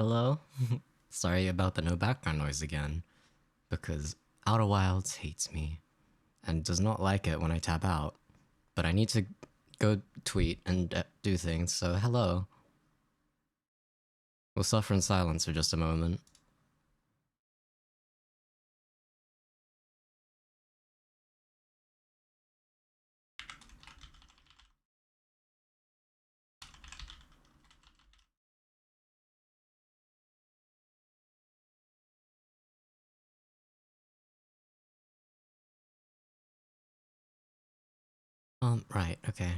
Hello? Sorry about the no background noise again, because Outer Wilds hates me and does not like it when I tap out. But I need to go tweet and do things, so hello. We'll suffer in silence for just a moment. Right, okay.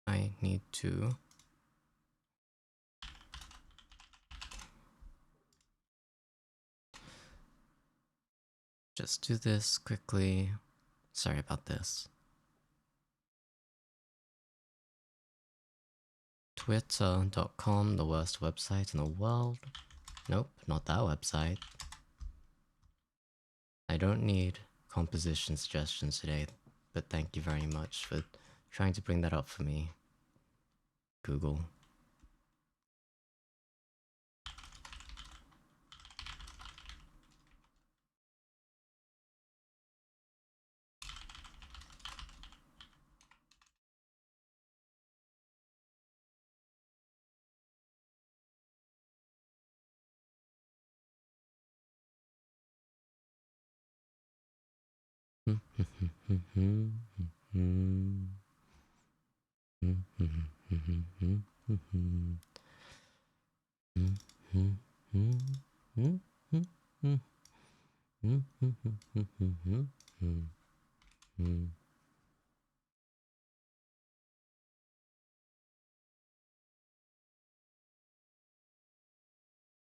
I need to... just do this quickly. Sorry about this. Twitter.com, the worst website in the world. Nope, not that website. I don't need composition suggestions today, but thank you very much for trying to bring that up for me, Google.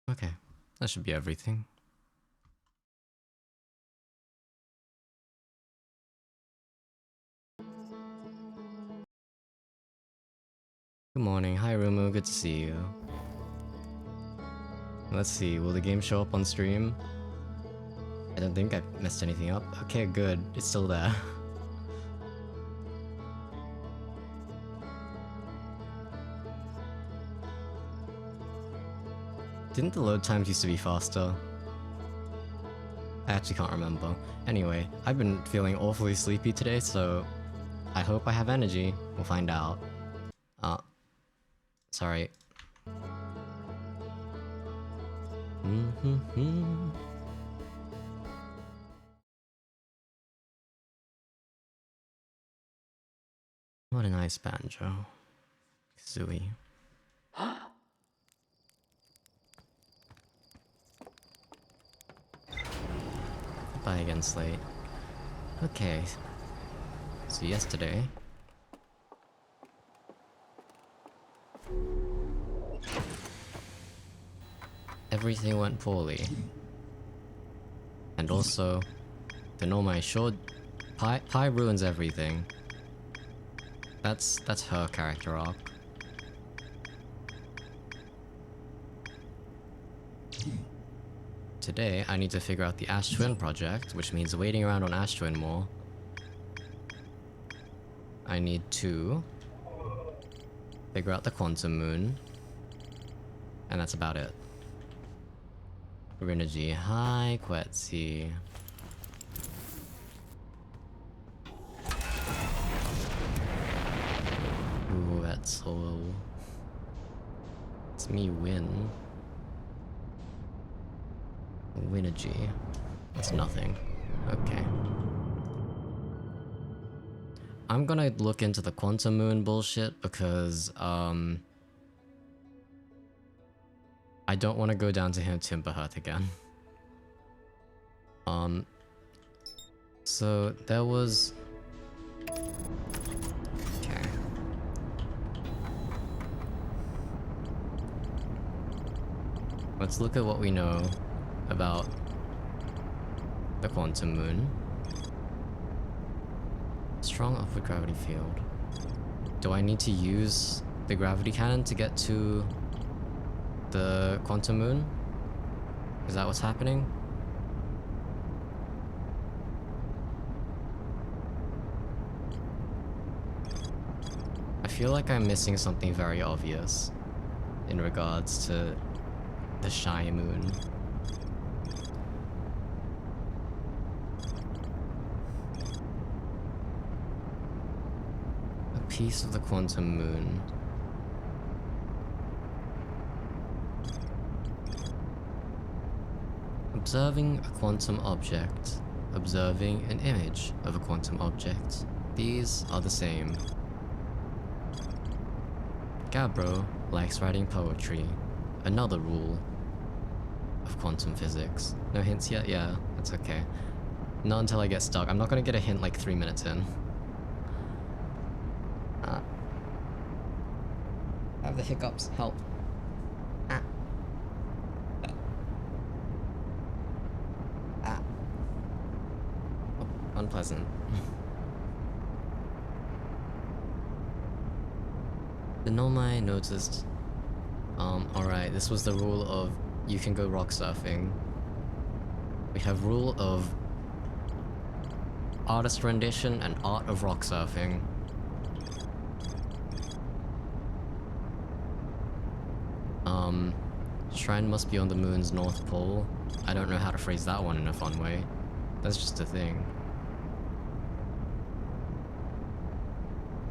Okay, that should be everything. Good morning, hi Rumu, good to see you. Let's see, will the game show up on stream? I don't think I messed anything up. Okay, good, it's still there. Didn't the load times used to be faster? I actually can't remember. Anyway, I've been feeling awfully sleepy today, so I hope I have energy. We'll find out. Sorry. What a nice banjo. Kazooie. Bye again, Slate. Okay. So yesterday... everything went poorly. And also, the Nomai showed... Pi ruins everything. That's her character arc. Today, I need to figure out the Ash Twin project, which means waiting around on Ash Twin more. I need to figure out the Quantum Moon. And that's about it. Rinaji, hi Quetzi. Ooh, that's so... it's me win. Winaji. That's nothing. Okay. I'm gonna look into the Quantum Moon bullshit because, I don't want to go down to him Timberhearth again. So there was... okay. Let's look at what we know about the Quantum Moon. Strong upward gravity field. Do I need to use the gravity cannon to get to the Quantum Moon? Is that what's happening? I feel like I'm missing something very obvious in regards to The shy moon. A piece of the quantum moon. Observing a quantum object. Observing an image of a quantum object. These are the same. Gabbro likes writing poetry. Another rule of quantum physics. No hints yet? Yeah, that's okay. Not until I get stuck. I'm not gonna get a hint like 3 minutes in. I have the hiccups. Help. Oh, unpleasant. The Nomai noticed. Alright, this was the rule of you can go rock surfing. We have rule of artist rendition and art of rock surfing. Shrine must be on the moon's north pole. I don't know how to phrase that one in a fun way. That's just a thing.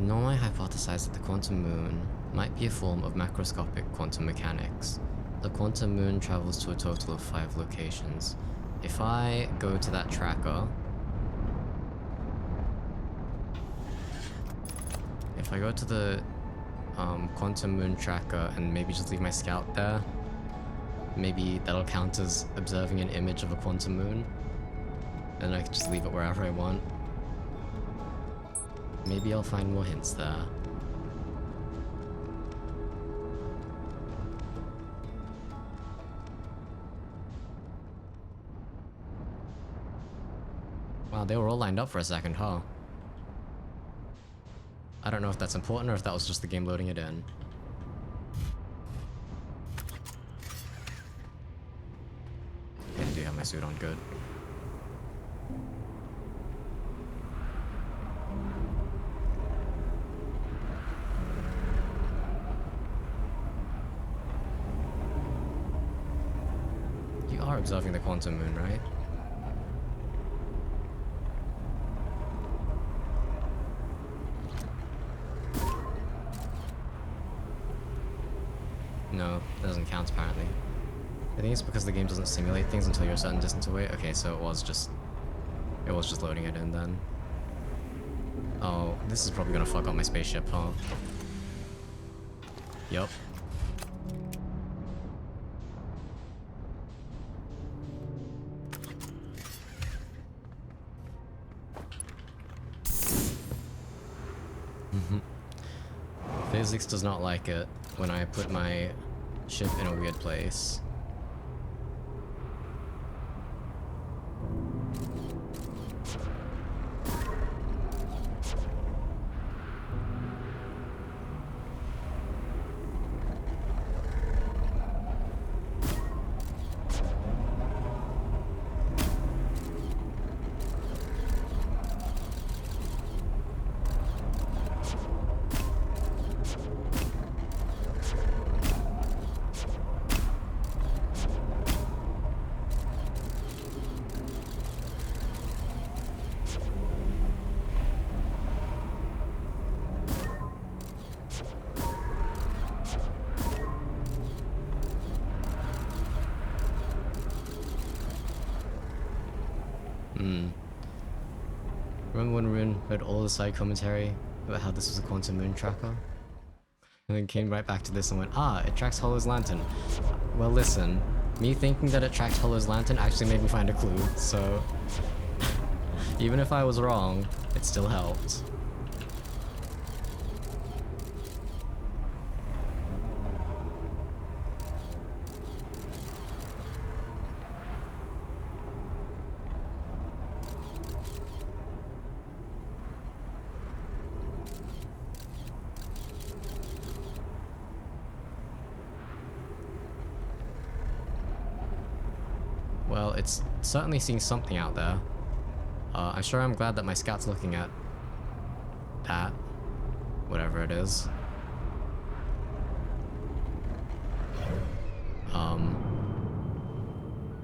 Nomai hypothesized that the quantum moon might be a form of macroscopic quantum mechanics. The quantum moon travels to a total of 5 locations. If I go to that tracker... If I go to the quantum moon tracker and maybe just leave my scout there, maybe that'll count as observing an image of a quantum moon. And I can just leave it wherever I want. Maybe I'll find more hints there. Wow, they were all lined up for a second, huh? I don't know if that's important or if that was just the game loading it in. I do have my suit on, good. You are observing the quantum moon, right? No, that doesn't count apparently. I think it's because the game doesn't simulate things until you're a certain distance away. Okay, so it was just loading it in then. Oh, this is probably gonna fuck up my spaceship, huh? Yup. Physics does not like it when I put my ship in a weird place. Remember when Rune read all the side commentary about how this was a quantum moon tracker? And then came right back to this and went, ah, it tracks Hollow's lantern. Well listen, me thinking that it tracked Hollow's lantern actually made me find a clue, so... even if I was wrong, it still helped. Well, it's certainly seeing something out there. I'm sure I'm glad that my scout's looking at that. Whatever it is.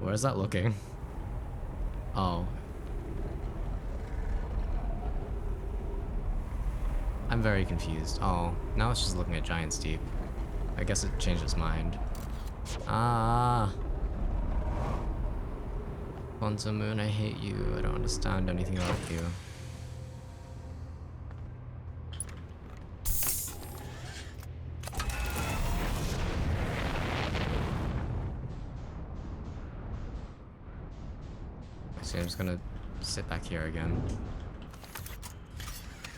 where's that looking? Oh. I'm very confused. Oh, now it's just looking at Giant's Deep. I guess it changed its mind. Ah. Quantum Moon, I hate you. I don't understand anything about you. So I'm just gonna sit back here again.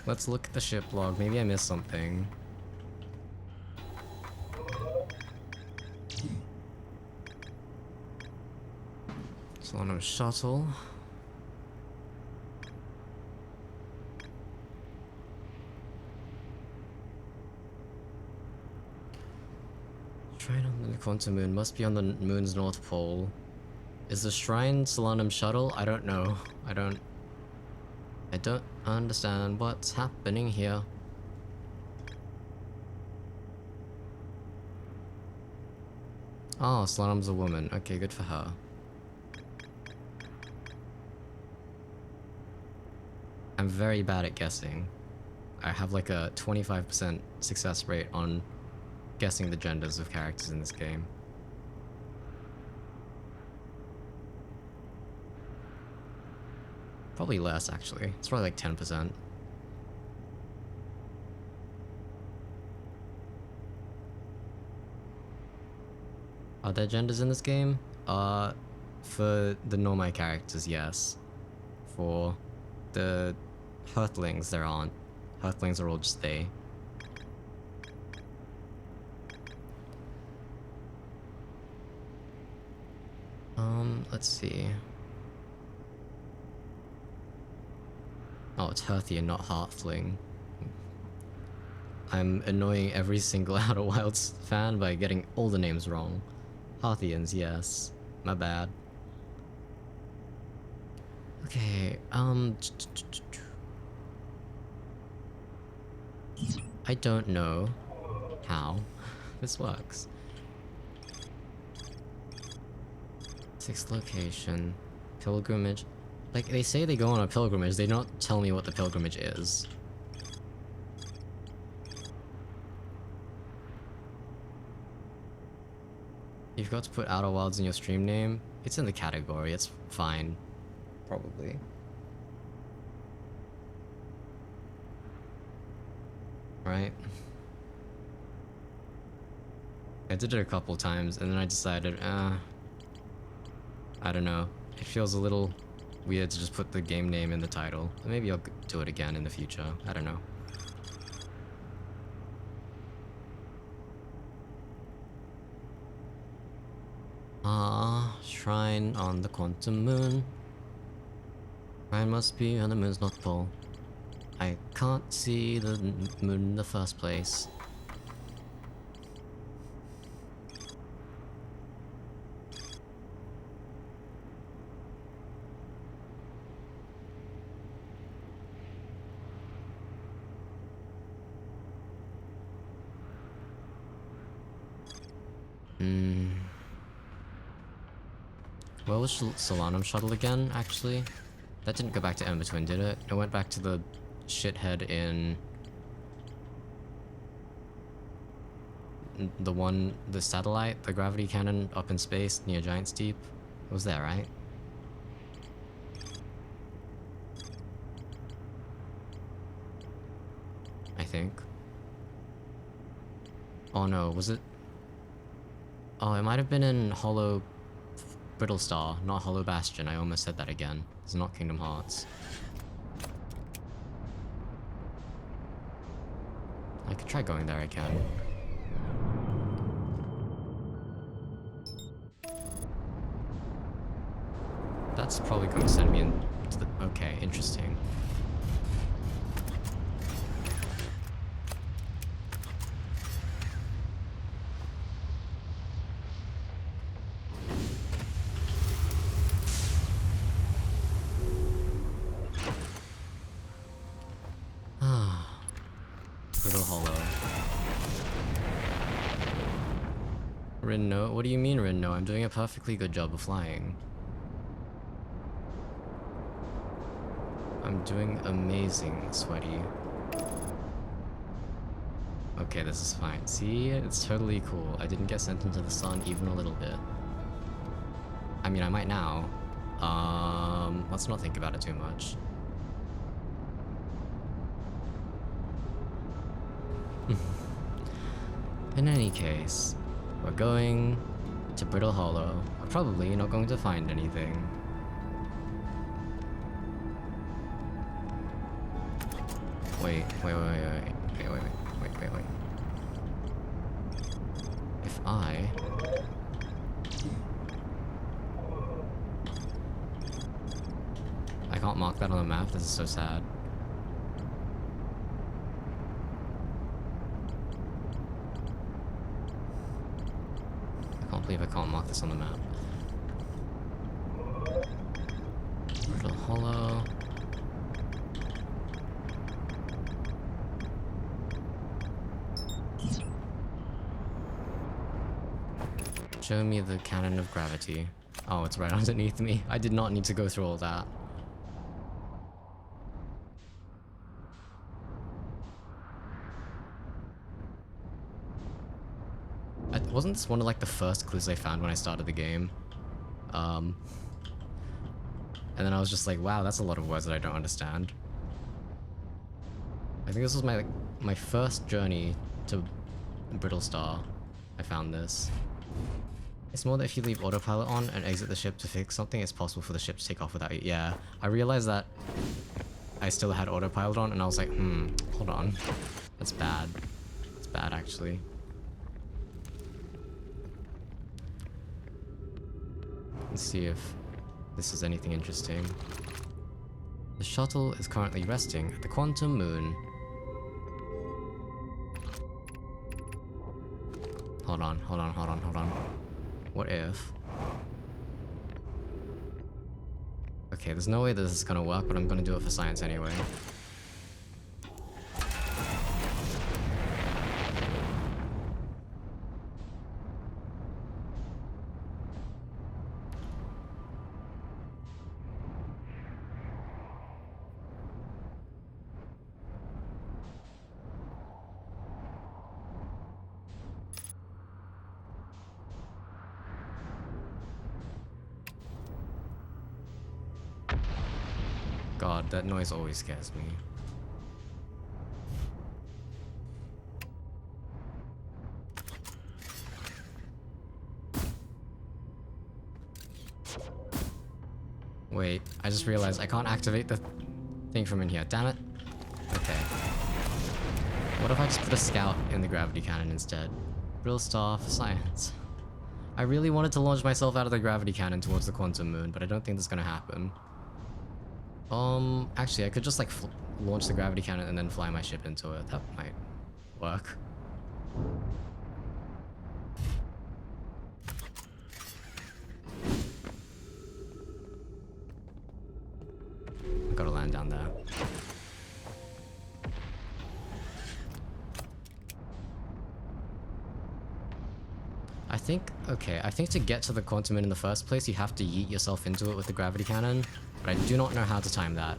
Let's look at the ship log. Maybe I missed something. Solanum shuttle. Shrine on the Quantum Moon must be on the moon's north pole. Is the shrine Solanum shuttle? I don't know. I don't understand what's happening here. Oh, Solanum's a woman. Okay, good for her. I'm very bad at guessing. I have like a 25% success rate on guessing the genders of characters in this game. Probably less, actually. It's probably like 10%. Are there genders in this game? For the Nomai characters, yes. For the Earthlings, there aren't. Earthlings are all just they. Let's see. Oh, it's Hearthian, not Heartfling. I'm annoying every single Outer Wilds fan by getting all the names wrong. Hearthians, yes. My bad. Okay, I don't know how this works. 6th location. Pilgrimage. Like, they say they go on a pilgrimage, they don't tell me what the pilgrimage is. You've got to put Outer Wilds in your stream name. It's in the category, it's fine. Probably. Right? I did it a couple times, and then I decided, I don't know. It feels a little weird to just put the game name in the title. Maybe I'll do it again in the future. I don't know. Shrine on the Quantum Moon. Shrine must be on the moon's north pole. I can't see the moon in the first place. Where was Solanum shuttle again, actually? That didn't go back to Ember Twin, did it? It went back to the shithead in... the satellite, the gravity cannon up in space near Giant's Deep. It was there, right? I think. Oh no, was it? Oh, it might have been in Hollow Brittle Star, not Hollow Bastion. I almost said that again. It's not Kingdom Hearts. I could try going there again. That's probably going to send me into the... Okay, interesting. Rin, no? What do you mean, Rin, no? I'm doing a perfectly good job of flying. I'm doing amazing, Sweaty. Okay, this is fine. See? It's totally cool. I didn't get sent into the sun even a little bit. I mean, I might now. Let's not think about it too much. In any case, we're going to Brittle Hollow. We're probably not going to find anything. Wait. If I can't mark that on the map, this is so sad. I can't believe I can't mark this on the map. Brittle Hollow. Show me the cannon of gravity. Oh, it's right underneath me. I did not need to go through all that. Wasn't this one of like the first clues I found when I started the game? And then I was just like, wow, that's a lot of words that I don't understand. I think this was my first journey to Brittle Star. I found this. It's more that if you leave autopilot on and exit the ship to fix something, it's possible for the ship to take off without you. Yeah, I realized that I still had autopilot on and I was like, hold on. That's bad. It's bad, actually. Let's see if this is anything interesting. The shuttle is currently resting at the Quantum Moon. Hold on. What if... Okay, there's no way this is gonna work, but I'm gonna do it for science anyway. God, that noise always scares me. Wait, I just realized I can't activate the thing from in here. Damn it. Okay. What if I just put a scout in the gravity cannon instead? Brittle Star for science. I really wanted to launch myself out of the gravity cannon towards the Quantum Moon, but I don't think that's gonna happen. Actually, I could just like launch the gravity cannon and then fly my ship into it. That might work. I gotta land down there. I think to get to the Quantum Moon in the first place, you have to yeet yourself into it with the gravity cannon, but I do not know how to time that.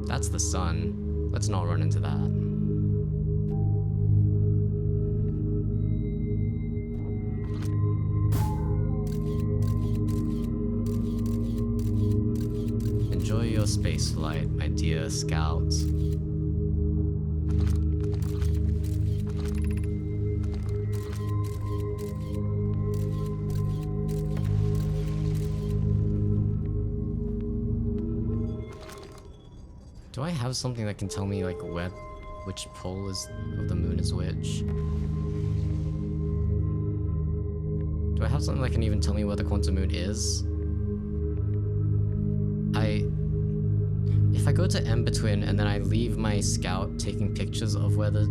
That's the sun. Let's not run into that. Enjoy your space flight, my dear scouts. Do I have something that can tell me like which pole of the moon is which? Do I have something that can even tell me where the Quantum Moon is? If I go to Embetwin and then I leave my scout taking pictures of where the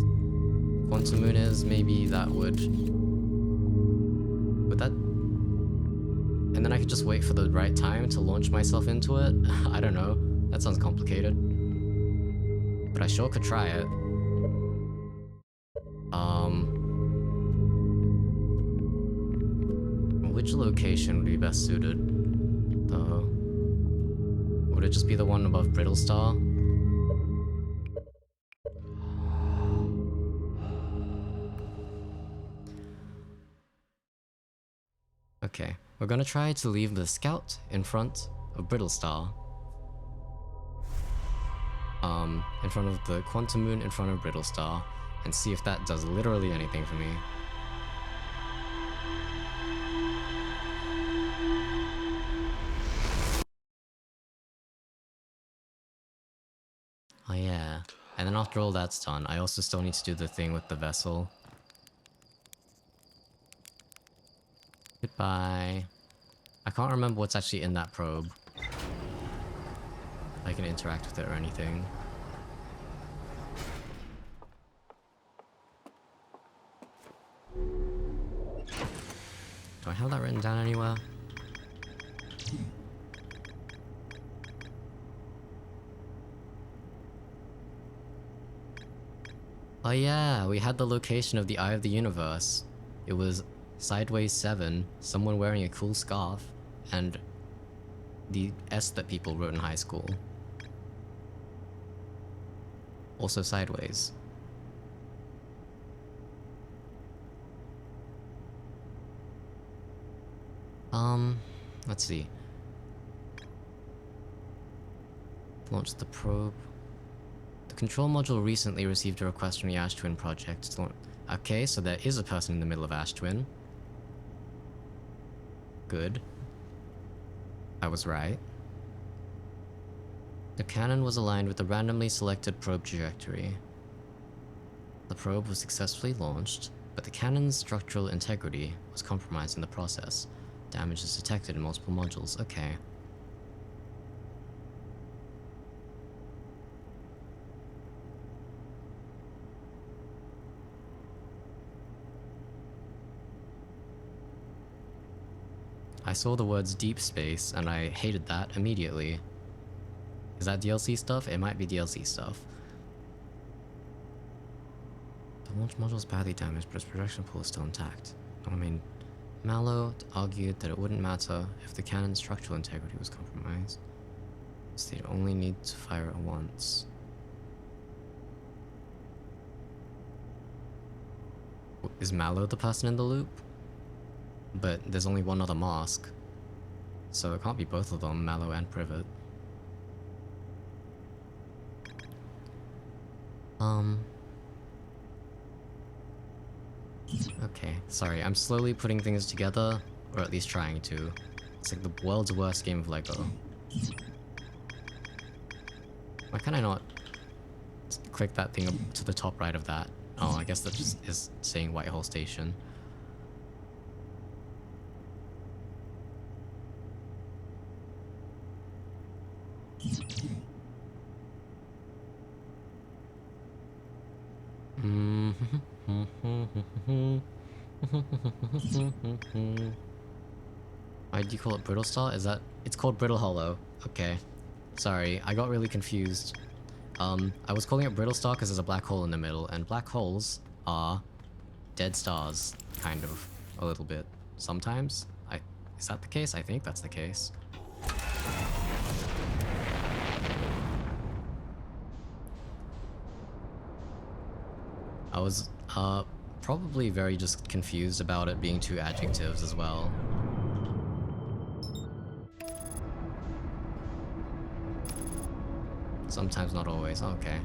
Quantum Moon is, maybe that would that And then I could just wait for the right time to launch myself into it? I don't know. That sounds complicated. But I sure could try it. Which location would be best suited, though? Would it just be the one above Brittlestar? Okay, we're gonna try to leave the scout in front of Brittlestar. In front of the Quantum Moon, in front of Brittlestar, and see if that does literally anything for me. Oh yeah, and then after all that's done, I also still need to do the thing with the vessel. Goodbye. I can't remember what's actually in that probe. I can interact with it or anything. Do I have that written down anywhere? Oh yeah, we had the location of the Eye of the Universe. It was Sideways 7, someone wearing a cool scarf, and the S that people wrote in high school. Also sideways. Let's see. Launch the probe. The control module recently received a request from the Ash Twin project to launch. Okay, so there is a person in the middle of Ash Twin. Good. I was right. The cannon was aligned with the randomly selected probe trajectory. The probe was successfully launched, but the cannon's structural integrity was compromised in the process. Damage is detected in multiple modules. Okay. I saw the words deep space and I hated that immediately. Is that DLC stuff? It might be DLC stuff. The launch module is badly damaged, but its projection pool is still intact. I mean, Mallow argued that it wouldn't matter if the cannon's structural integrity was compromised, so they'd only need to fire it once. Is Mallow the person in the loop? But there's only one other mask, so it can't be both of them, Mallow and Privet. Okay, sorry, I'm slowly putting things together, or at least trying to. It's like the world's worst game of Lego. Why can I not click that thing up to the top right of that? Oh, I guess that just is saying Whitehall Station. Why do you call it Brittlestar? Is that... It's called Brittle Hollow. Okay. Sorry, I got really confused. I was calling it Brittlestar because there's a black hole in the middle, and black holes are dead stars, kind of, a little bit. Sometimes? Is that the case? I think that's the case. I was, probably very just confused about it being two adjectives as well. Sometimes, not always. Okay.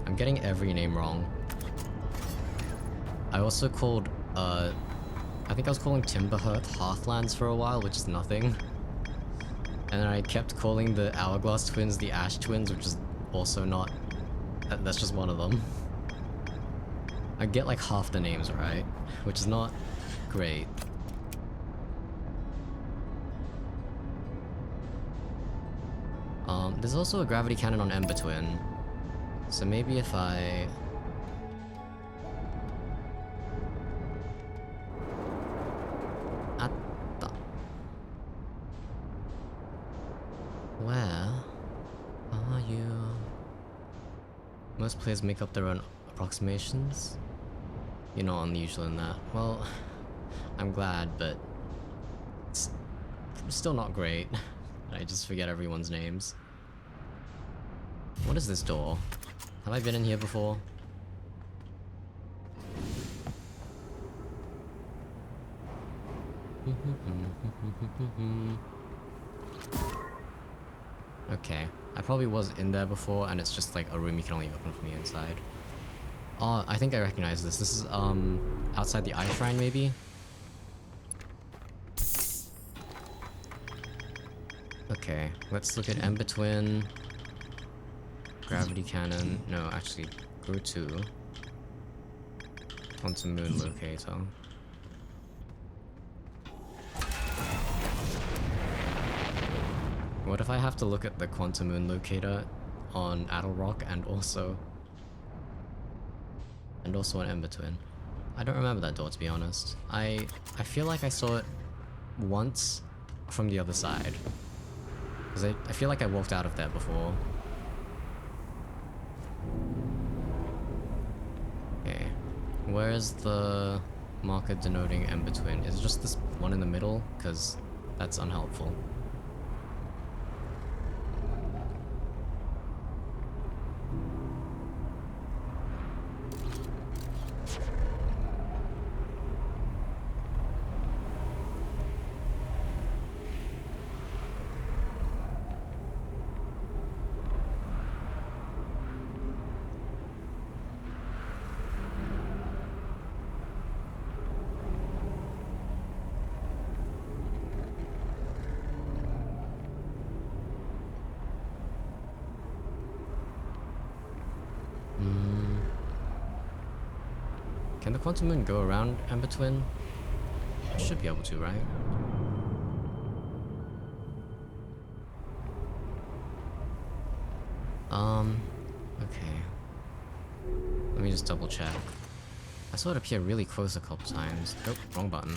I'm getting every name wrong. I also called, I think I was calling Timberhearth Hearthlands for a while, which is nothing. And then I kept calling the Hourglass Twins the Ash Twins, which is also not... That's just one of them. I get like half the names right, which is not great. There's also a gravity cannon on Ember Twin. So maybe if I... Where are you? Most players make up their own approximations. You're not unusual in that. Well, I'm glad, but it's still not great. I just forget everyone's names. What is this door? Have I been in here before? Okay, I probably was in there before and it's just like a room you can only open from the inside. Oh, I think I recognize this. This is outside the Eye Shrine maybe? Okay, let's look at Ember Twin. Gravity Cannon. No, actually, go to Quantum Moon Locator. What if I have to look at the Quantum Moon Locator on Addlerock and also on Ember Twin? I don't remember that door, to be honest. I feel like I saw it once from the other side. Because I feel like I walked out of there before. Okay. Where is the marker denoting Ember Twin? Is it just this one in the middle? Because that's unhelpful. Can the Quantum Moon go around Ember Twin? It should be able to, right? Okay. Let me just double check. I saw it appear really close a couple times. Nope, wrong button.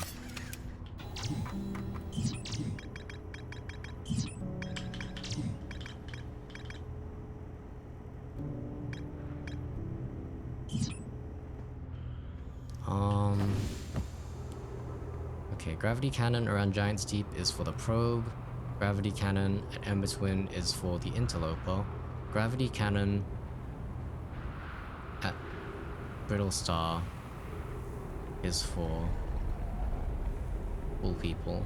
Okay, Gravity Cannon around Giant's Deep is for the probe. Gravity Cannon at Ember Twin is for the interloper. Gravity Cannon at Brittle Star is for Bull People.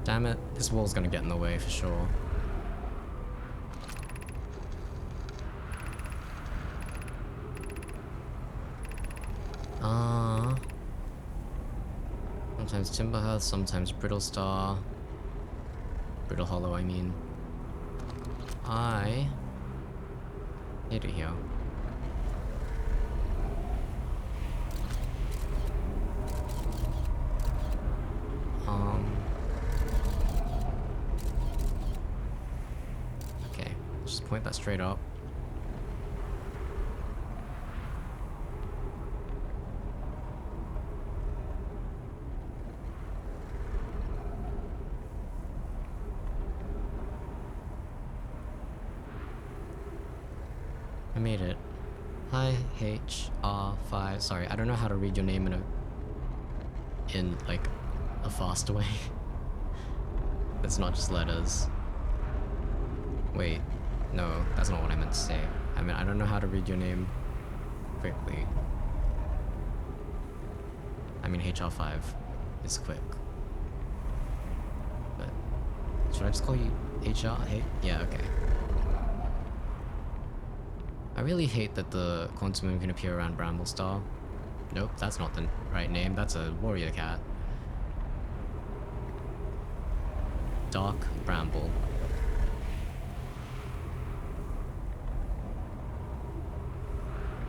Damn it, this wall's gonna get in the way for sure. Sometimes Timberhearth, sometimes Brittle Star. Brittle Hollow, I mean. I hate it here. Okay, just point that straight up. I made it. Hi, HR5. Sorry, I don't know how to read your name in like a fast way. It's not just letters. Wait, no, that's not what I meant to say. I mean, I don't know how to read your name quickly. I mean, HR5 is quick. But should I just call you HR? Hey, yeah, okay. I really hate that the Quantum Moon can appear around Bramblestar. Nope, that's not the right name. That's a warrior cat. Dark Bramble.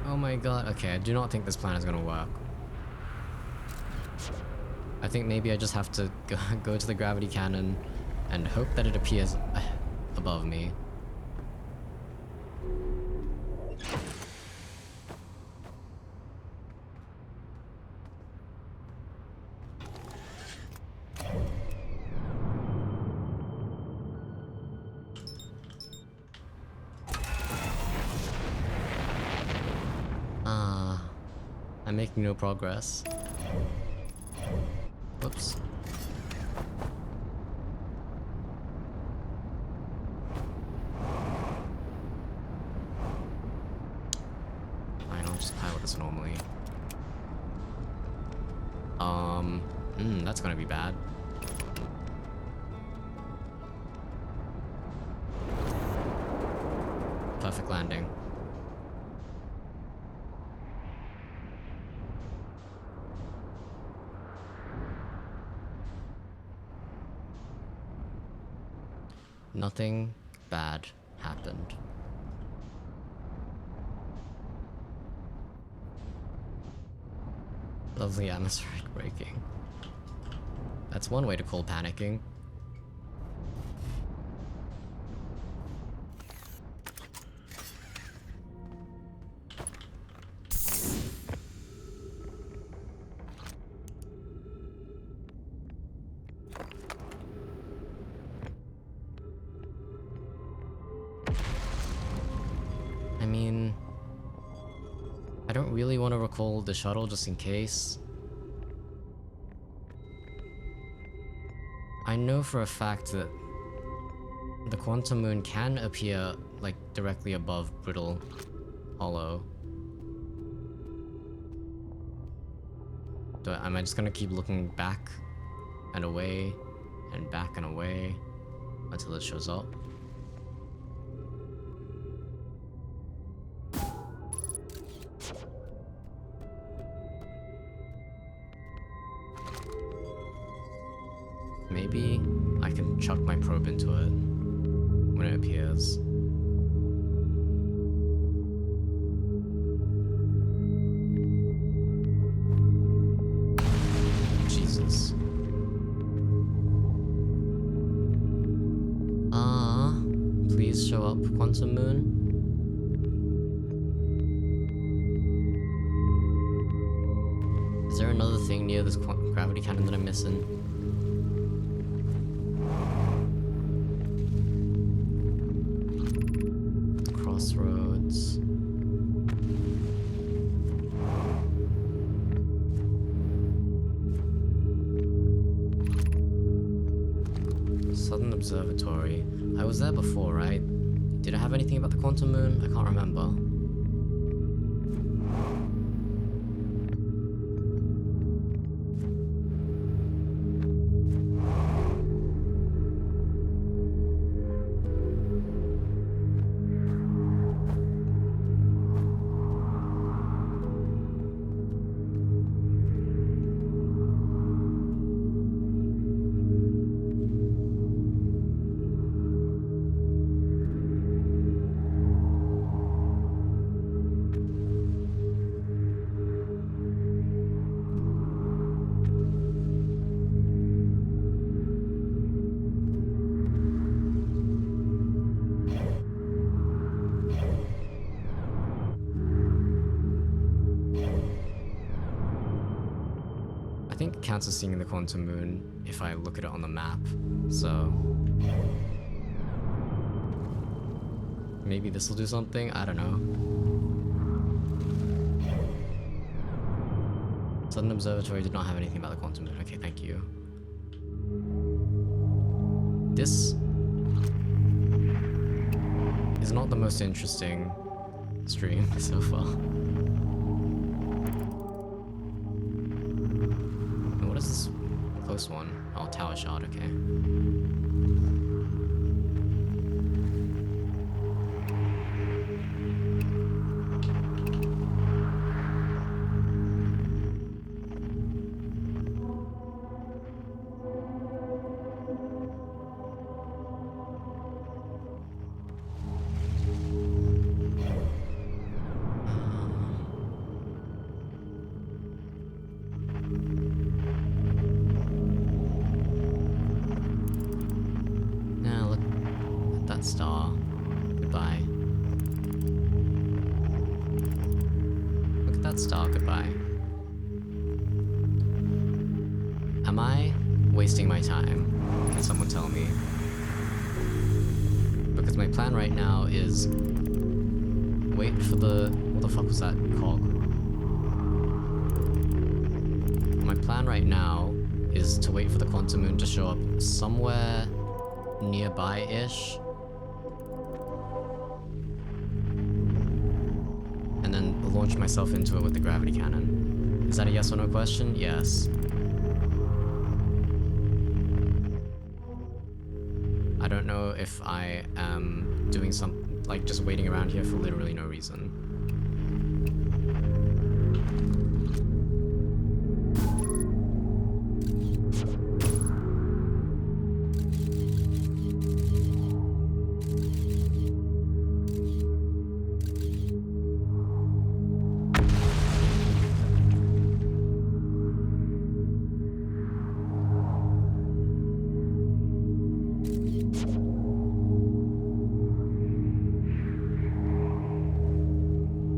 Oh my god, okay, I do not think this plan is gonna work. I think maybe I just have to go to the gravity cannon and hope that it appears above me. I'm making no progress. Whoops. Fine, I'll just pilot this normally. That's gonna be bad. Perfect landing. Nothing bad happened. Lovely atmospheric braking. That's one way to call panicking. I mean, I don't really want to recall the shuttle just in case. I know for a fact that the Quantum Moon can appear, like, directly above Brittle Hollow. So am I just gonna keep looking back and away and back and away until it shows up? Maybe I can chuck my probe into it when it appears. Jesus. Please show up, Quantum Moon. Is there another thing near this gravity cannon that I'm missing? Crossroads. Southern Observatory. I was there before, right? Did I have anything about the Quantum Moon? I can't remember. I think it counts as seeing the Quantum Moon if I look at it on the map, so... maybe this will do something? I don't know. Southern Observatory did not have anything about the Quantum Moon. Okay, thank you. This is not the most interesting stream so far. What is this close one? Oh, tower shot, okay. star. Goodbye. Look at that star, goodbye. Am I wasting my time? Can someone tell me? Because my plan right now is wait for the... what the fuck was that cog? My plan right now is to wait for the quantum moon to show up somewhere nearby-ish. And then launch myself into it with the gravity cannon. Is that a yes or no question? Yes. I don't know if I am doing some, like, just waiting around here for literally no reason.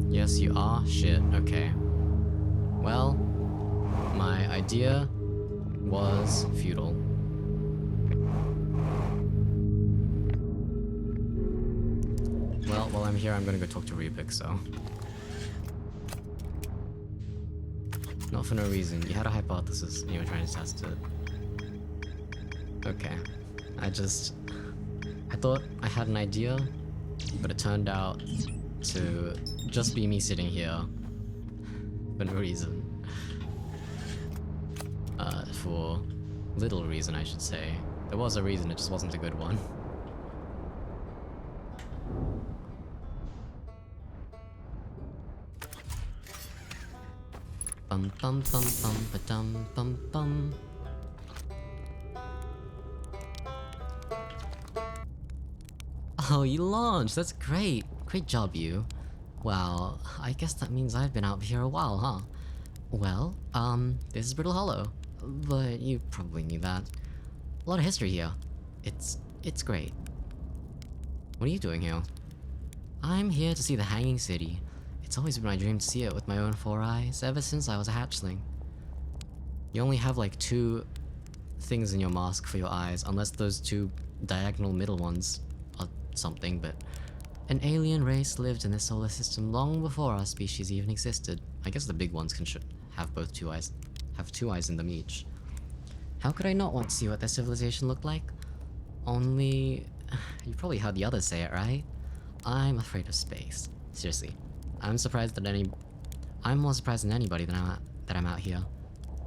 Yes, you are? Shit, okay. Well, my idea was futile. Well, while I'm here, I'm gonna go talk to Rubik, so... Not for no reason. You had a hypothesis, and you were trying to test it. Okay. I thought I had an idea, but it turned out to just be me sitting here for no reason. For little reason, I should say. There was a reason, it just wasn't a good one. Bum bum bum bum ba dum bum bum. Oh, you launched! That's great! Great job, you. Well, I guess that means I've been out here a while, huh? Well, this is Brittle Hollow. But you probably knew that. A lot of history here. It's great. What are you doing here? I'm here to see the Hanging City. It's always been my dream to see it with my own 4 eyes, ever since I was a hatchling. You only have like 2 things in your mask for your eyes, unless those 2 diagonal middle ones are something, but... An alien race lived in this solar system long before our species even existed. I guess the big ones can have both 2 eyes. Have 2 eyes in them each. How could I not want to see what their civilization looked like? Only... You probably heard the others say it, right? I'm afraid of space. Seriously. I'm more surprised than anybody that I'm out here.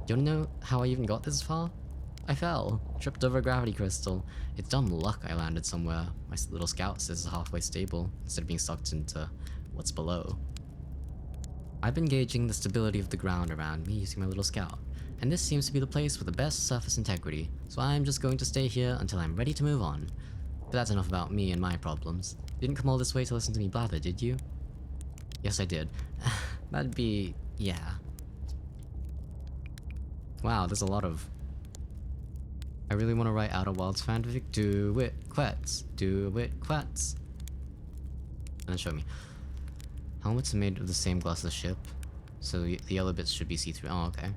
Do you wanna know how I even got this far? I fell. Tripped over a gravity crystal. It's dumb luck I landed somewhere. My little scout says it's halfway stable, instead of being sucked into what's below. I've been gauging the stability of the ground around me using my little scout, and this seems to be the place with the best surface integrity, so I'm just going to stay here until I'm ready to move on. But that's enough about me and my problems. You didn't come all this way to listen to me blather, did you? Yes, I did. That'd be... yeah. Wow, there's a lot of... I really want to write Outer Wilds fanfic. Do it, quets. Do it, quets. And then show me. Helmets are made of the same glass as the ship, so the yellow bits should be see-through. Oh, okay.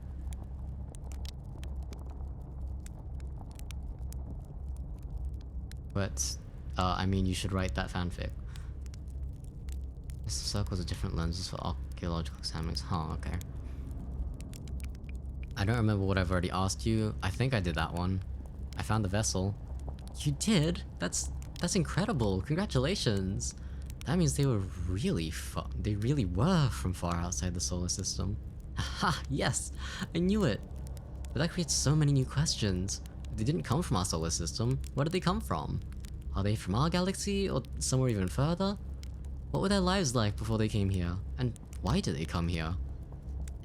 But, I mean, you should write that fanfic. This circles are different lenses for archaeological examiners. Huh, okay. I don't remember what I've already asked you. I think I did that one. I found the vessel. You did? That's incredible. Congratulations. That means they were really they really were from far outside the solar system. Haha, yes! I knew it! But that creates so many new questions. If they didn't come from our solar system, where did they come from? Are they from our galaxy, or somewhere even further? What were their lives like before they came here? And why did they come here?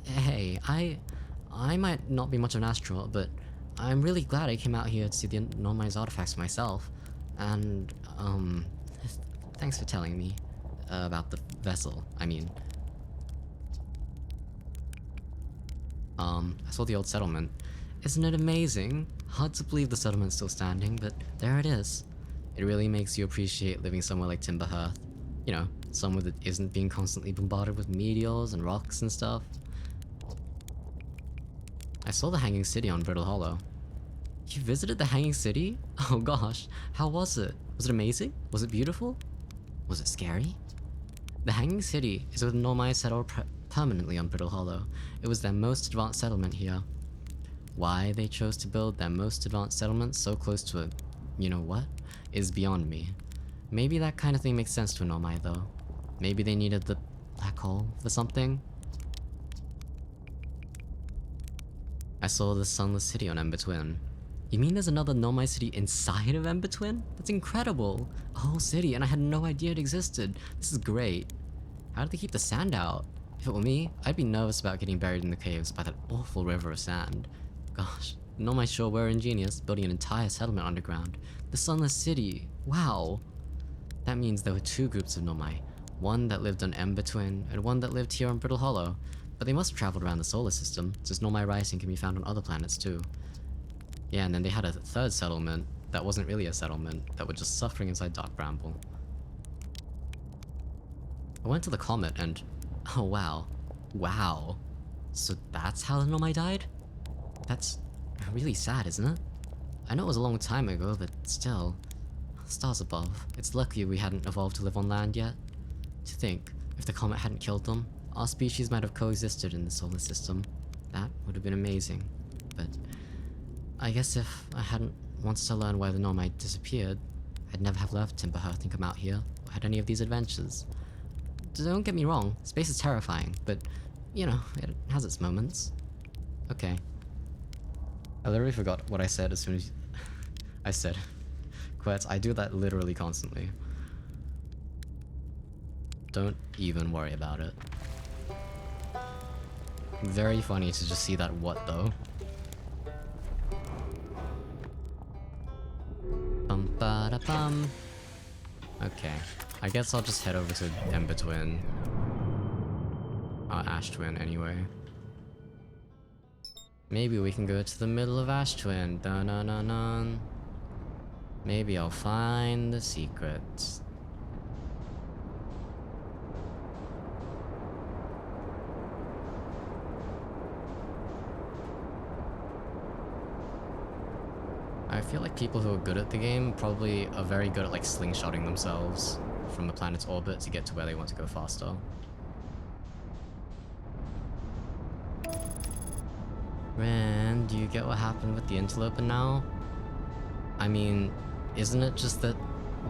Hey, I might not be much of an astronaut, but I'm really glad I came out here to see the anomalous artifacts for myself. And, thanks for telling me about the vessel. I mean, I saw the old settlement. Isn't it amazing? Hard to believe the settlement's still standing, but there it is. It really makes you appreciate living somewhere like Timberhearth. You know, somewhere that isn't being constantly bombarded with meteors and rocks and stuff. I saw the Hanging City on Brittle Hollow. You visited the Hanging City? Oh gosh, how was it? Was it amazing? Was it beautiful? Was it scary? The Hanging City is where the Normai settled permanently on Brittle Hollow. It was their most advanced settlement here. Why they chose to build their most advanced settlement so close to a you-know-what is beyond me. Maybe that kind of thing makes sense to a Normai though. Maybe they needed the black hole for something? I saw the Sunless City on Ember Twin. You mean there's another Nomai city inside of Ember Twin? That's incredible! A whole city and I had no idea it existed. This is great. How did they keep the sand out? If it were me, I'd be nervous about getting buried in the caves by that awful river of sand. Gosh, Nomai sure were ingenious, building an entire settlement underground. The Sunless City! Wow! That means there were two groups of Nomai. One that lived on Ember Twin, and one that lived here on Brittle Hollow. But they must have traveled around the solar system, since Nomai Rising can be found on other planets too. Yeah, and then they had a third settlement that wasn't really a settlement, that were just suffering inside Dark Bramble. I went to the comet and... oh wow. Wow. So that's how the Nomai died? That's really sad, isn't it? I know it was a long time ago, but still... stars above. It's lucky we hadn't evolved to live on land yet. To think, if the comet hadn't killed them, our species might have coexisted in the solar system. That would have been amazing. But... I guess if I hadn't wanted to learn why the Nomai disappeared, I'd never have left Timberhearth and come out here, or had any of these adventures. Don't get me wrong, space is terrifying, but, you know, it has its moments. Okay. I literally forgot what I said as soon as I said. Quets, I do that literally constantly. Don't even worry about it. Very funny to just see that what though. Bum-ba-da-bum. Okay, I guess I'll just head over to Ember Twin. Ash Twin anyway. Maybe we can go to the middle of Ash Twin. Dun-dun-dun-dun. Maybe I'll find the secrets. I feel like people who are good at the game probably are very good at like slingshotting themselves from the planet's orbit to get to where they want to go faster. Ren, do you get what happened with the interloper now? I mean, isn't it just that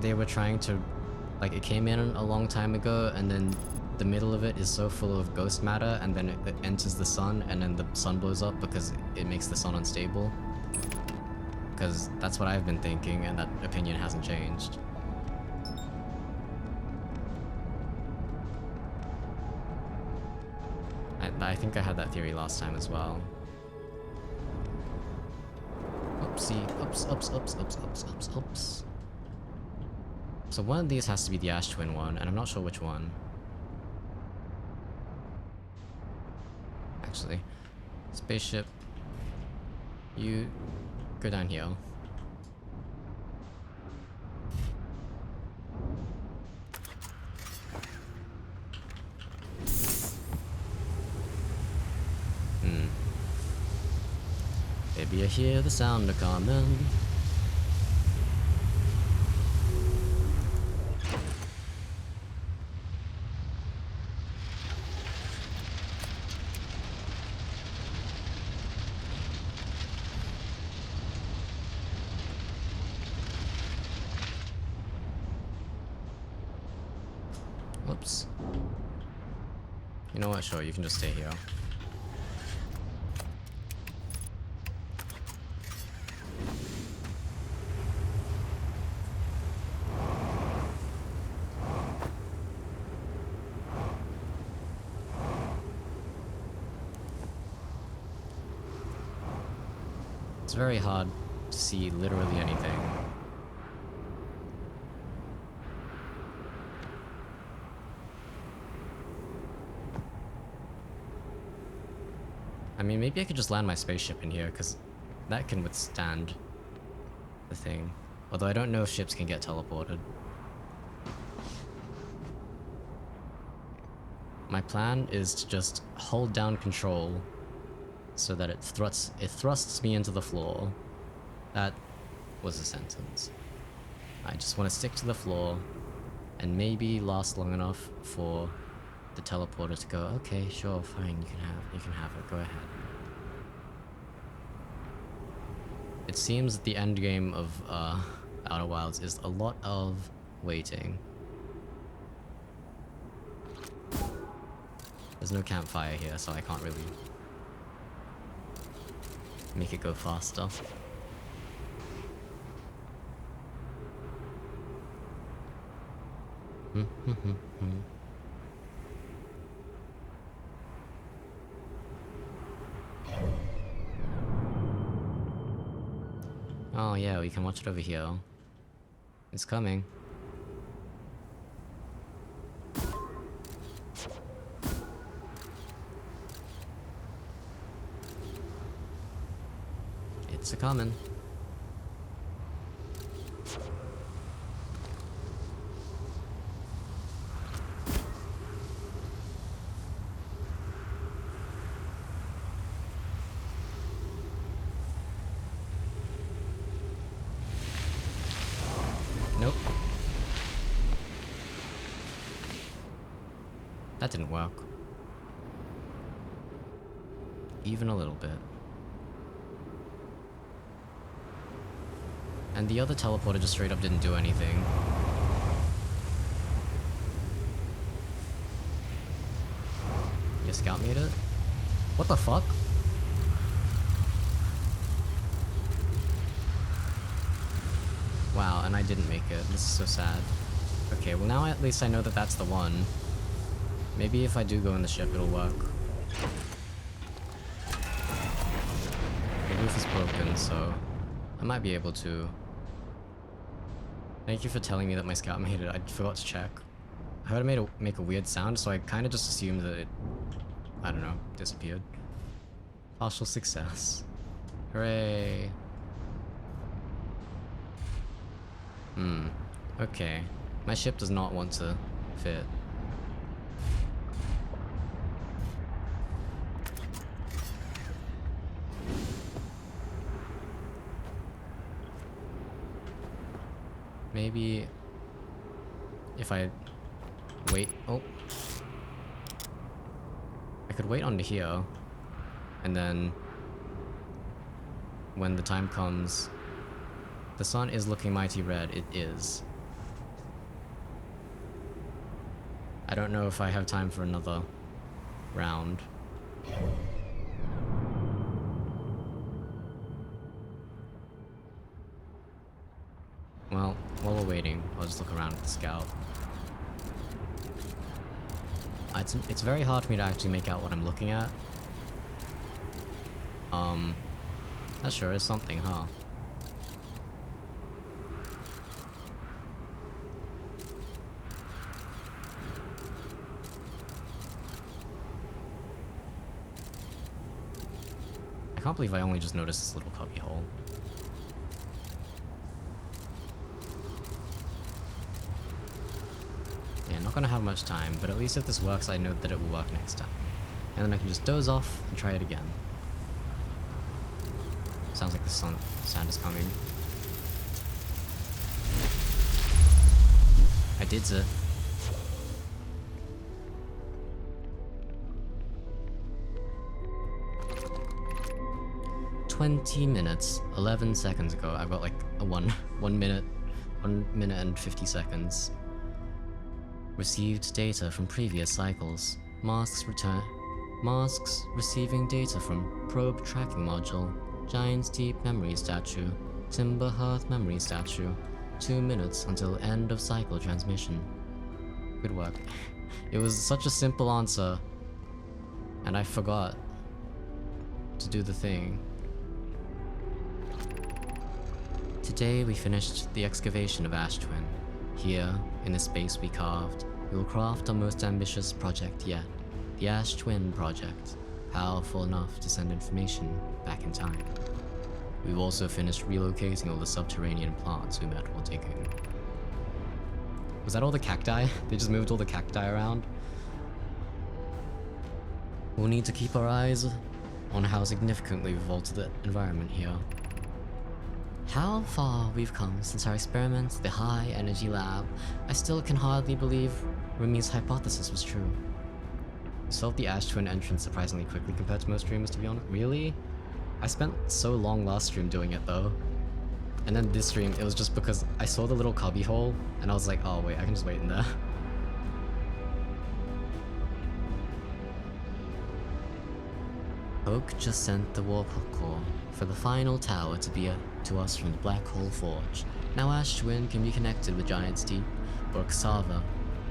they were trying to... like, it came in a long time ago, and then the middle of it is so full of ghost matter, and then it enters the sun, and then the sun blows up because it makes the sun unstable? Because that's what I've been thinking, and that opinion hasn't changed. I think I had that theory last time as well. Oopsie, oops. So one of these has to be the Ash Twin one, and I'm not sure which one. Actually, spaceship, you go down here. Maybe I hear the sound of coming. Whoops. You know what? Sure, you can just stay here. It's very hard to see literally anything. I mean, maybe I could just land my spaceship in here, because that can withstand the thing. Although I don't know if ships can get teleported. My plan is to just hold down control so that it thrusts me into the floor. That was a sentence. I just want to stick to the floor and maybe last long enough for the teleporter to go, okay, sure, fine, you can have it, go ahead. It seems that the end game of Outer Wilds is a lot of waiting. There's no campfire here, so I can't really make it go faster. Oh yeah, we can watch it over here. It's coming. It's a-coming. Nope. That didn't work. Even a little bit. And the other teleporter just straight up didn't do anything. Your scout made it? What the fuck? Wow, and I didn't make it. This is so sad. Okay, well now at least I know that that's the one. Maybe if I do go in the ship, it'll work. The roof is broken, so I might be able to. Thank you for telling me that my scout made it. I forgot to check. I heard it make a weird sound, so I kind of just assumed that it, I don't know, disappeared. Partial success. Hooray. Okay. My ship does not want to fit. Maybe if I wait, oh, I could wait onto here, and then when the time comes, the sun is looking mighty red. It is. I don't know if I have time for another round. Well, while we're waiting, I'll just look around with the scout. It's very hard for me to actually make out what I'm looking at. That sure is something, huh? I can't believe I only just noticed this little cubby hole. Yeah, not gonna have much time, but at least if this works, I know that it will work next time. And then I can just doze off and try it again. Sounds like the sound is coming. I did it. "20 minutes, 11 seconds ago." I've got like a 1 minute and 50 seconds. Received data from previous cycles. Masks receiving data from probe tracking module. Giant's Deep memory statue. Timber Hearth memory statue. 2 minutes until end of cycle transmission. Good work. It was such a simple answer, and I forgot to do the thing. Today we finished the excavation of Ash Twin. Here, in the space we carved, we will craft our most ambitious project yet, the Ash Twin Project, powerful enough to send information back in time. We've also finished relocating all the subterranean plants we met while digging. Was that all the cacti? They just moved all the cacti around? We'll need to keep our eyes on how significantly we've altered the environment here. How far we've come since our experiments at the High Energy Lab. I still can hardly believe Remy's hypothesis was true. We solved the Ash Twin entrance surprisingly quickly compared to most streamers, to be honest. Really? I spent so long last stream doing it though. And then this stream, it was just because I saw the little cubby hole and I was like, oh wait, I can just wait in there. Oak just sent the warp core for the final tower to be to us from the Black Hole Forge. Now Ash Twin can be connected with Giant's Deep, where Xava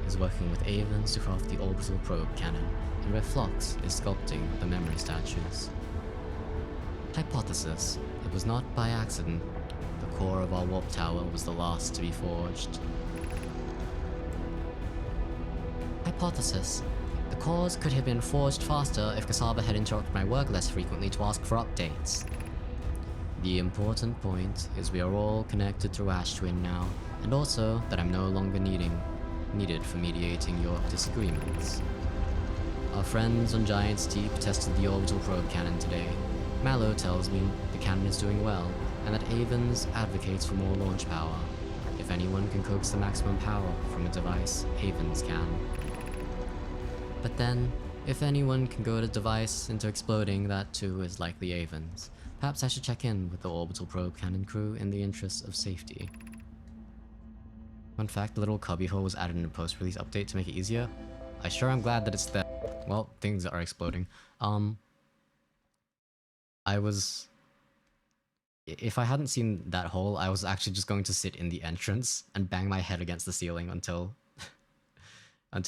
is working with Avens to craft the orbital probe cannon, and where Phlox is sculpting the memory statues. Hypothesis: it was not by accident. The core of our warp tower was the last to be forged. Hypothesis: the cores could have been forged faster if Xava had interrupted my work less frequently to ask for updates. The important point is we are all connected through Ash Twin now, and also that I'm no longer needed for mediating your disagreements. Our friends on Giant's Deep tested the orbital probe cannon today. Mallow tells me the cannon is doing well, and that Avens advocates for more launch power. If anyone can coax the maximum power from a device, Avens can. But then, if anyone can goad a device into exploding, that too is likely Avens. Perhaps I should check in with the orbital probe cannon crew in the interest of safety. Fun fact, the little cubbyhole was added in a post-release update to make it easier. I sure am glad that it's there. Well, things are exploding. If I hadn't seen that hole, I was actually just going to sit in the entrance and bang my head against the ceiling until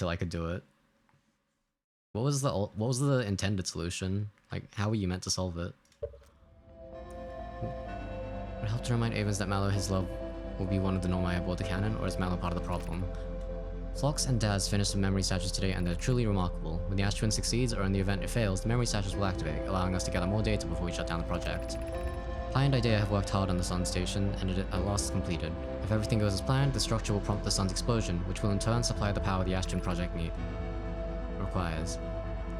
I could do it. What was the intended solution? Like, how were you meant to solve it? Would it help to remind Avens that Mallow, his love, will be one of the Nomai aboard the cannon, or is Mallow part of the problem? Phlox and Daz finished the memory statues today, and they're truly remarkable. When the Ash Twin succeeds, or in the event it fails, the memory statues will activate, allowing us to gather more data before we shut down the project. Pi and Idea have worked hard on the Sun Station, and it at last is completed. If everything goes as planned, the structure will prompt the Sun's explosion, which will in turn supply the power the Ash Twin project requires.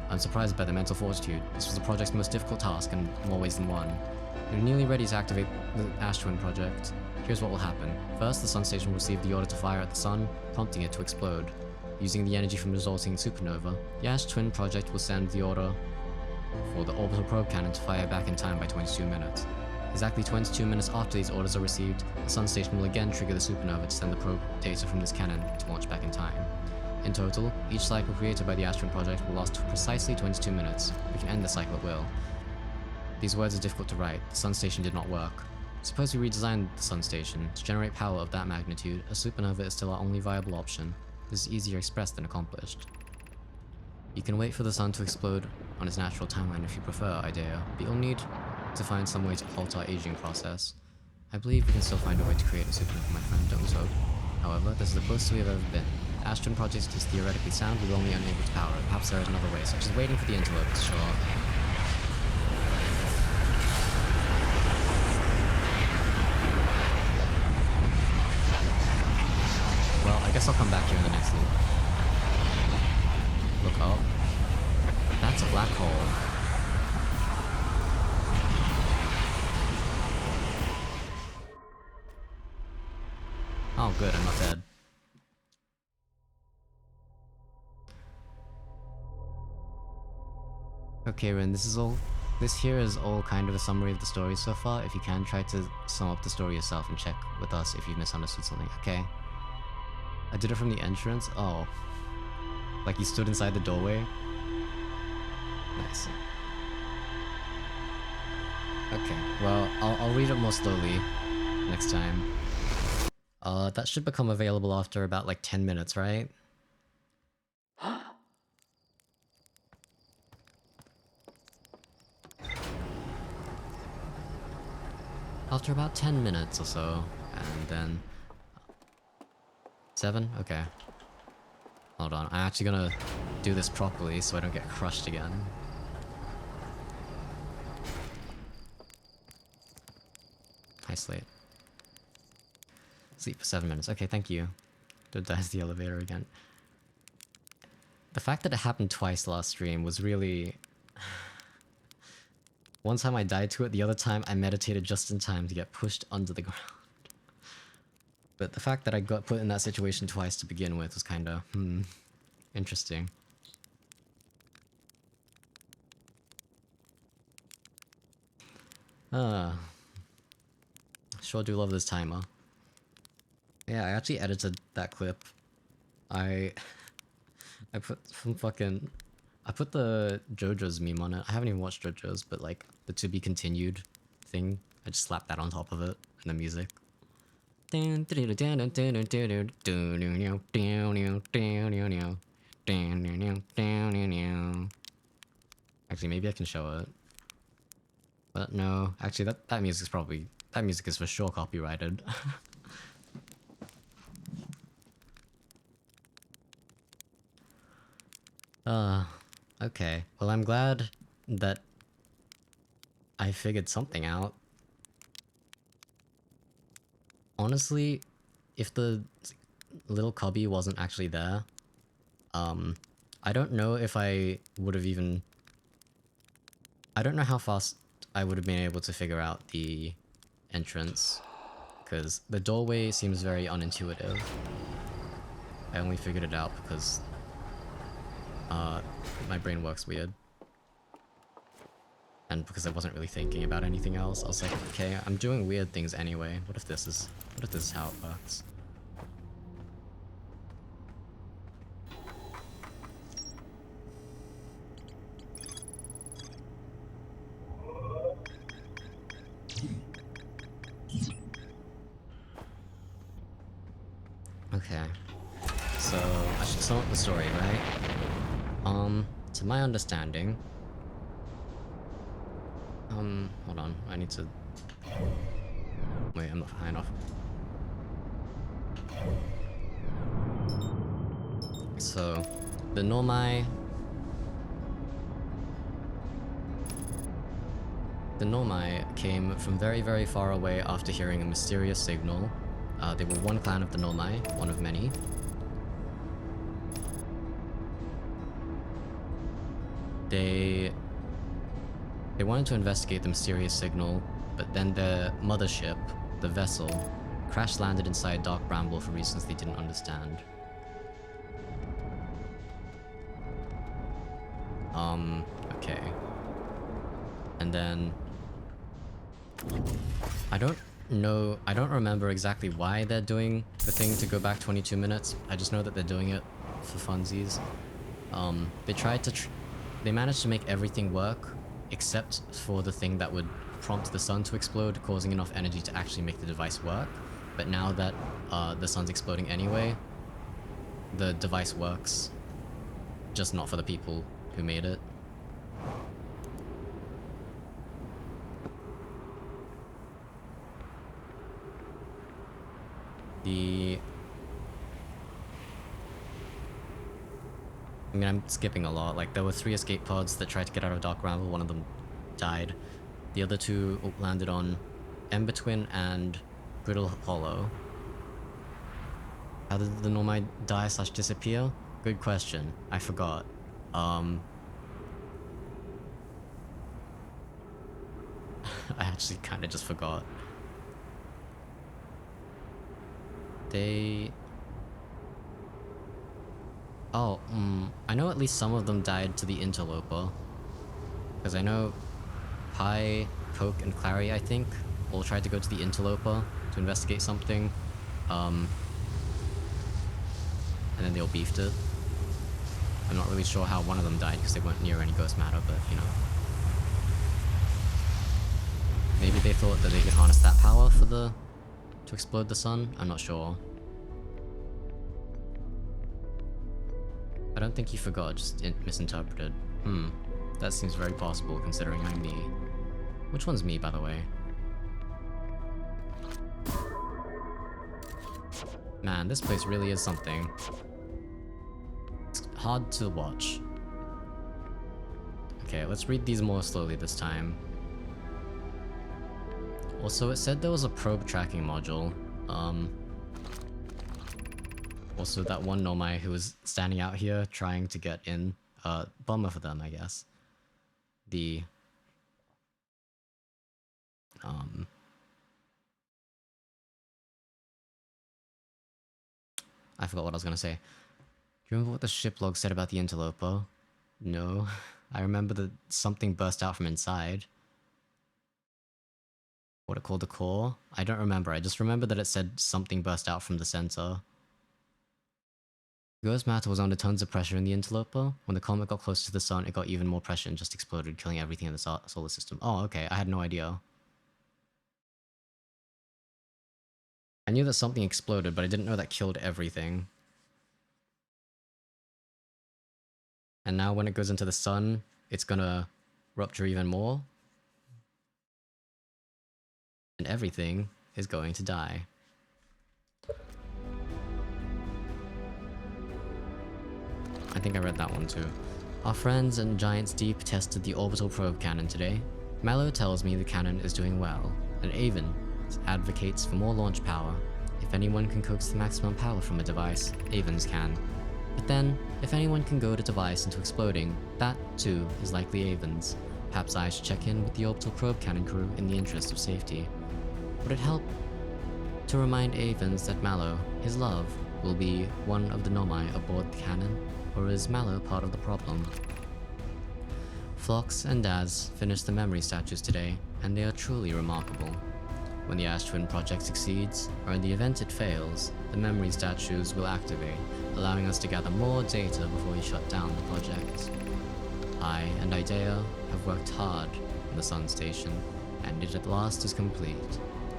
I'm surprised by the mental fortitude. This was the project's most difficult task in more ways than one. We're nearly ready to activate the Ash Twin project. Here's what will happen. First, the Sun Station will receive the order to fire at the Sun, prompting it to explode. Using the energy from the resulting supernova, the Ash Twin project will send the order for the orbital probe cannon to fire back in time by 22 minutes. Exactly 22 minutes after these orders are received, the Sun Station will again trigger the supernova to send the probe data from this cannon to launch back in time. In total, each cycle created by the Ash Twin project will last precisely 22 minutes. We can end the cycle at will. These words are difficult to write. The Sun Station did not work. Suppose we redesign the Sun Station. To generate power of that magnitude, a supernova is still our only viable option. This is easier expressed than accomplished. You can wait for the Sun to explode on its natural timeline if you prefer, Idea, but you'll need to find some way to halt our aging process. I believe we can still find a way to create a supernova, my friend, don't so. However, this is the closest we have ever been. The Ash Twin project is theoretically sound, but we're only unable to power it. Perhaps there is another way, such as waiting for the interloper to show up. Well, I guess I'll come back here in the next loop. Look up. That's a black hole. Oh good, I'm not dead. Okay, Rin, this here is all kind of a summary of the story so far. If you can, try to sum up the story yourself and check with us if you've misunderstood something. Okay. I did it from the entrance? Oh. Like you stood inside the doorway? Nice. Okay, well, I'll read it more slowly next time. That should become available after about like 10 minutes, right? After about 10 minutes or so, and then... 7? Okay. Hold on, I'm actually gonna do this properly so I don't get crushed again. Hi, Slate. Sleep for 7 minutes. Okay, thank you. Don't die the elevator again. The fact that it happened twice last stream was really... One time I died to it, the other time I meditated just in time to get pushed under the ground. But the fact that I got put in that situation twice to begin with was kinda, interesting. Sure do love this timer. Yeah, I actually edited that clip. I put some fucking... I put the JoJo's meme on it. I haven't even watched JoJo's, but like, the to be continued thing. I just slapped that on top of it, and the music. Actually, maybe I can show it. But no, actually that music's probably... That music is for sure copyrighted. Okay. Well, I'm glad that I figured something out. Honestly, if the little cubby wasn't actually there, I don't know if I would have even... I don't know how fast I would have been able to figure out the entrance, because the doorway seems very unintuitive. I only figured it out because my brain works weird. And because I wasn't really thinking about anything else, I was like, okay, I'm doing weird things anyway. What if this is how it works? Okay. So, I should sum up the story, right? To my understanding... hold on, I need to... Wait, I'm not high enough. So, the Nomai... The Nomai came from very, very far away after hearing a mysterious signal. They were one clan of the Nomai, one of many. They wanted to investigate the mysterious signal, but then their mothership, the vessel, crash-landed inside Dark Bramble for reasons they didn't understand. Okay. And then... I don't remember exactly why they're doing the thing to go back 22 minutes. I just know that they're doing it for funsies. They managed to make everything work, except for the thing that would prompt the sun to explode, causing enough energy to actually make the device work. But now that the sun's exploding anyway, the device works, just not for the people who made it. I mean, I'm skipping a lot. Like, there were 3 escape pods that tried to get out of Dark Bramble. One of them died. The other 2 landed on Ember Twin and Brittle Hollow. How did the Nomai die / disappear? Good question. I forgot. I actually kinda just forgot. I know at least some of them died to the Interloper. Because I know Pi, Poke, and Clary, I think, all tried to go to the Interloper to investigate something. And then they all beefed it. I'm not really sure how one of them died because they weren't near any ghost matter, but, you know. Maybe they thought that they could harness that power to explode the sun? I'm not sure. I don't think he forgot, just misinterpreted. That seems very possible considering I'm me. Which one's me, by the way? Man, this place really is something. It's hard to watch. Okay, let's read these more slowly this time. Also, it said there was a probe tracking module. Also that one Nomai who was standing out here trying to get in. Bummer for them, I guess. The... I forgot what I was gonna say. Do you remember what the ship log said about the interloper? No. I remember that something burst out from inside. What it called the core? I don't remember. I just remember that it said something burst out from the center. Ghost matter was under tons of pressure in the interloper. When the comet got closer to the sun, it got even more pressure and just exploded, killing everything in the solar system. Oh, okay. I had no idea. I knew that something exploded, but I didn't know that killed everything. And now when it goes into the sun, it's gonna rupture even more. And everything is going to die. I think I read that one too. Our friends in Giants Deep tested the orbital probe cannon today. Mallow tells me the cannon is doing well, and Avon advocates for more launch power. If anyone can coax the maximum power from a device, Avon's can. But then, if anyone can goad a device into exploding, that, too, is likely Avon's. Perhaps I should check in with the orbital probe cannon crew in the interest of safety. Would it help to remind Avons that Mallow, his love, will be one of the Nomai aboard the cannon? Or is Mallow part of the problem? Phlox and Daz finished the memory statues today, and they are truly remarkable. When the Ash Twin project succeeds, or in the event it fails, the memory statues will activate, allowing us to gather more data before we shut down the project. I and Idea have worked hard on the Sun Station, and it at last is complete.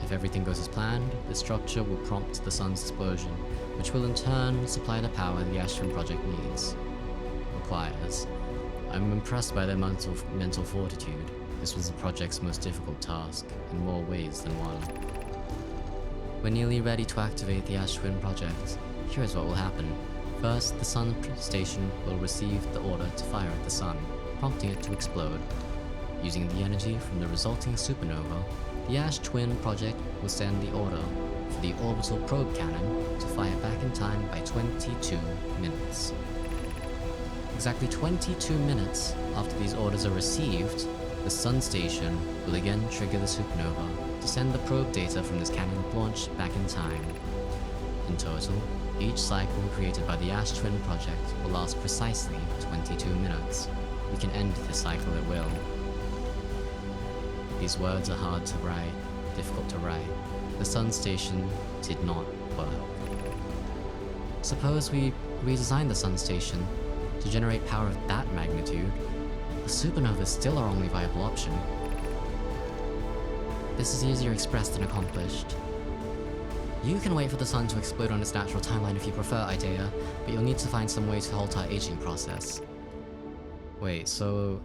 If everything goes as planned, the structure will prompt the Sun's explosion, which will in turn supply the power the Ash Twin project requires. I'm impressed by their mental fortitude. This was the project's most difficult task, in more ways than one. We're nearly ready to activate the Ash Twin project. Here's what will happen. First, the Sun Station will receive the order to fire at the Sun, prompting it to explode. Using the energy from the resulting supernova, the Ash Twin project will send the order for the orbital probe cannon to fire back in time by 22 minutes. Exactly 22 minutes after these orders are received, the Sun Station will again trigger the supernova to send the probe data from this cannon launch back in time. In total, each cycle created by the Ash Twin project will last precisely 22 minutes. We can end this cycle at will. These words are hard to write, difficult to write. The Sun Station did not work. Suppose we redesign the Sun Station to generate power of that magnitude. A supernova is still our only viable option. This is easier expressed than accomplished. You can wait for the sun to explode on its natural timeline if you prefer, Idea, but you'll need to find some way to halt our aging process. Wait, so...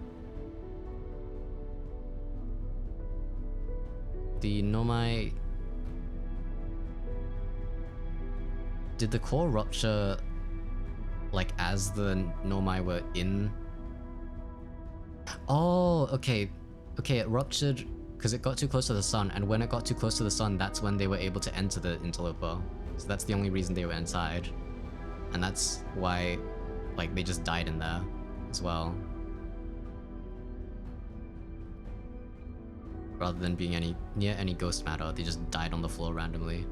the Nomai... did the core rupture, like, as the Nomai were in... Oh, okay. Okay, it ruptured because it got too close to the sun, and when it got too close to the sun, that's when they were able to enter the interloper. So that's the only reason they were inside. And that's why, like, they just died in there as well. Rather than being near any ghost matter, they just died on the floor randomly.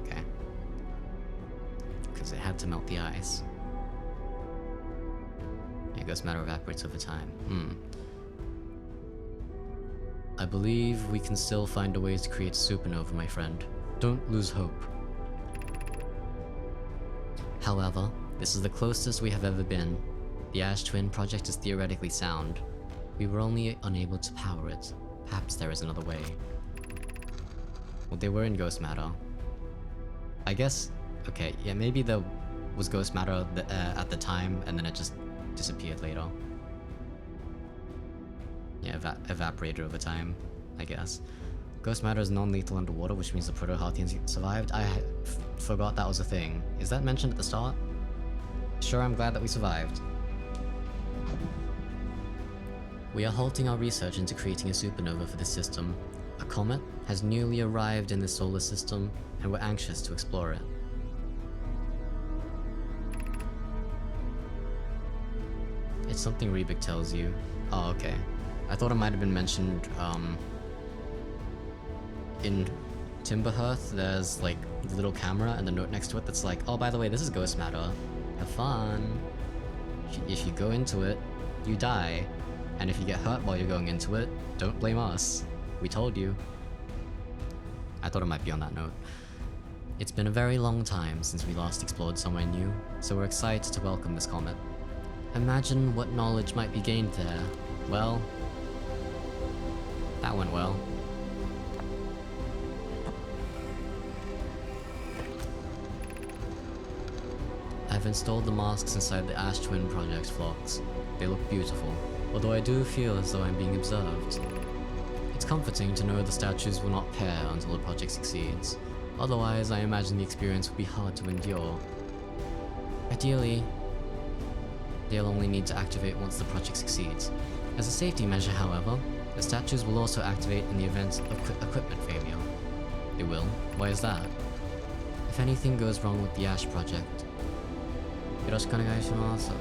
Okay. Because it had to melt the ice. Yeah, ghost matter evaporates over time. I believe we can still find a way to create supernova, my friend. Don't lose hope. However, this is the closest we have ever been. The Ash Twin project is theoretically sound. We were only unable to power it. Perhaps there is another way. Well, they were in ghost matter. I guess... okay, yeah, maybe there was ghost matter at the time, and then it just disappeared later. Yeah, evaporated over time, I guess. Ghost matter is non-lethal underwater, which means the Proto-Hearthians survived. I forgot that was a thing. Is that mentioned at the start? Sure, I'm glad that we survived. We are halting our research into creating a supernova for this system. A comet has newly arrived in the solar system, and we're anxious to explore it. It's something Rebik tells you. Oh, okay. I thought it might have been mentioned, in Timberhearth, there's like the little camera and the note next to it that's like, oh, by the way, this is ghost matter. Have fun. If you go into it, you die. And if you get hurt while you're going into it, don't blame us. We told you. I thought it might be on that note. It's been a very long time since we last explored somewhere new, so we're excited to welcome this comet. Imagine what knowledge might be gained there. Well, that went well. I've installed the masks inside the Ash Twin Project's flocks. They look beautiful, although I do feel as though I'm being observed. It's comforting to know the statues will not pair until the project succeeds. Otherwise, I imagine the experience would be hard to endure. Ideally, they'll only need to activate once the project succeeds. As a safety measure, however, the statues will also activate in the event of equipment failure. They will? Why is that? If anything goes wrong with the Ash Project, よろしくお願いします.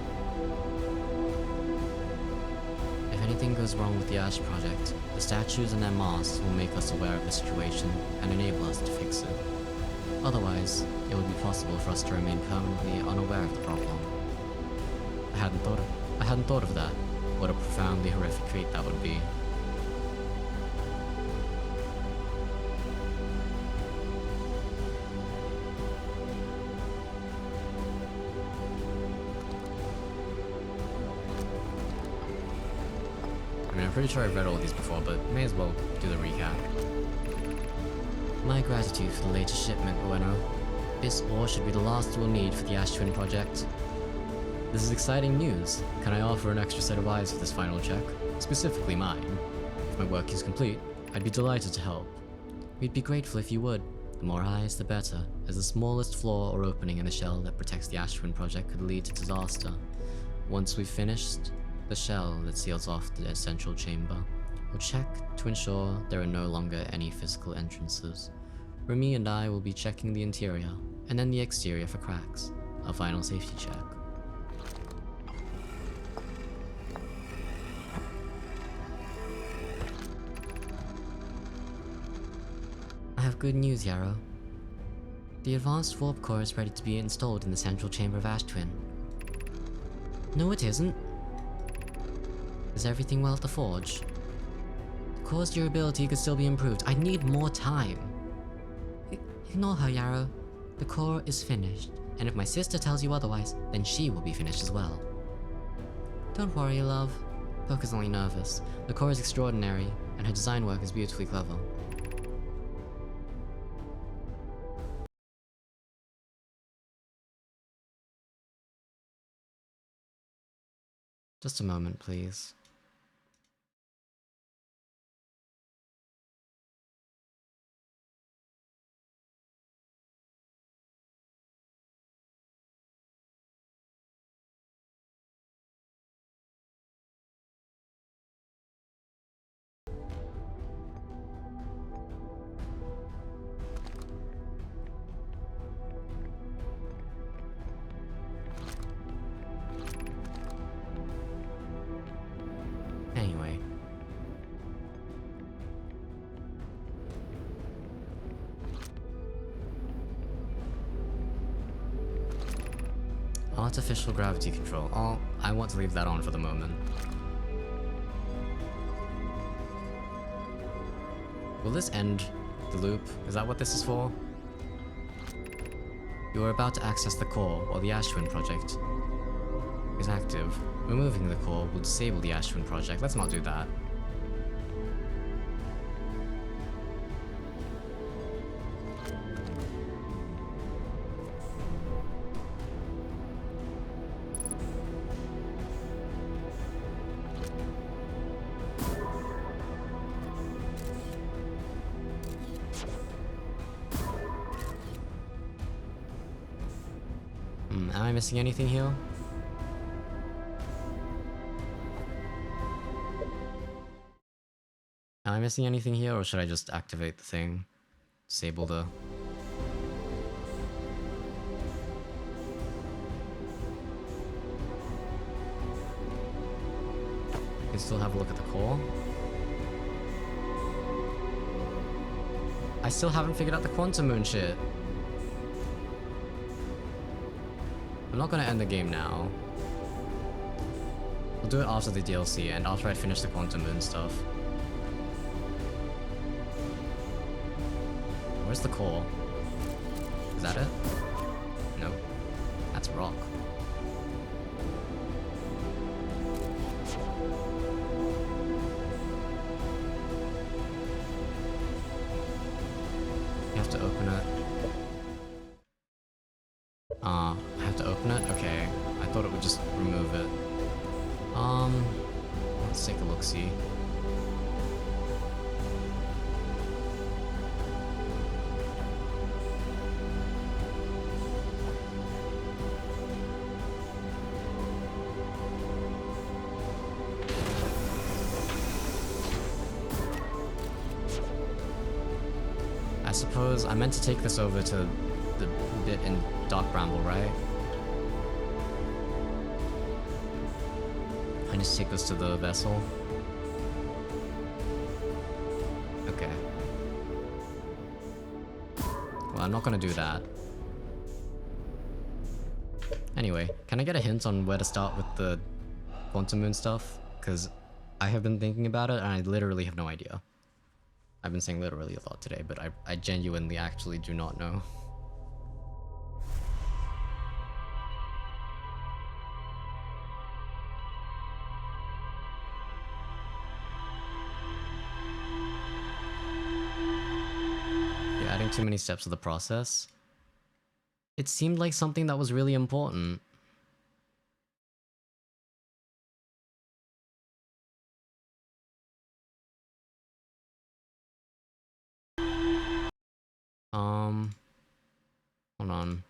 If anything goes wrong with the Ash Project, the statues and their masks will make us aware of the situation and enable us to fix it. Otherwise, it would be possible for us to remain permanently unaware of the problem. I hadn't thought of that. What a profoundly horrific fate that would be. I'm pretty sure I've read all these before, but may as well do the recap. My gratitude for the latest shipment, Ueno. This ore should be the last we'll need for the Ash Twin Project. This is exciting news. Can I offer an extra set of eyes for this final check? Specifically mine. If my work is complete, I'd be delighted to help. We'd be grateful if you would. The more eyes, the better, as the smallest flaw or opening in the shell that protects the Ash Twin Project could lead to disaster. Once we've finished the shell that seals off the essential chamber, we'll check to ensure there are no longer any physical entrances. Remy and I will be checking the interior, and then the exterior for cracks. A final safety check. I have good news, Yarrow. The advanced warp core is ready to be installed in the central chamber of Ash Twin. No, it isn't. Is everything well at the forge? The core's durability could still be improved. I need more time. Ignore her, Yarrow. The core is finished, and if my sister tells you otherwise, then she will be finished as well. Don't worry, love. Poker's only nervous. The core is extraordinary, and her design work is beautifully clever. Just a moment, please. Anyway. Artificial gravity control. Oh, I want to leave that on for the moment. Will this end the loop? Is that what this is for? You are about to access the core while the Ash Twin Project is active. Removing the core will disable the Ash Twin Project. Let's not do that. Am I missing anything here? Am I missing anything here, or should I just activate the thing? Disable the... You can still have a look at the core. I still haven't figured out the Quantum Moon shit. I'm not gonna end the game now. I'll do it after the DLC and after I finish the Quantum Moon stuff. Where's the core? Is that it? Nope. That's rock. You have to open it. I have to open it? Okay. I thought it would just remove it. Let's take a look-see. I suppose I meant to take this over to the bit in Dark Bramble, right? I just take this to the vessel. Okay. Well, I'm not gonna do that. Anyway, can I get a hint on where to start with the Quantum Moon stuff? Because I have been thinking about it and I literally have no idea. I've been saying literally a lot today, but I genuinely actually do not know. You're adding too many steps to the process. It seemed like something that was really important. Hold on.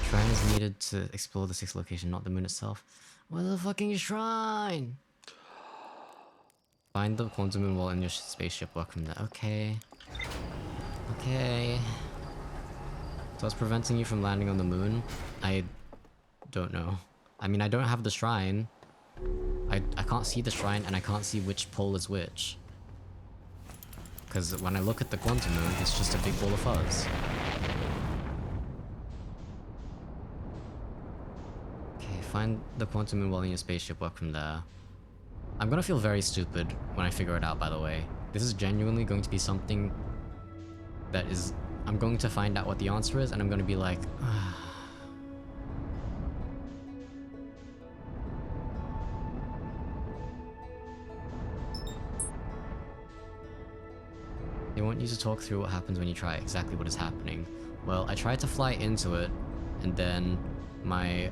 Shrine is needed to explore the sixth location, not the moon itself. What the fucking shrine? Find the Quantum Moon while in your spaceship. Welcome there. Okay. Okay. So what's preventing you from landing on the moon? I don't know. I mean, I don't have the shrine. I can't see the shrine and I can't see which pole is which. Because when I look at the Quantum Moon, it's just a big ball of fuzz. Okay, find the Quantum Moon while in your spaceship. Welcome there. I'm gonna feel very stupid when I figure it out, by the way. This is genuinely going to be something that is... I'm going to find out what the answer is, and I'm gonna be like... They want you to talk through what happens when you try. Exactly what is happening. Well, I tried to fly into it, and then my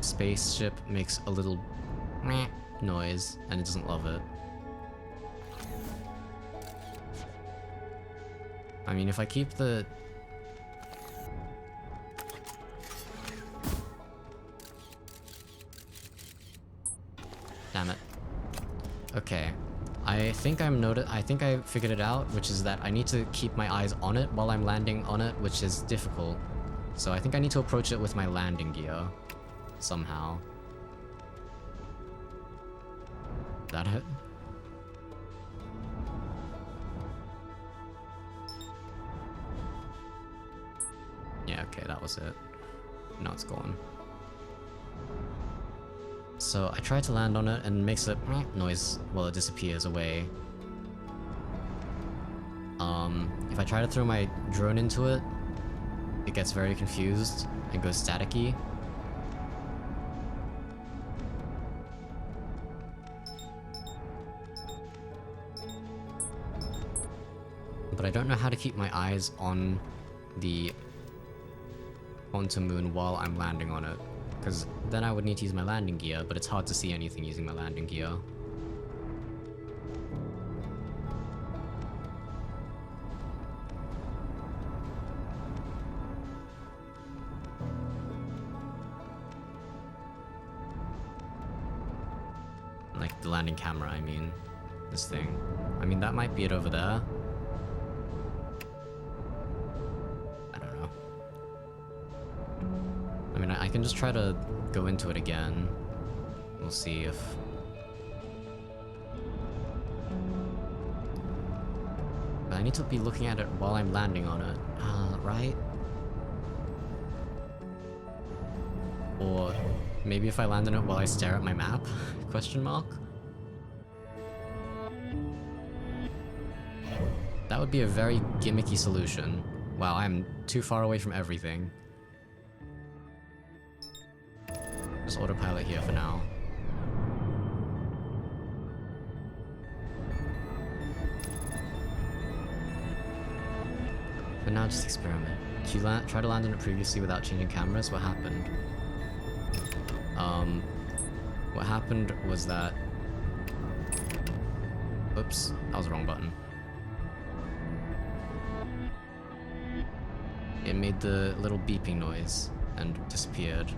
spaceship makes a little meh noise, and it doesn't love it. I mean, if I keep the... Damn it. Okay. I think I think I figured it out, which is that I need to keep my eyes on it while I'm landing on it, which is difficult. So I think I need to approach it with my landing gear. Somehow. That it? Yeah, okay, that was it. Now it's gone. So I try to land on it and it makes a noise while it disappears away. If I try to throw my drone into it, it gets very confused and goes staticky. But I don't know how to keep my eyes on the Quantum Moon while I'm landing on it. Because then I would need to use my landing gear, but it's hard to see anything using my landing gear. Like the landing camera, I mean. This thing. I mean, that might be it over there. I don't know. I mean, I can just try to go into it again. We'll see if... But I need to be looking at it while I'm landing on it. Right? Or maybe if I land on it while I stare at my map? Question mark? That would be a very gimmicky solution. Wow, I'm too far away from everything. Just autopilot here for now. For now, just experiment. Did you try to land on it previously without changing cameras? What happened? What happened was that... Oops, that was the wrong button. It made the little beeping noise and disappeared.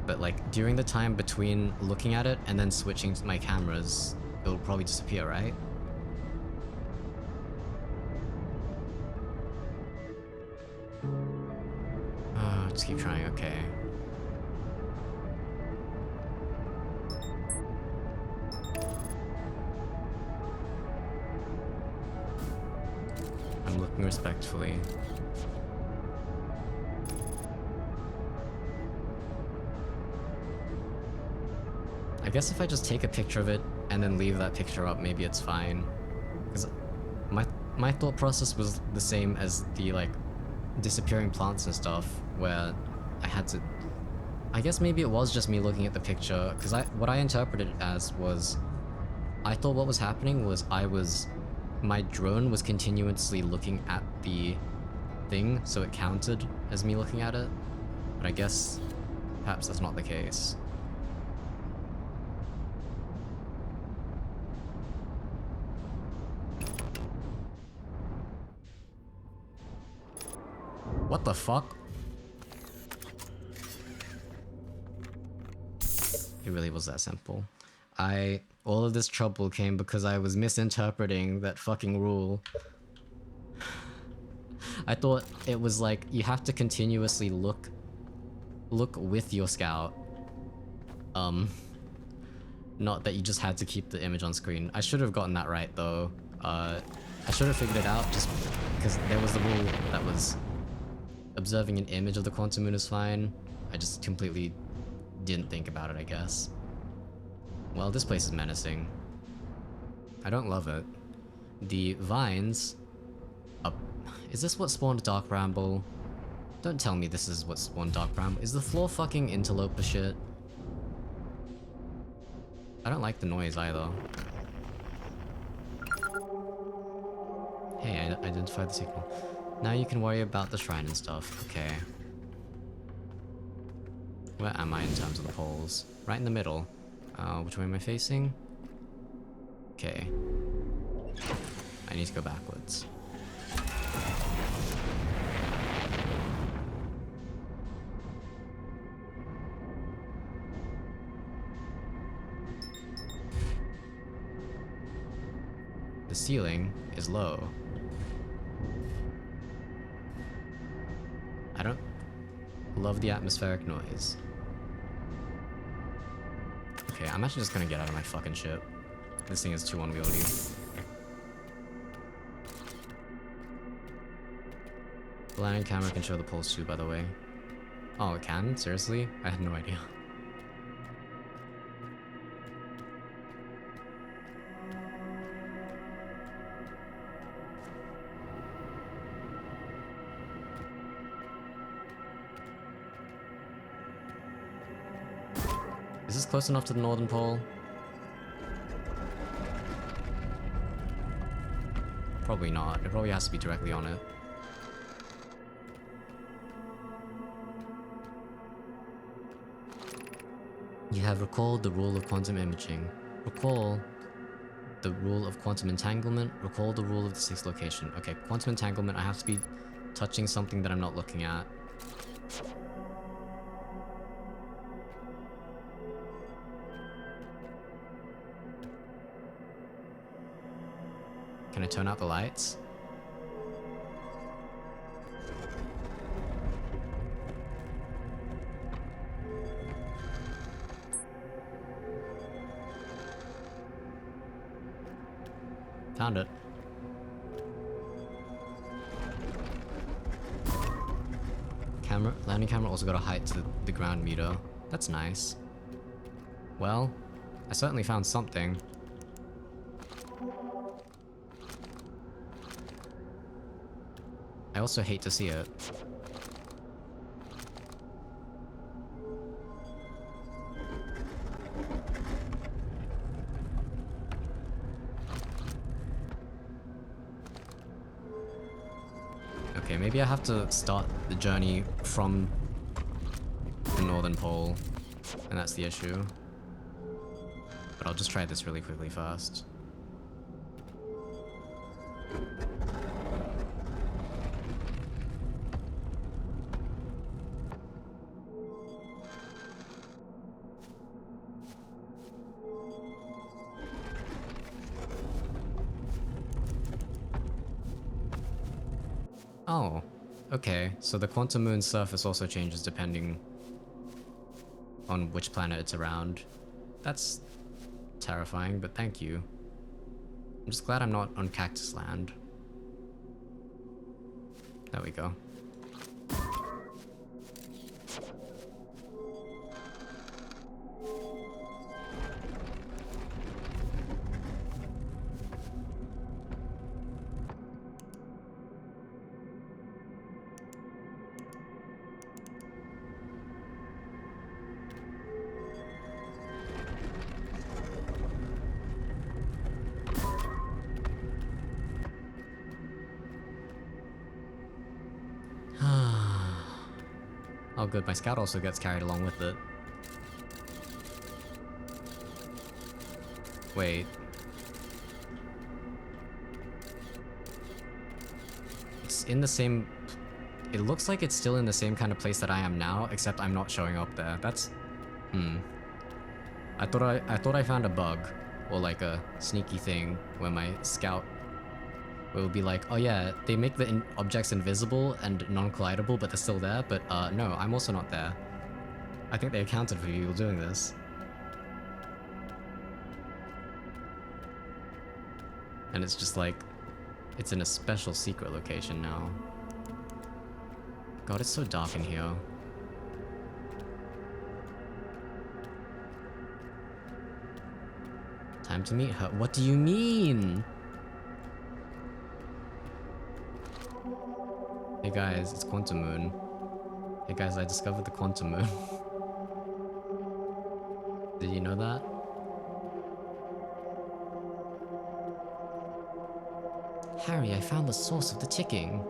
But like, during the time between looking at it and then switching my cameras, it'll probably disappear, right? Just keep trying, okay. I'm looking respectfully. I guess if I just take a picture of it and then leave that picture up, maybe it's fine. Because my thought process was the same as the like disappearing plants and stuff, where I had to... I guess maybe it was just me looking at the picture, because what I interpreted it as was... I thought what was happening was my drone was continuously looking at the thing, so it counted as me looking at it. But I guess perhaps that's not the case. What the fuck? It really was that simple. All of this trouble came because I was misinterpreting that fucking rule. I thought it was like, you have to continuously look with your scout. Not that you just had to keep the image on screen. I should have gotten that right though. I should have figured it out just because there was the rule that was observing an image of the quantum moon is fine. I just completely didn't think about it, I guess. Well, this place is menacing. I don't love it. The vines... is this what spawned Dark Bramble? Don't tell me this is what spawned Dark Bramble. Is the floor fucking interloper shit? I don't like the noise either. Hey, I identified the signal. Now you can worry about the shrine and stuff. Okay. Where am I in terms of the poles? Right in the middle. Which way am I facing? Okay. I need to go backwards. The ceiling is low. I don't love the atmospheric noise. Okay, I'm actually just gonna get out of my fucking ship. This thing is too unwieldy. The landing camera can show the pulse too, by the way. Oh, it can? Seriously? I had no idea. Is this close enough to the northern pole? Probably not. It probably has to be directly on it. You have recalled the rule of quantum imaging. Recall the rule of quantum entanglement. Recall the rule of the sixth location. Okay, quantum entanglement, I have to be touching something that I'm not looking at. Can I turn out the lights? Found it. Landing camera also got a height to the ground meter. That's nice. Well, I certainly found something. I also hate to see it. Okay, maybe I have to start the journey from the Northern Pole, and that's the issue. But I'll just try this really quickly first. Oh, okay, so the quantum moon's surface also changes depending on which planet it's around. That's terrifying, but thank you. I'm just glad I'm not on Cactus Land. There we go. Oh good, my scout also gets carried along with it. Wait. It's in the same... It looks like it's still in the same kind of place that I am now, except I'm not showing up there. That's... I thought I found a bug, or like a sneaky thing, where my scout will be like, oh yeah, they make the objects invisible and non-collidable, but they're still there, but no, I'm also not there. I think they accounted for people doing this. And it's just like, it's in a special secret location now. God, it's so dark in here. Time to meet her. What do you mean? Hey guys, it's Quantum Moon. Hey guys, I discovered the Quantum Moon. Did you know that? Harry, I found the source of the ticking.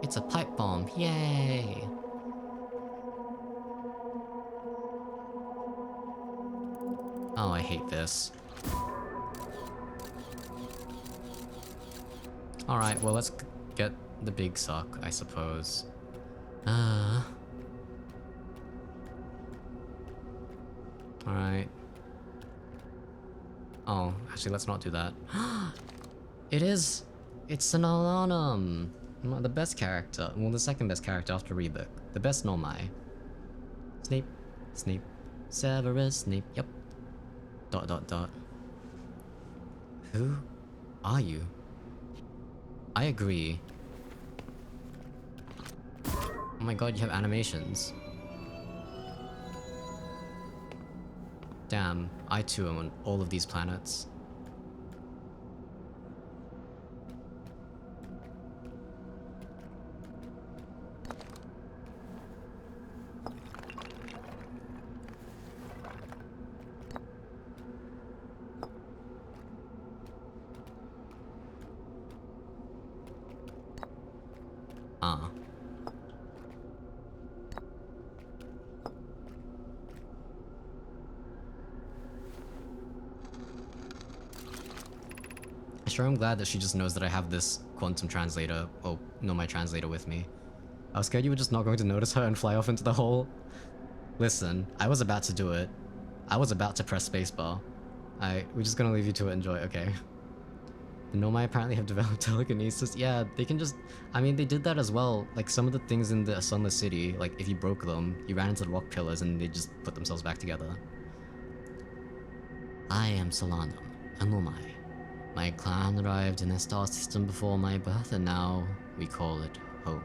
It's a pipe bomb, yay! Oh, I hate this. Alright, well let's get the big suck, I suppose. Alright. Oh, actually let's not do that. It is! It's an Alanum! The best character. Well, the second best character after Reebok. The best Nomai. Snape. Snape. Severus Snape. Yep. ... Who are you? I agree. Oh my god, you have animations. Damn, I too am on all of these planets. Sure, I'm glad that she just knows that I have this quantum translator, oh, no, my translator with me. I was scared you were just not going to notice her and fly off into the hole. Listen, I was about to do it. I was about to press spacebar. We're just gonna leave you to enjoy, okay. The Nomai apparently have developed telekinesis. Yeah, they can just... I mean, they did that as well. Like, some of the things in the Sunless City, like, if you broke them, you ran into the rock pillars and they just put themselves back together. I am Solanum, a Nomai. My clan arrived in a star system before my birth, and now we call it home.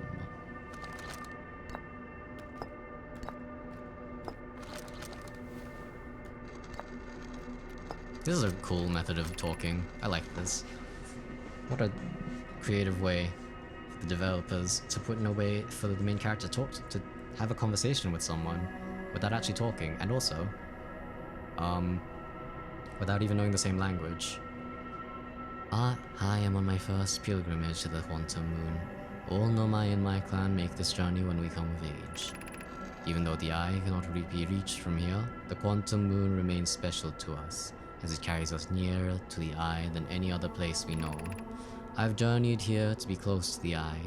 This is a cool method of talking. I like this. What a creative way for the developers to put in a way for the main character to have a conversation with someone without actually talking, and also, without even knowing the same language. I am on my first pilgrimage to the Quantum Moon. All Nomai in my clan make this journey when we come of age. Even though the Eye cannot be reached from here, the Quantum Moon remains special to us, as it carries us nearer to the Eye than any other place we know. I've journeyed here to be close to the Eye.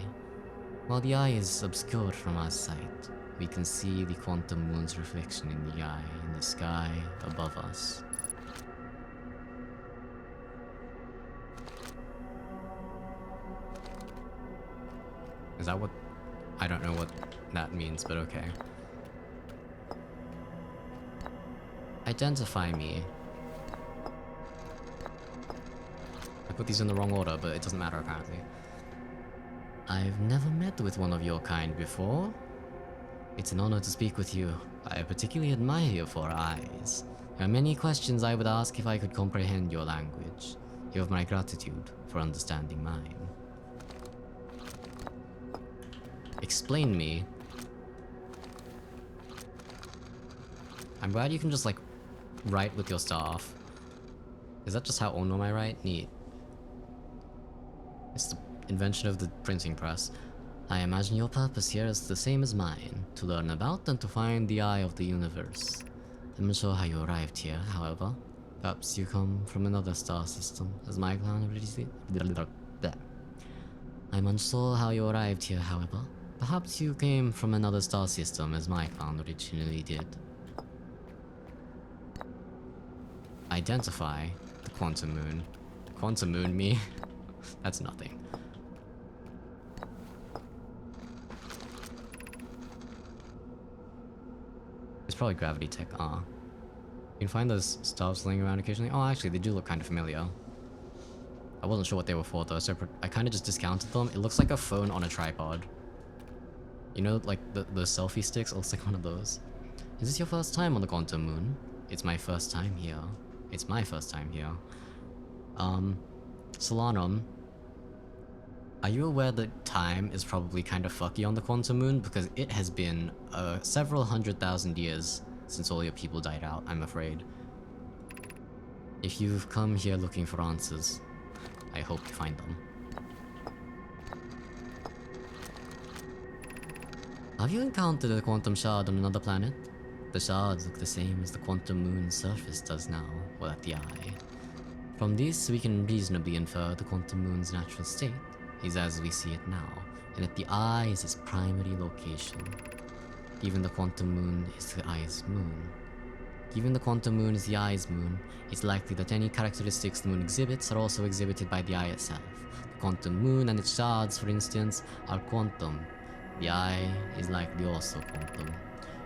While the Eye is obscured from our sight, we can see the Quantum Moon's reflection in the Eye in the sky above us. Is that what... I don't know what that means, but okay. Identify me. I put these in the wrong order, but it doesn't matter apparently. I've never met with one of your kind before. It's an honor to speak with you. I particularly admire your 4 eyes. There are many questions I would ask if I could comprehend your language. You have my gratitude for understanding mine. Explain me. I'm glad you can just like write with your staff. Is that just how all Nomai write? Neat. It's the invention of the printing press. I imagine your purpose here is the same as mine, to learn about and to find the eye of the universe. I'm not sure how you arrived here, however. Perhaps you come from another star system, as my clan originally... I'm unsure how you arrived here, however. Perhaps you came from another star system, as my clan originally did. Identify the Quantum Moon. Quantum Moon me? That's nothing. It's probably gravity tech, You can find those stars laying around occasionally. Oh, actually, they do look kind of familiar. I wasn't sure what they were for though, so I kind of just discounted them. It looks like a phone on a tripod. You know, like the selfie sticks? It looks like one of those. Is this your first time on the Quantum Moon? It's my first time here. It's my first time here. Solanum, are you aware that time is probably kind of fucky on the Quantum Moon? Because it has been several 100,000 years since all your people died out, I'm afraid. If you've come here looking for answers, I hope you find them. Have you encountered a quantum shard on another planet? The shards look the same as the Quantum Moon's surface does now, or at the eye. From this, we can reasonably infer the Quantum Moon's natural state is as we see it now, and that the eye is its primary location. Given the Quantum Moon is the eye's moon. Given the Quantum Moon is the eye's moon, it's likely that any characteristics the moon exhibits are also exhibited by the eye itself. The Quantum Moon and its shards, for instance, are quantum. The eye is likely also quantum.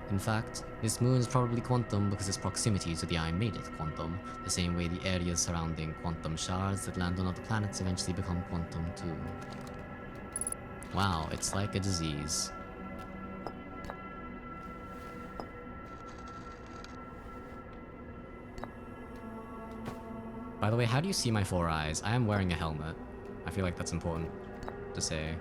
In fact, this moon is probably quantum because its proximity to the eye made it quantum, the same way the areas surrounding quantum shards that land on other planets eventually become quantum too. Wow, it's like a disease. By the way, how do you see my 4 eyes? I am wearing a helmet. I feel like that's important to say.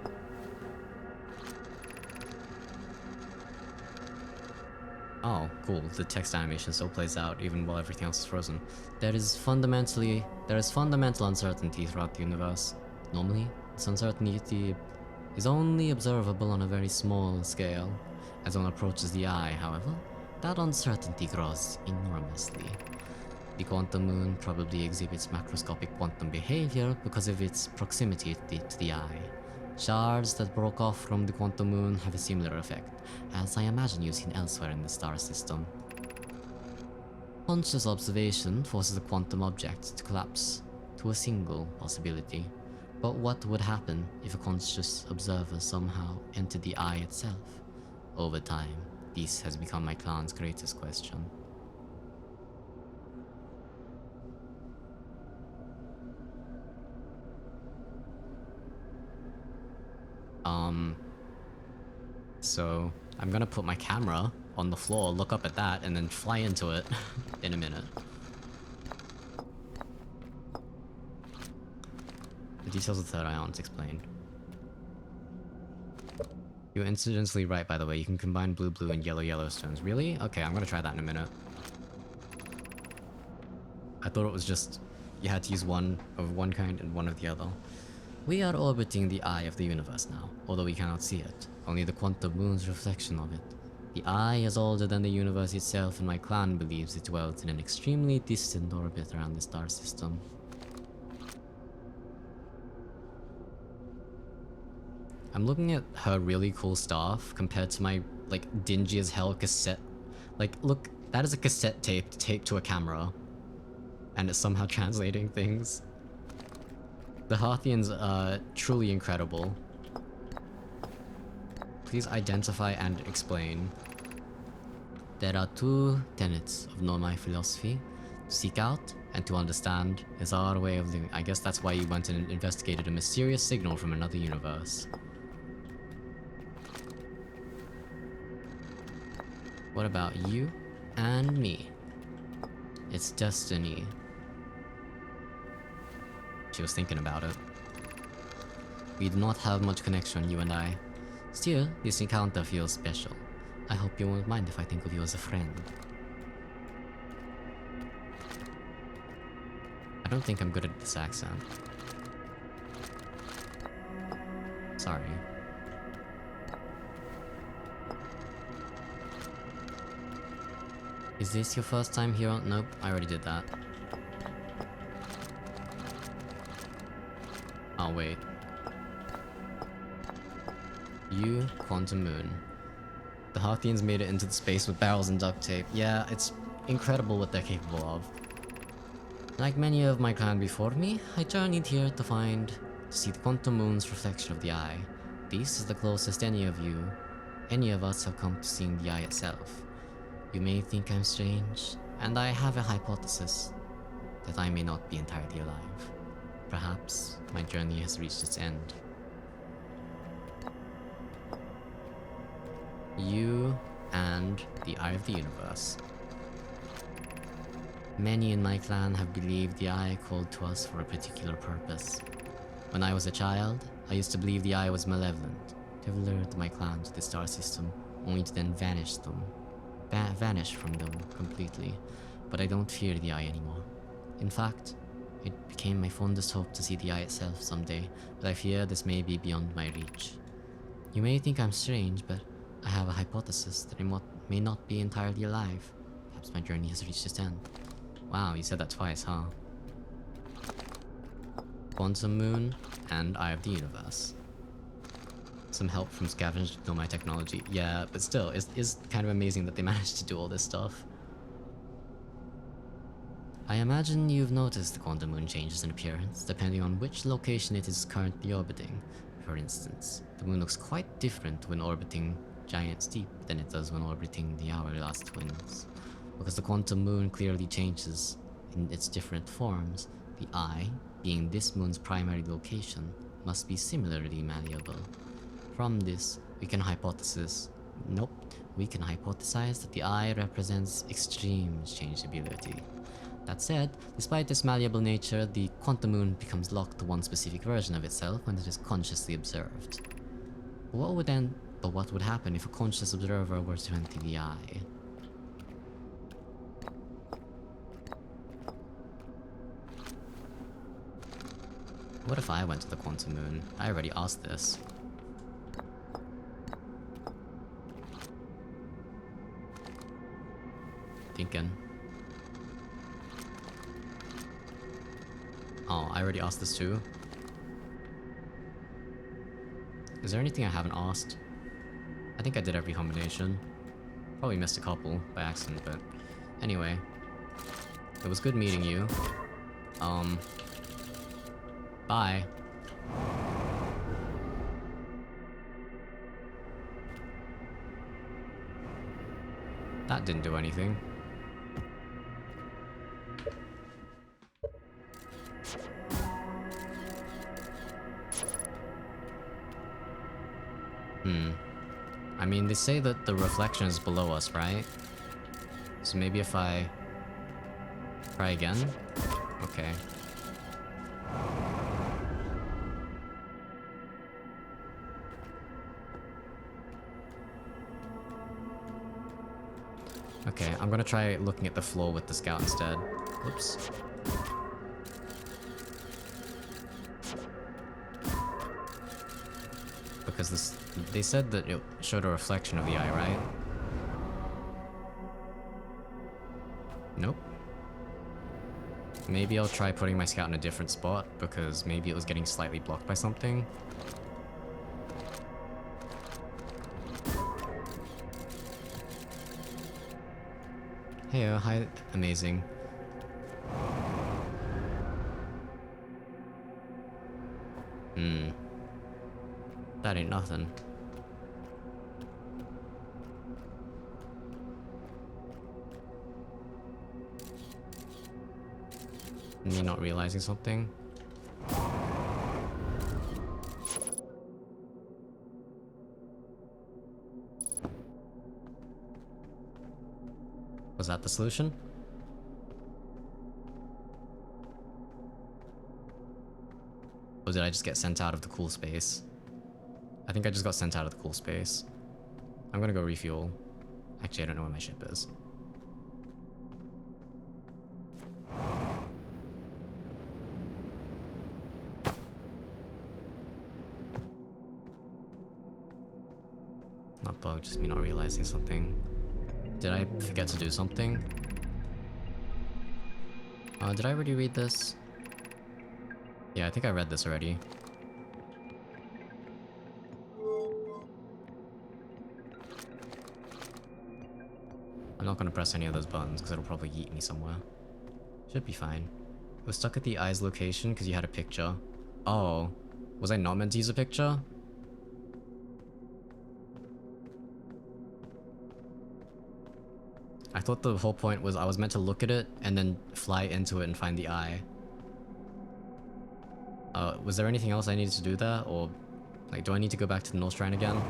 Oh, cool. The text animation still plays out even while everything else is frozen. There is fundamental uncertainty throughout the universe. Normally, this uncertainty is only observable on a very small scale. As one approaches the eye, however, that uncertainty grows enormously. The Quantum Moon probably exhibits macroscopic quantum behavior because of its proximity to the eye. Shards that broke off from the Quantum Moon have a similar effect, as I imagine you've seen elsewhere in the star system. Conscious observation forces a quantum object to collapse to a single possibility. But what would happen if a conscious observer somehow entered the eye itself? Over time, this has become my clan's greatest question. So I'm gonna put my camera on the floor, look up at that, and then fly into it in a minute. The details of the third eye aren't explained. You're incidentally right, by the way. You can combine blue blue and yellow yellow stones. Really? Okay, I'm gonna try that in a minute. I thought it was just you had to use one of one kind and one of the other. We are orbiting the eye of the universe now, although we cannot see it. Only the quantum moon's reflection of it. The eye is older than the universe itself, and my clan believes it dwells in an extremely distant orbit around the star system. I'm looking at her really cool stuff compared to my, like, dingy as hell cassette. Like, look, that is a cassette tape taped to a camera. And it's somehow translating things. The Harthians are truly incredible. Please identify and explain. There are two tenets of Nomai philosophy. To seek out and to understand is our way of living. I guess that's why you went and investigated a mysterious signal from another universe. What about you and me? It's destiny. She was thinking about it. We do not have much connection, you and I. Still, this encounter feels special. I hope you won't mind if I think of you as a friend. I don't think I'm good at this accent. Sorry. Is this your first time here on— Nope, I already did that. Oh, wait. You, Quantum Moon. The Harthians made it into the space with barrels and duct tape. Yeah, it's incredible what they're capable of. Like many of my clan before me, I journeyed here to see the Quantum Moon's reflection of the eye. This is the closest any of us have come to seeing the eye itself. You may think I'm strange, and I have a hypothesis that I may not be entirely alive. Perhaps my journey has reached its end. You and the Eye of the Universe. Many in my clan have believed the Eye called to us for a particular purpose. When I was a child, I used to believe the Eye was malevolent, to have lured my clan to the star system, only to then vanish from them completely. But I don't fear the Eye anymore. In fact, it became my fondest hope to see the Eye itself someday, but I fear this may be beyond my reach. You may think I'm strange, but I have a hypothesis that I may not be entirely alive. Perhaps my journey has reached its end. Wow, you said that twice, huh? Quantum Moon and Eye of the Universe. Some help from scavenged Nomai technology. Yeah, but still, it's kind of amazing that they managed to do all this stuff. I imagine you've noticed the Quantum Moon changes in appearance depending on which location it is currently orbiting. For instance, the moon looks quite different when orbiting Giant's Deep than it does when orbiting the Hourglass Twins. Because the Quantum Moon clearly changes in its different forms, the Eye, being this moon's primary location, must be similarly malleable. From this, we can hypothesize that the Eye represents extreme changeability. That said, despite this malleable nature, the Quantum Moon becomes locked to one specific version of itself when it is consciously observed. What would happen if a conscious observer were to enter the Eye? What if I went to the Quantum Moon? I already asked this. Thinking. Oh, I already asked this too? Is there anything I haven't asked? I think I did every combination. Probably missed a couple by accident, but anyway. It was good meeting you. Bye. That didn't do anything. I mean, they say that the reflection is below us, right? So maybe if I try again? Okay. Okay, I'm gonna try looking at the floor with the scout instead. Whoops. Because this, they said that it showed a reflection of the eye, right? Nope. Maybe I'll try putting my scout in a different spot, because maybe it was getting slightly blocked by something. Hey, hi, amazing. That ain't nothing. Me not realizing something. Was that the solution? Or did I just get sent out of the cool space? I think I just got sent out of the cool space. I'm gonna go refuel. Actually, I don't know where my ship is. Not bug, just me not realizing something. Did I forget to do something? Did I already read this? Yeah, I think I read this already. I'm not gonna press any of those buttons because it'll probably yeet me somewhere. Should be fine. It was stuck at the eye's location because you had a picture. Oh, was I not meant to use a picture? I thought the whole point was I was meant to look at it and then fly into it and find the eye. Was there anything else I needed to do there? Or, like, do I need to go back to the North Shrine again?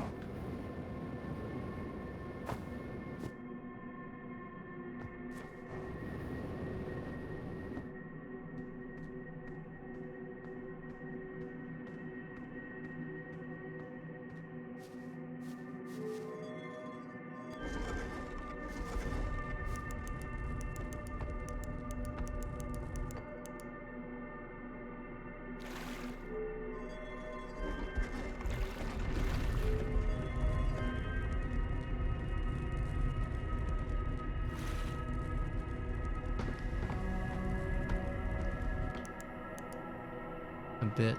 A bit.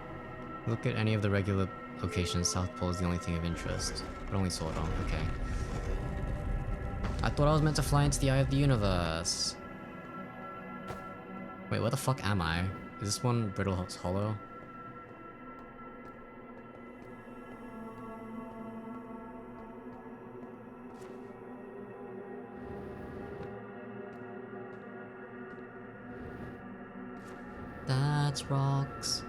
Look at any of the regular locations. South Pole is the only thing of interest. But only sort of. Okay. I thought I was meant to fly into the Eye of the Universe. Wait, where the fuck am I? Is this one Brittle Hollow? That's rocks.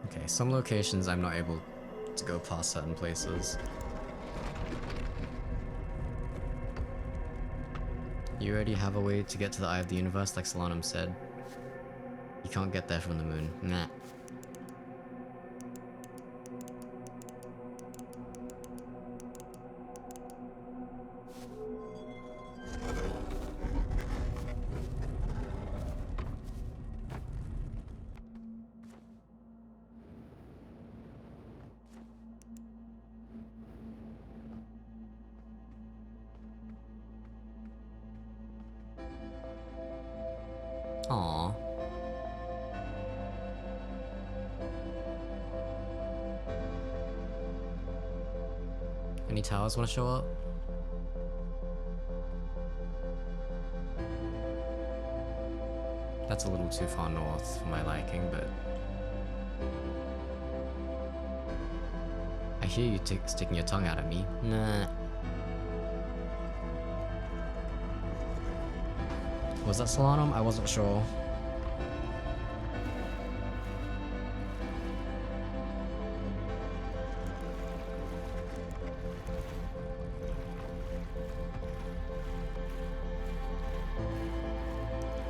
Okay, some locations I'm not able to go past certain places. You already have a way to get to the Eye of the Universe, like Solanum said. You can't get there from the moon. Nah. Aww. Any towers want to show up? That's a little too far north for my liking, but... I hear you sticking your tongue out at me. Nah. Was that Solanum? I wasn't sure.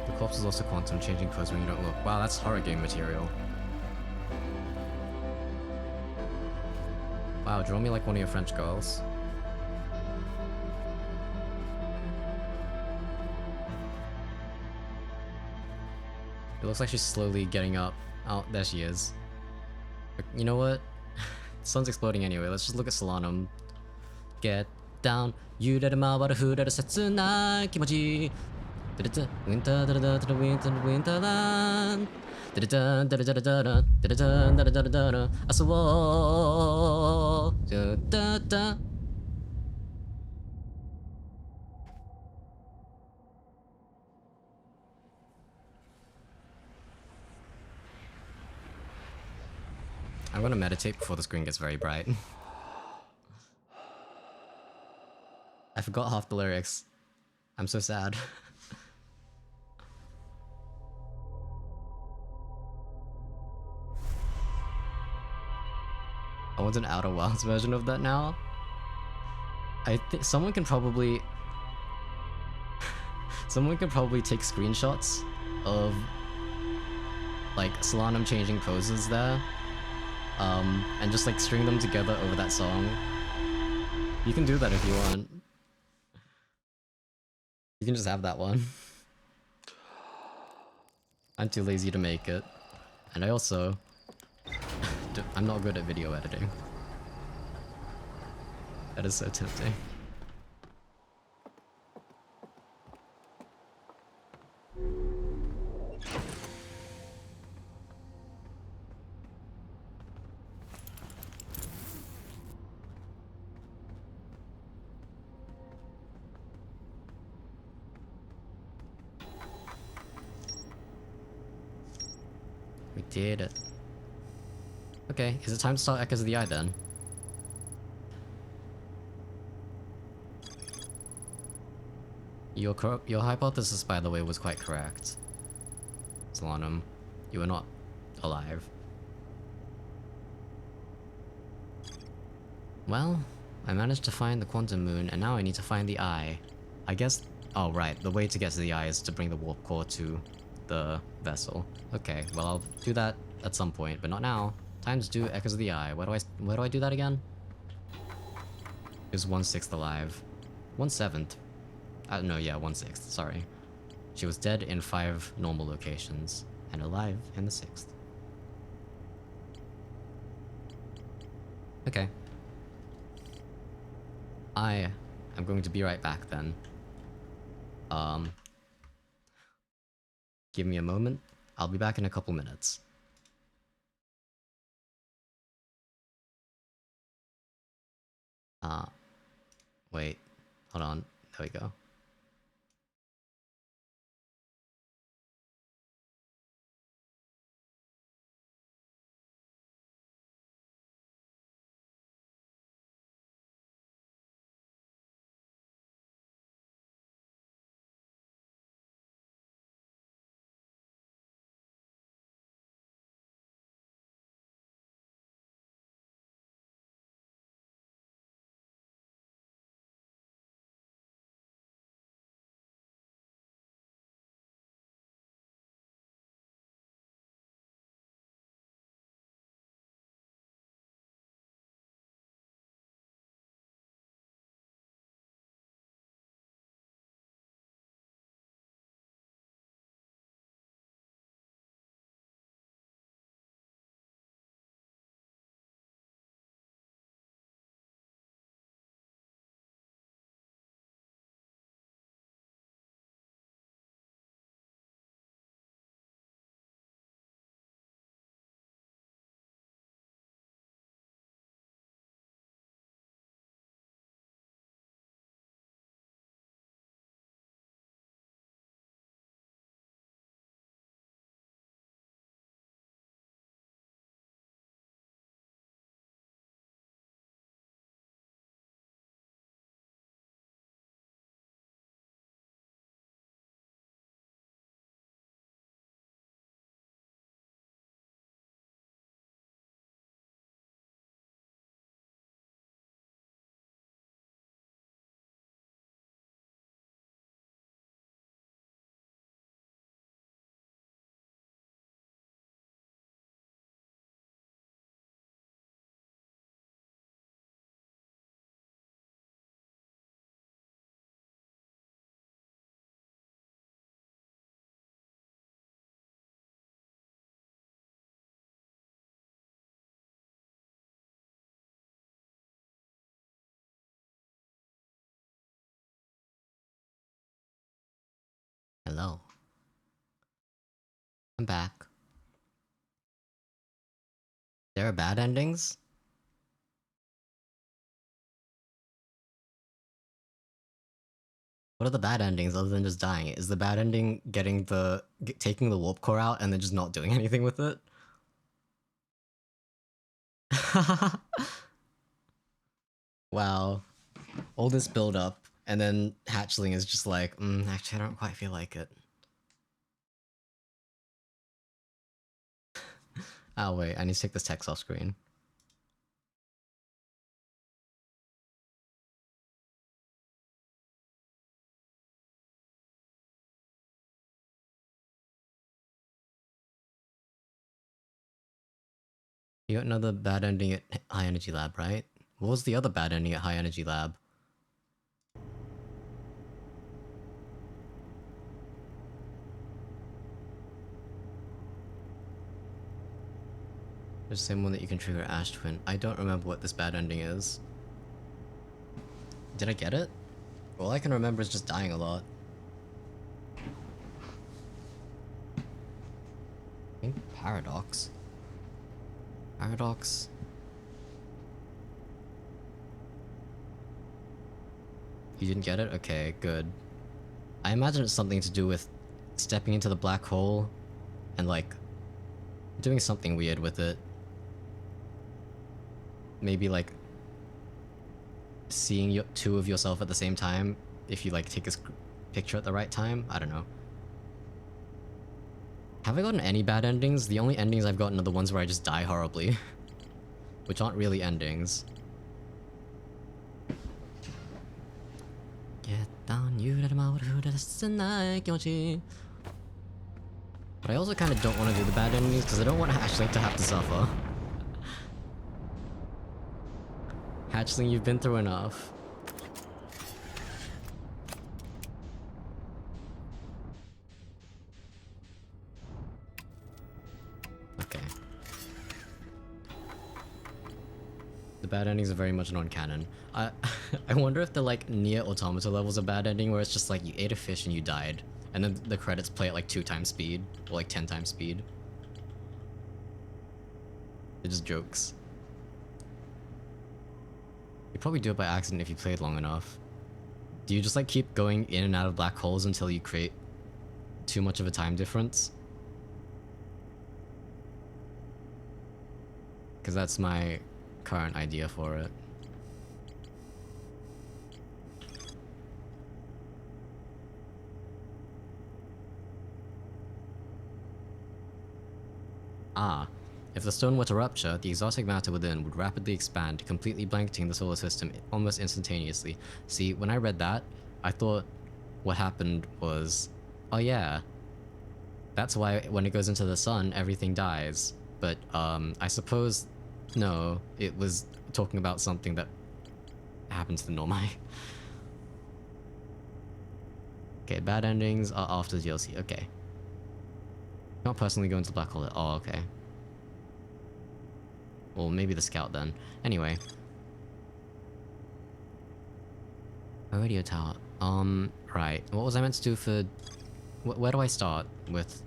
The corpse is also quantum, changing pose when you don't look. Wow, that's horror game material. Wow, draw me like one of your French girls. It looks like she's slowly getting up. Oh, there she is. You know what? The sun's exploding anyway. Let's just look at Solanum. Get down. 揺れる回る触れる切ない気持ち。ウィンターウィンターウィンターウィンターラン。ダラダラダラダラダラダラダラダラダラ遊ぼう。ダダ。I'm gonna meditate before the screen gets very bright. I forgot half the lyrics. I'm so sad. I want an Outer Wilds version of that now. I think someone can probably take screenshots of like Solanum changing poses there, and just like string them together over that song. You can do that if you want. You can just have that one. I'm too lazy to make it, and I also I'm not good at video editing. That is so tempting. We did it. Okay, is it time to start Echoes of the Eye then? Your hypothesis, by the way, was quite correct. Solanum, you are not alive. Well, I managed to find the quantum moon, and now I need to find the eye. I guess... Oh, right, the way to get to the eye is to bring the warp core to the vessel. Okay, well, I'll do that at some point, but not now. Time to do Echoes of the Eye. Where do I do that again? Is 1/6 alive. 1/7. No, yeah, 1/6, sorry. She was dead in 5 normal locations, and alive in the 6th. Okay. I am going to be right back then. Give me a moment. I'll be back in a couple minutes. Wait. Hold on. There we go. Hello. I'm back. There are bad endings? What are the bad endings other than just dying? Is the bad ending getting taking the warp core out and then just not doing anything with it? Wow. All this build up and then Hatchling is just like, actually I don't quite feel like it. Oh wait, I need to take this text off screen. You got another bad ending at High Energy Lab, right? What was the other bad ending at High Energy Lab? There's the same one that you can trigger Ash Twin. I don't remember what this bad ending is. Did I get it? All I can remember is just dying a lot. I think Paradox. Paradox. You didn't get it? Okay, good. I imagine it's something to do with stepping into the black hole and like doing something weird with it. Maybe like seeing two of yourself at the same time if you like take a picture at the right time. I don't know. Have I gotten any bad endings? The only endings I've gotten are the ones where I just die horribly. Which aren't really endings. But I also kind of don't want to do the bad endings because I don't want Hatchling to have to suffer. Hatchling, you've been through enough. Okay. The bad endings are very much non-canon. I wonder if the like Nier Automata levels a bad ending where it's just like you ate a fish and you died, and then the credits play at like 2 times speed or like 10 times speed. They're just jokes. You probably do it by accident if you played long enough. Do you just like keep going in and out of black holes until you create too much of a time difference? Because that's my current idea for it. Ah. If the stone were to rupture, the exotic matter within would rapidly expand, completely blanketing the solar system almost instantaneously. See, when I read that, I thought what happened was, oh yeah, that's why when it goes into the sun, everything dies. But, I suppose, no, it was talking about something that happened to the Nomai. Okay, bad endings are after the DLC, okay. Not personally go into the black hole. Oh, okay. Well, maybe the scout then. Anyway. A radio tower. Right. What was I meant to do for... where do I start with...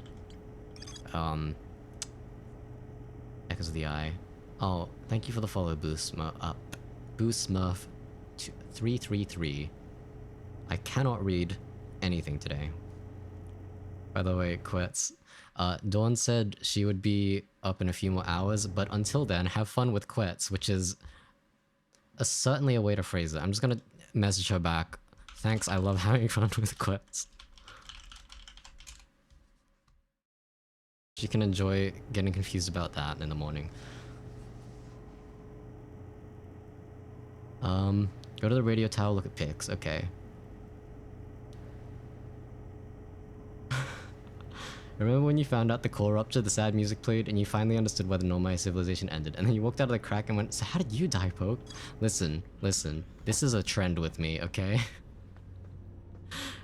Echoes of the Eye? Oh, thank you for the follow, Boosmurf 333. I cannot read anything today. By the way, quits. Dawn said she would be up in a few more hours, but until then, have fun with quits, which is certainly a way to phrase it. I'm just gonna message her back. Thanks, I love having fun with quits. She can enjoy getting confused about that in the morning. Go to the radio tower, look at pics. Okay. Remember when you found out the core rupture, the sad music played, and you finally understood why the Nomai civilization ended, and then you walked out of the crack and went, so how did you die, Poke? Listen, listen. This is a trend with me, okay?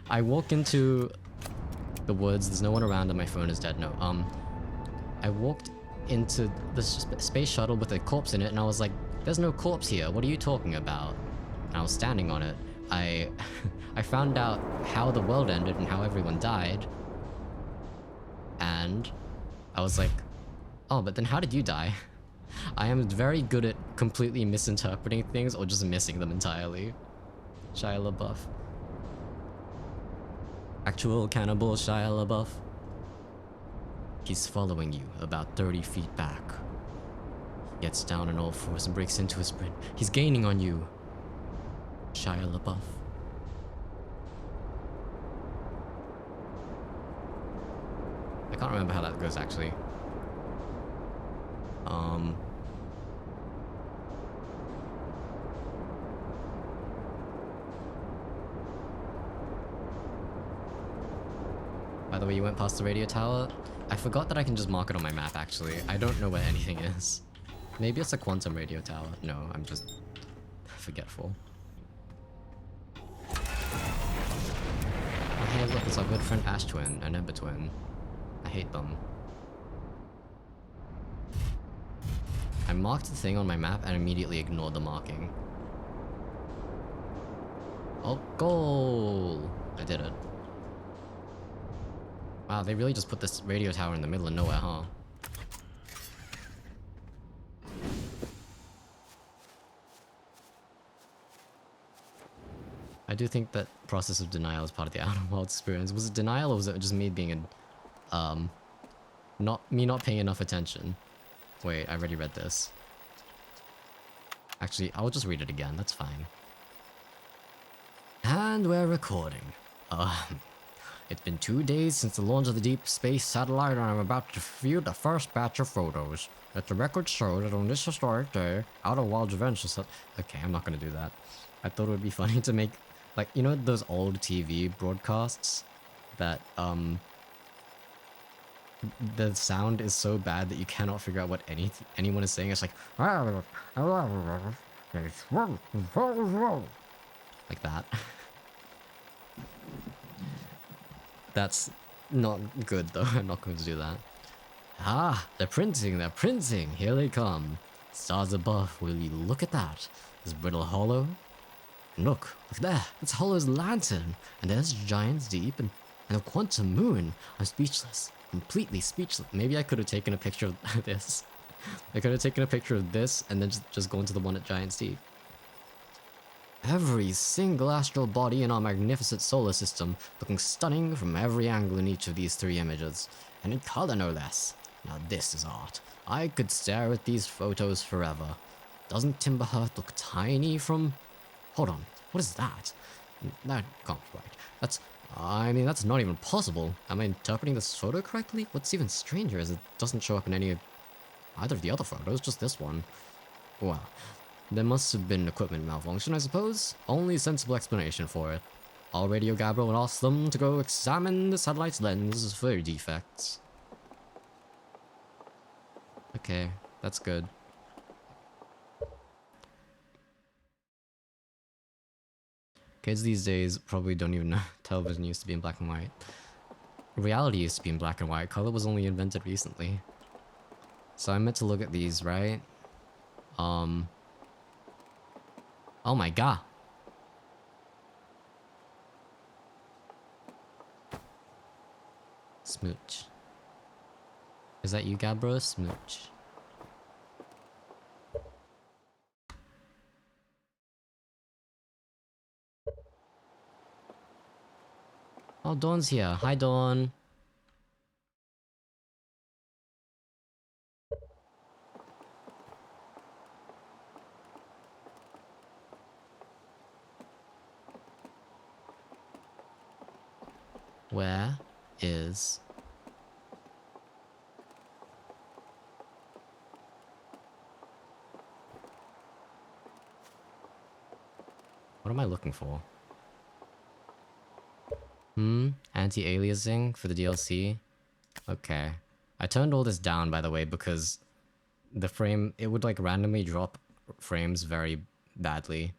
I walk into the woods, there's no one around, and my phone is dead. No, I walked into the space shuttle with a corpse in it, and I was like, there's no corpse here, what are you talking about? And I was standing on it. I I found out how the world ended and how everyone died. And I was like, oh, but then how did you die? I am very good at completely misinterpreting things or just missing them entirely. Shia LaBeouf. Actual cannibal Shia LaBeouf. He's following you about 30 feet back. Gets down on all fours and breaks into a sprint. He's gaining on you. Shia LaBeouf. I can't remember how that goes actually. By the way, you went past the radio tower? I forgot that I can just mark it on my map actually. I don't know where anything is. Maybe it's a quantum radio tower. No, I'm just forgetful. Oh, hey, look, it's our good friend Ash Twin and Ember Twin. I hate them. I marked the thing on my map and immediately ignored the marking. Oh, goal! I did it. Wow, they really just put this radio tower in the middle of nowhere, huh? I do think that process of denial is part of the Outer Worlds experience. Was it denial or was it just me being not paying enough attention? Wait, I already read this. Actually, I'll just read it again, that's fine. And we're recording. It's been 2 days since the launch of the Deep Space Satellite and I'm about to view the first batch of photos. Let the record show that on this historic day, Outer Wilds Adventures... Okay, I'm not gonna do that. I thought it would be funny to make... Like, you know those old TV broadcasts? That, the sound is so bad that you cannot figure out what anyone is saying. It's like... Like that. That's not good though. I'm not going to do that. Ah, they're printing. Here they come. Stars above, will you look at that? Is Brittle Hollow? And look there. It's Hollow's lantern. And there's Giant's Deep and a quantum moon. I'm speechless. Completely speechless. Maybe I could have taken a picture of this. I could have taken a picture of this and then just gone to the one at Giant's Deep. Every single astral body in our magnificent solar system, looking stunning from every angle in each of these 3 images, and in color no less. Now this is art. I could stare at these photos forever. Doesn't Timberhearth look tiny from... Hold on, what is that? That can't be right. That's not even possible. Am I interpreting this photo correctly? What's even stranger is it doesn't show up in either of the other photos, just this one. Wow. There must have been equipment malfunction, I suppose. Only sensible explanation for it. I'll radio Gabriel and ask them to go examine the satellite's lens for defects. Okay, that's good. Kids these days probably don't even know television used to be in black and white. Reality used to be in black and white. Color was only invented recently. So I meant to look at these, right? Oh my god. Smooch. Is that you, Gabro? Smooch. Oh, Dawn's here. Hi, Dawn. Where is... What am I looking for? Anti-aliasing for the DLC? Okay. I turned all this down, by the way, because the frame... It would, like, randomly drop frames very badly.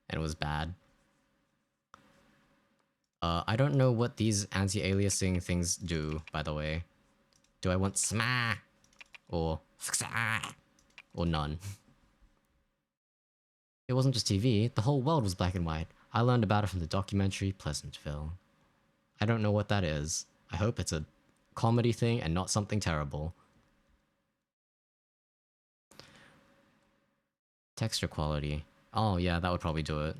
And it was bad. I don't know what these anti-aliasing things do, by the way. Do I want SMA? Or FXA? Or none? It wasn't just TV, the whole world was black and white. I learned about it from the documentary Pleasantville. I don't know what that is. I hope it's a comedy thing and not something terrible. Texture quality. Oh yeah, that would probably do it.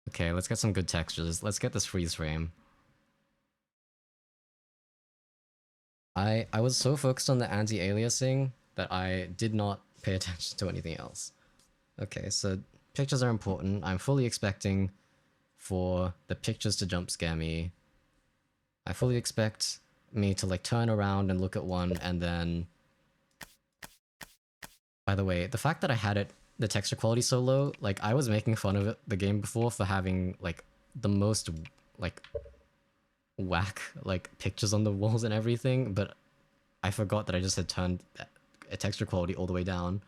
Okay, let's get some good textures. Let's get this freeze frame. I was so focused on the anti-aliasing that I did not pay attention to anything else. Okay, so pictures are important. I'm fully expecting for the pictures to jump scare me. I fully expect me to like turn around and look at one and then... By the way, the fact that I had it, the texture quality so low, like I was making fun of it, the game before for having like the most like whack like pictures on the walls and everything, but I forgot that I just had turned a texture quality all the way down.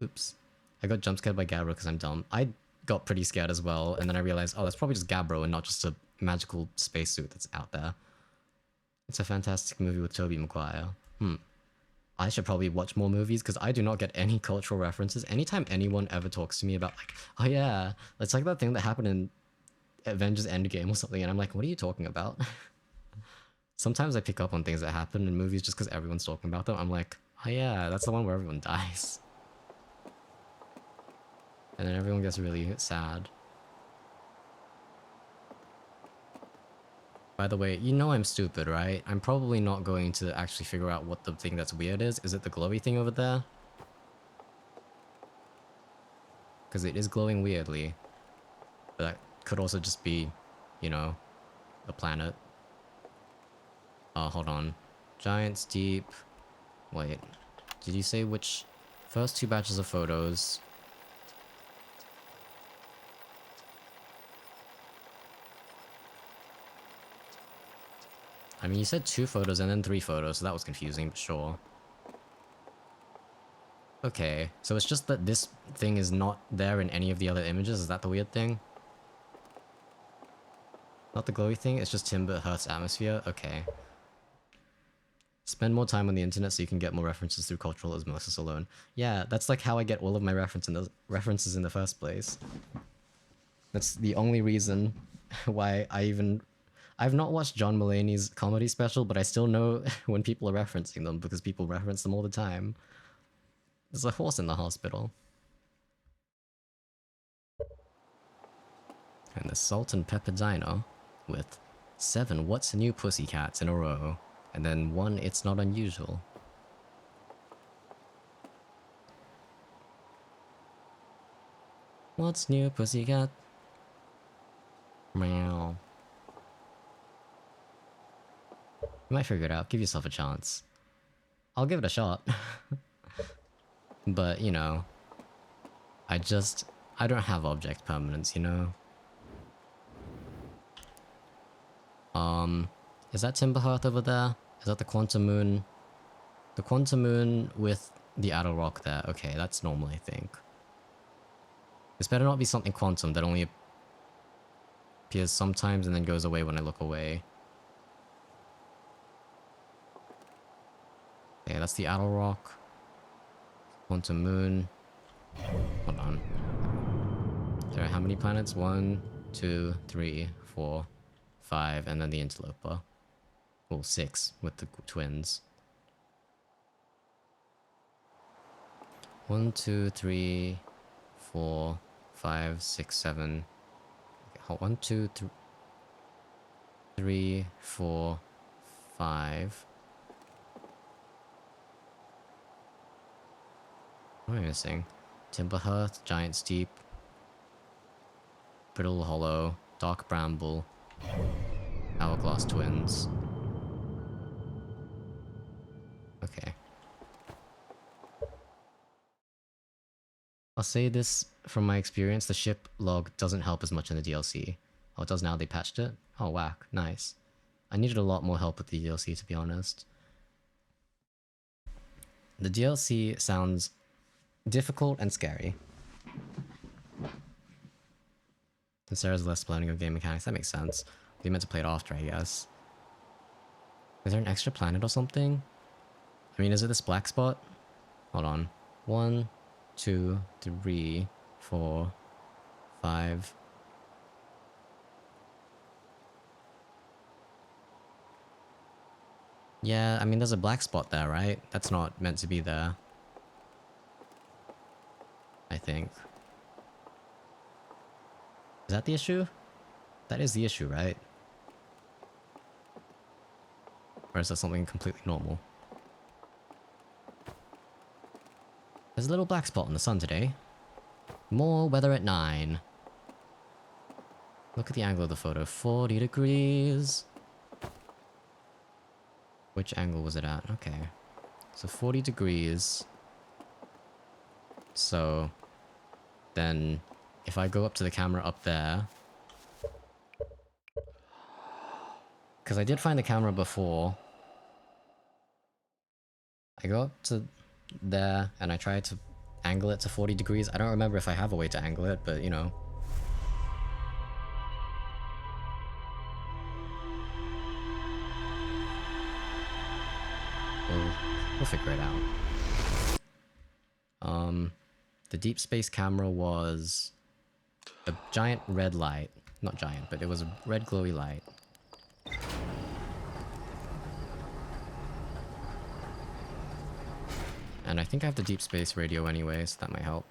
Oops. I got jump scared by Gabbro because I'm dumb. I got pretty scared as well, and then I realized, oh, that's probably just Gabbro and not just a magical spacesuit that's out there. It's a fantastic movie with Tobey Maguire. I should probably watch more movies because I do not get any cultural references. Anytime anyone ever talks to me about like, oh yeah, it's like that thing that happened in Avengers Endgame or something, and I'm like, what are you talking about? Sometimes I pick up on things that happen in movies just because everyone's talking about them. I'm like, oh yeah, that's the one where everyone dies. And then everyone gets really sad. By the way, you know I'm stupid, right? I'm probably not going to actually figure out what the thing that's weird is. Is it the glowy thing over there? Because it is glowing weirdly. But that could also just be, you know, a planet. Oh, hold on. Giants deep. Wait. Did you say which... First two batches of photos... I mean, you said 2 photos and then 3 photos, so that was confusing, but sure. Okay, so it's just that this thing is not there in any of the other images? Is that the weird thing? Not the glowy thing? It's just timber, Earth's atmosphere? Okay. Spend more time on the internet so you can get more references through cultural osmosis alone. Yeah, that's like how I get all of my references in the first place. That's the only reason why I've not watched John Mulaney's comedy special, but I still know when people are referencing them because people reference them all the time. There's a horse in the hospital. And the Salt and Pepper Diner with 7 What's New Pussycats in a row, and then 1 It's Not Unusual. What's new, pussycat? Meow. You might figure it out. Give yourself a chance. I'll give it a shot. But, you know, I don't have object permanence, you know? Is that Timberhearth over there? Is that the Quantum Moon? The Quantum Moon with the Adder Rock there. Okay, that's normal, I think. This better not be something quantum that only appears sometimes and then goes away when I look away. Okay, that's the Adder Rock. Quantum Moon. Hold on. There are how many planets? 1, 2, 3, 4, 5, and then the Interloper. Well, 6 with the twins. 1, 2, 3, 4, 5, 6, 7. Okay, 1, 2, 3, 4, 5. What am I missing? Timberhearth, Giant Steep, Brittle Hollow, Dark Bramble, Hourglass Twins. Okay. I'll say this from my experience, the ship log doesn't help as much in the DLC. Oh, it does now, they patched it? Oh, whack. Nice. I needed a lot more help with the DLC, to be honest. The DLC sounds difficult and scary. And Sarah's less planning of game mechanics, that makes sense. We meant to play it after, I guess. Is there an extra planet or something? I mean, is it this black spot? Hold on. 1, 2, 3, 4, 5. Yeah, I mean, there's a black spot there, right? That's not meant to be there. I think. Is that the issue? That is the issue, right? Or is that something completely normal? There's a little black spot in the sun today. More weather at 9. Look at the angle of the photo. 40 degrees. Which angle was it at? Okay. So 40 degrees. So then if I go up to the camera up there, because I did find the camera before. I go up to there and I try to angle it to 40 degrees. I don't remember if I have a way to angle it, but you know. We'll figure it out. The deep space camera was a giant red light. Not giant, but it was a red glowy light. And I think I have the deep space radio anyway, so that might help.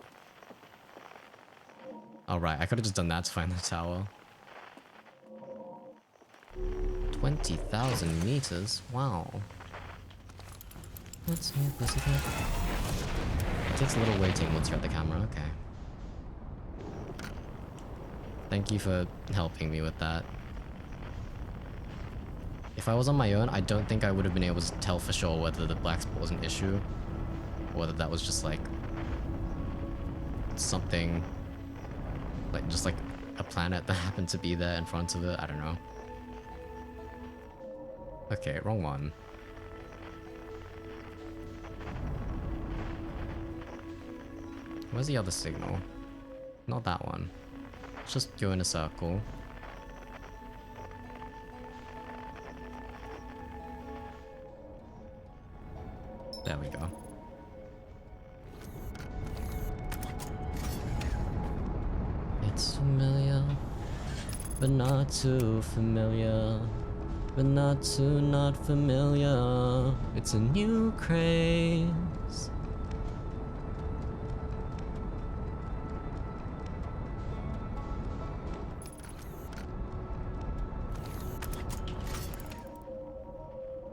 Alright, I could have just done that to find the tower. 20,000 meters? Wow. Let's see this again. It takes a little waiting once you're at the camera, okay. Thank you for helping me with that. If I was on my own, I don't think I would have been able to tell for sure whether the black spot was an issue. Or whether that was just like something like just like a planet that happened to be there in front of it. I don't know. Okay, wrong one. Where's the other signal? Not that one. Let's just go in a circle. There we go. It's familiar, but not too familiar. But not too not familiar. It's a new craze.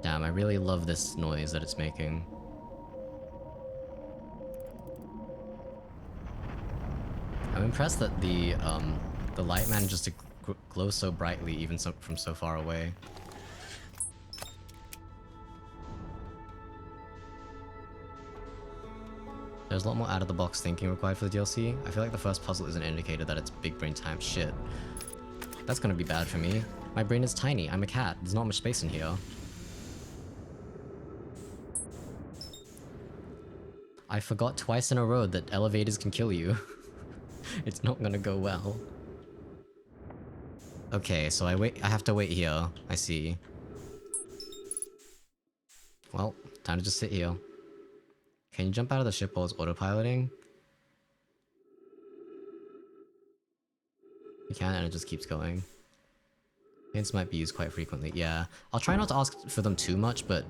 Damn, I really love this noise that it's making. I'm impressed that the light manages to glow so brightly even from so far away. There's a lot more out-of-the-box thinking required for the DLC. I feel like the first puzzle is an indicator that it's big brain time shit. That's gonna be bad for me. My brain is tiny, I'm a cat, there's not much space in here. I forgot twice in a row that elevators can kill you. It's not gonna go well. Okay, so I have to wait here. I see. Well, time to just sit here. Can you jump out of the ship while it's autopiloting? You can, and it just keeps going. Hints might be used quite frequently. Yeah, I'll try not to ask for them too much, but...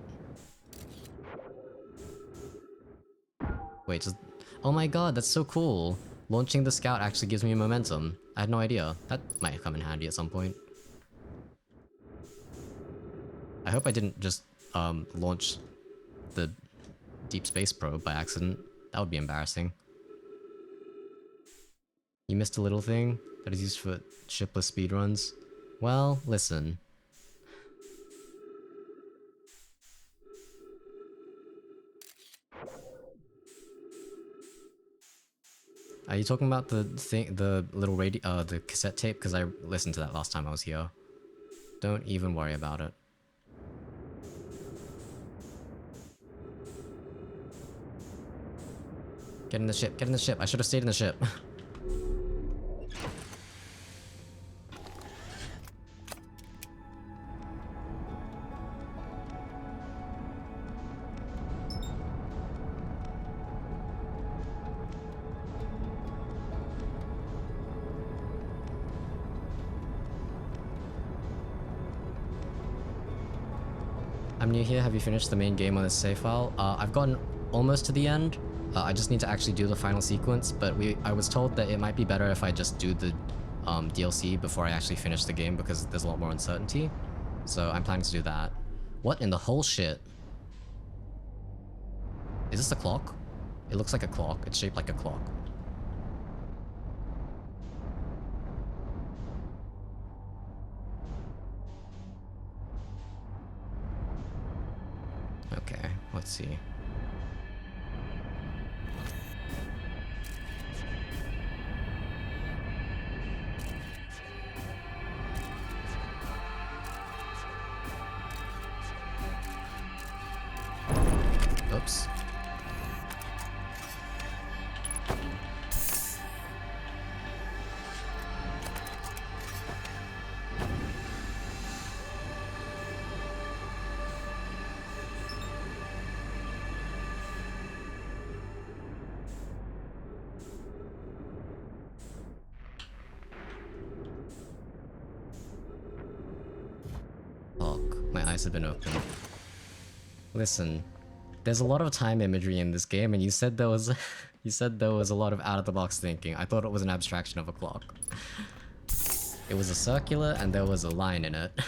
Wait, just... Oh my god, that's so cool! Launching the scout actually gives me momentum. I had no idea. That might come in handy at some point. I hope I didn't just, launch the deep space probe by accident. That would be embarrassing. You missed a little thing that is used for shipless speedruns? Well, listen. Are you talking about the thing, the little radio, the cassette tape? Because I listened to that last time I was here. Don't even worry about it. Get in the ship, get in the ship. I should have stayed in the ship. I'm new here. Have you finished the main game on this save file? I've gotten almost to the end. I just need to actually do the final sequence, but I was told that it might be better if I just do the DLC before I actually finish the game because there's a lot more uncertainty. So I'm planning to do that. What in the whole shit? Is this a clock? It looks like a clock. It's shaped like a clock. Okay, let's see. Oops. My eyes have been opened. Listen, there's a lot of time imagery in this game, and you said there was you said there was a lot of out-of-the-box thinking. I thought it was an abstraction of a clock. It was a circular, and there was a line in it.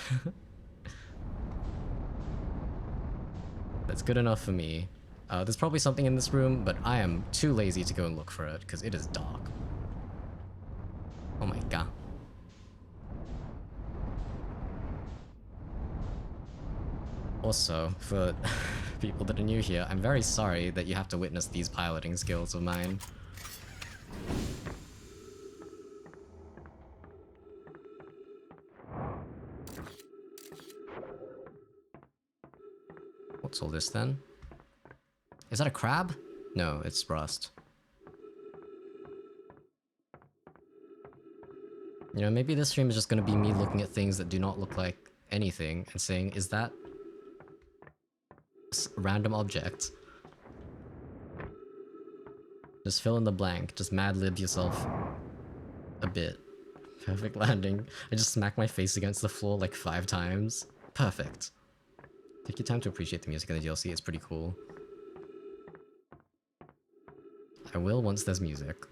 That's good enough for me. There's probably something in this room, but I am too lazy to go and look for it, because it is dark. Oh my god. Also, for people that are new here, I'm very sorry that you have to witness these piloting skills of mine. What's all this then? Is that a crab? No, it's rust. You know, maybe this stream is just gonna be me looking at things that do not look like anything and saying, is that random object? Just fill in the blank. Just mad lib yourself a bit. Perfect landing. I just smacked my face against the floor like 5 times. Perfect. Take your time to appreciate the music in the DLC. It's pretty cool. I will once there's music.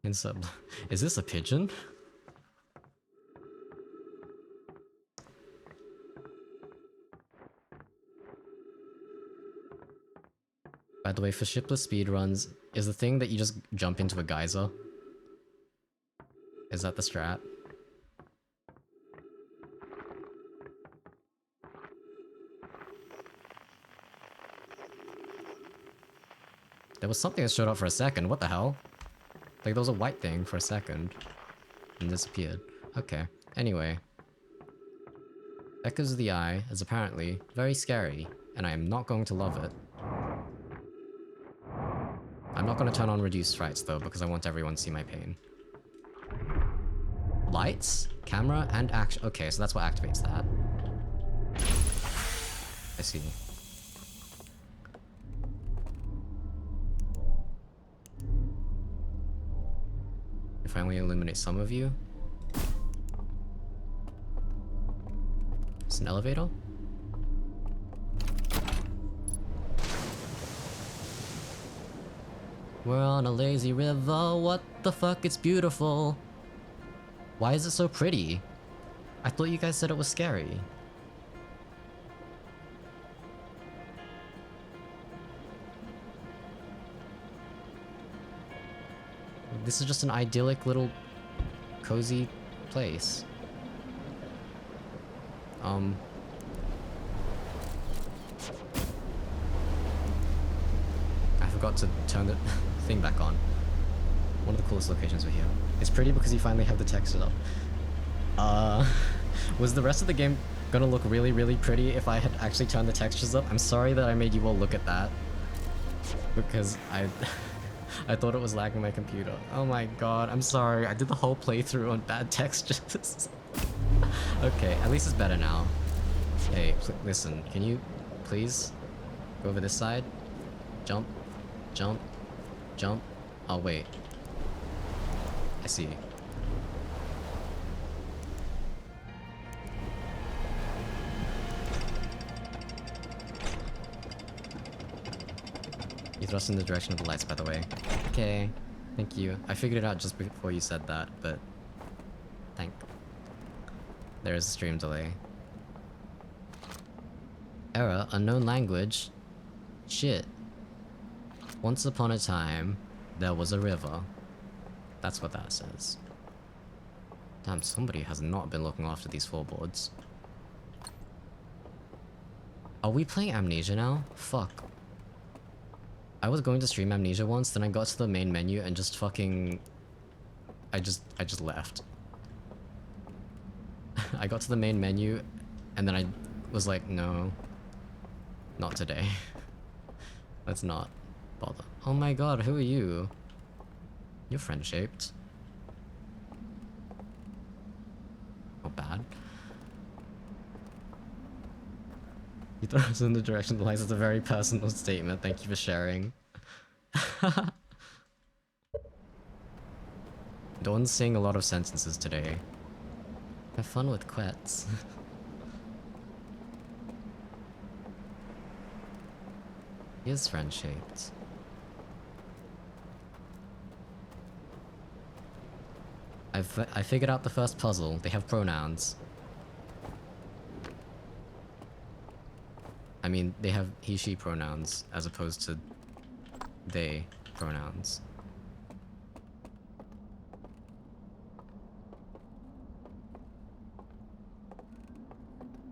Is this a pigeon? By the way, for shipless speedruns, is the thing that you just jump into a geyser? Is that the strat? There was something that showed up for a second. What the hell? Like, there was a white thing for a second. And disappeared. Okay. Anyway. Echoes of the Eye is apparently very scary, and I am not going to love it. I'm not going to turn on reduced frights though, because I want everyone to see my pain. Lights, camera, and action. Okay, so that's what activates that. I see. If I only illuminate some of you. It's an elevator? We're on a lazy river, what the fuck, it's beautiful. Why is it so pretty? I thought you guys said it was scary. This is just an idyllic little cozy place. I forgot to turn the thing back on. One of the coolest locations were here. It's pretty because you finally have the textures up. Was the rest of the game gonna look really, really pretty if I had actually turned the textures up? I'm sorry that I made you all look at that. Because I thought it was lagging my computer. Oh my god, I'm sorry. I did the whole playthrough on bad textures. Okay, at least it's better now. Hey, listen, can you please go over this side? Jump, jump, jump. Oh wait. I see. Thrust in the direction of the lights, by the way. Okay. Thank you. I figured it out just before you said that, but... There is a stream delay. Error, unknown language. Shit. Once upon a time, there was a river. That's what that says. Damn, somebody has not been looking after these floorboards. Are we playing Amnesia now? Fuck. I was going to stream Amnesia once, then I got to the main menu and just fucking... I just left. I got to the main menu, and then I was like, no. Not today. Let's not bother. Oh my god, who are you? You're friend-shaped. Not bad. You throw us in the direction of the lights. It's a very personal statement. Thank you for sharing. Dawn's saying a lot of sentences today. Have fun with quets. He is friend-shaped. I figured out the first puzzle. They have pronouns. I mean, they have he, she pronouns as opposed to they pronouns.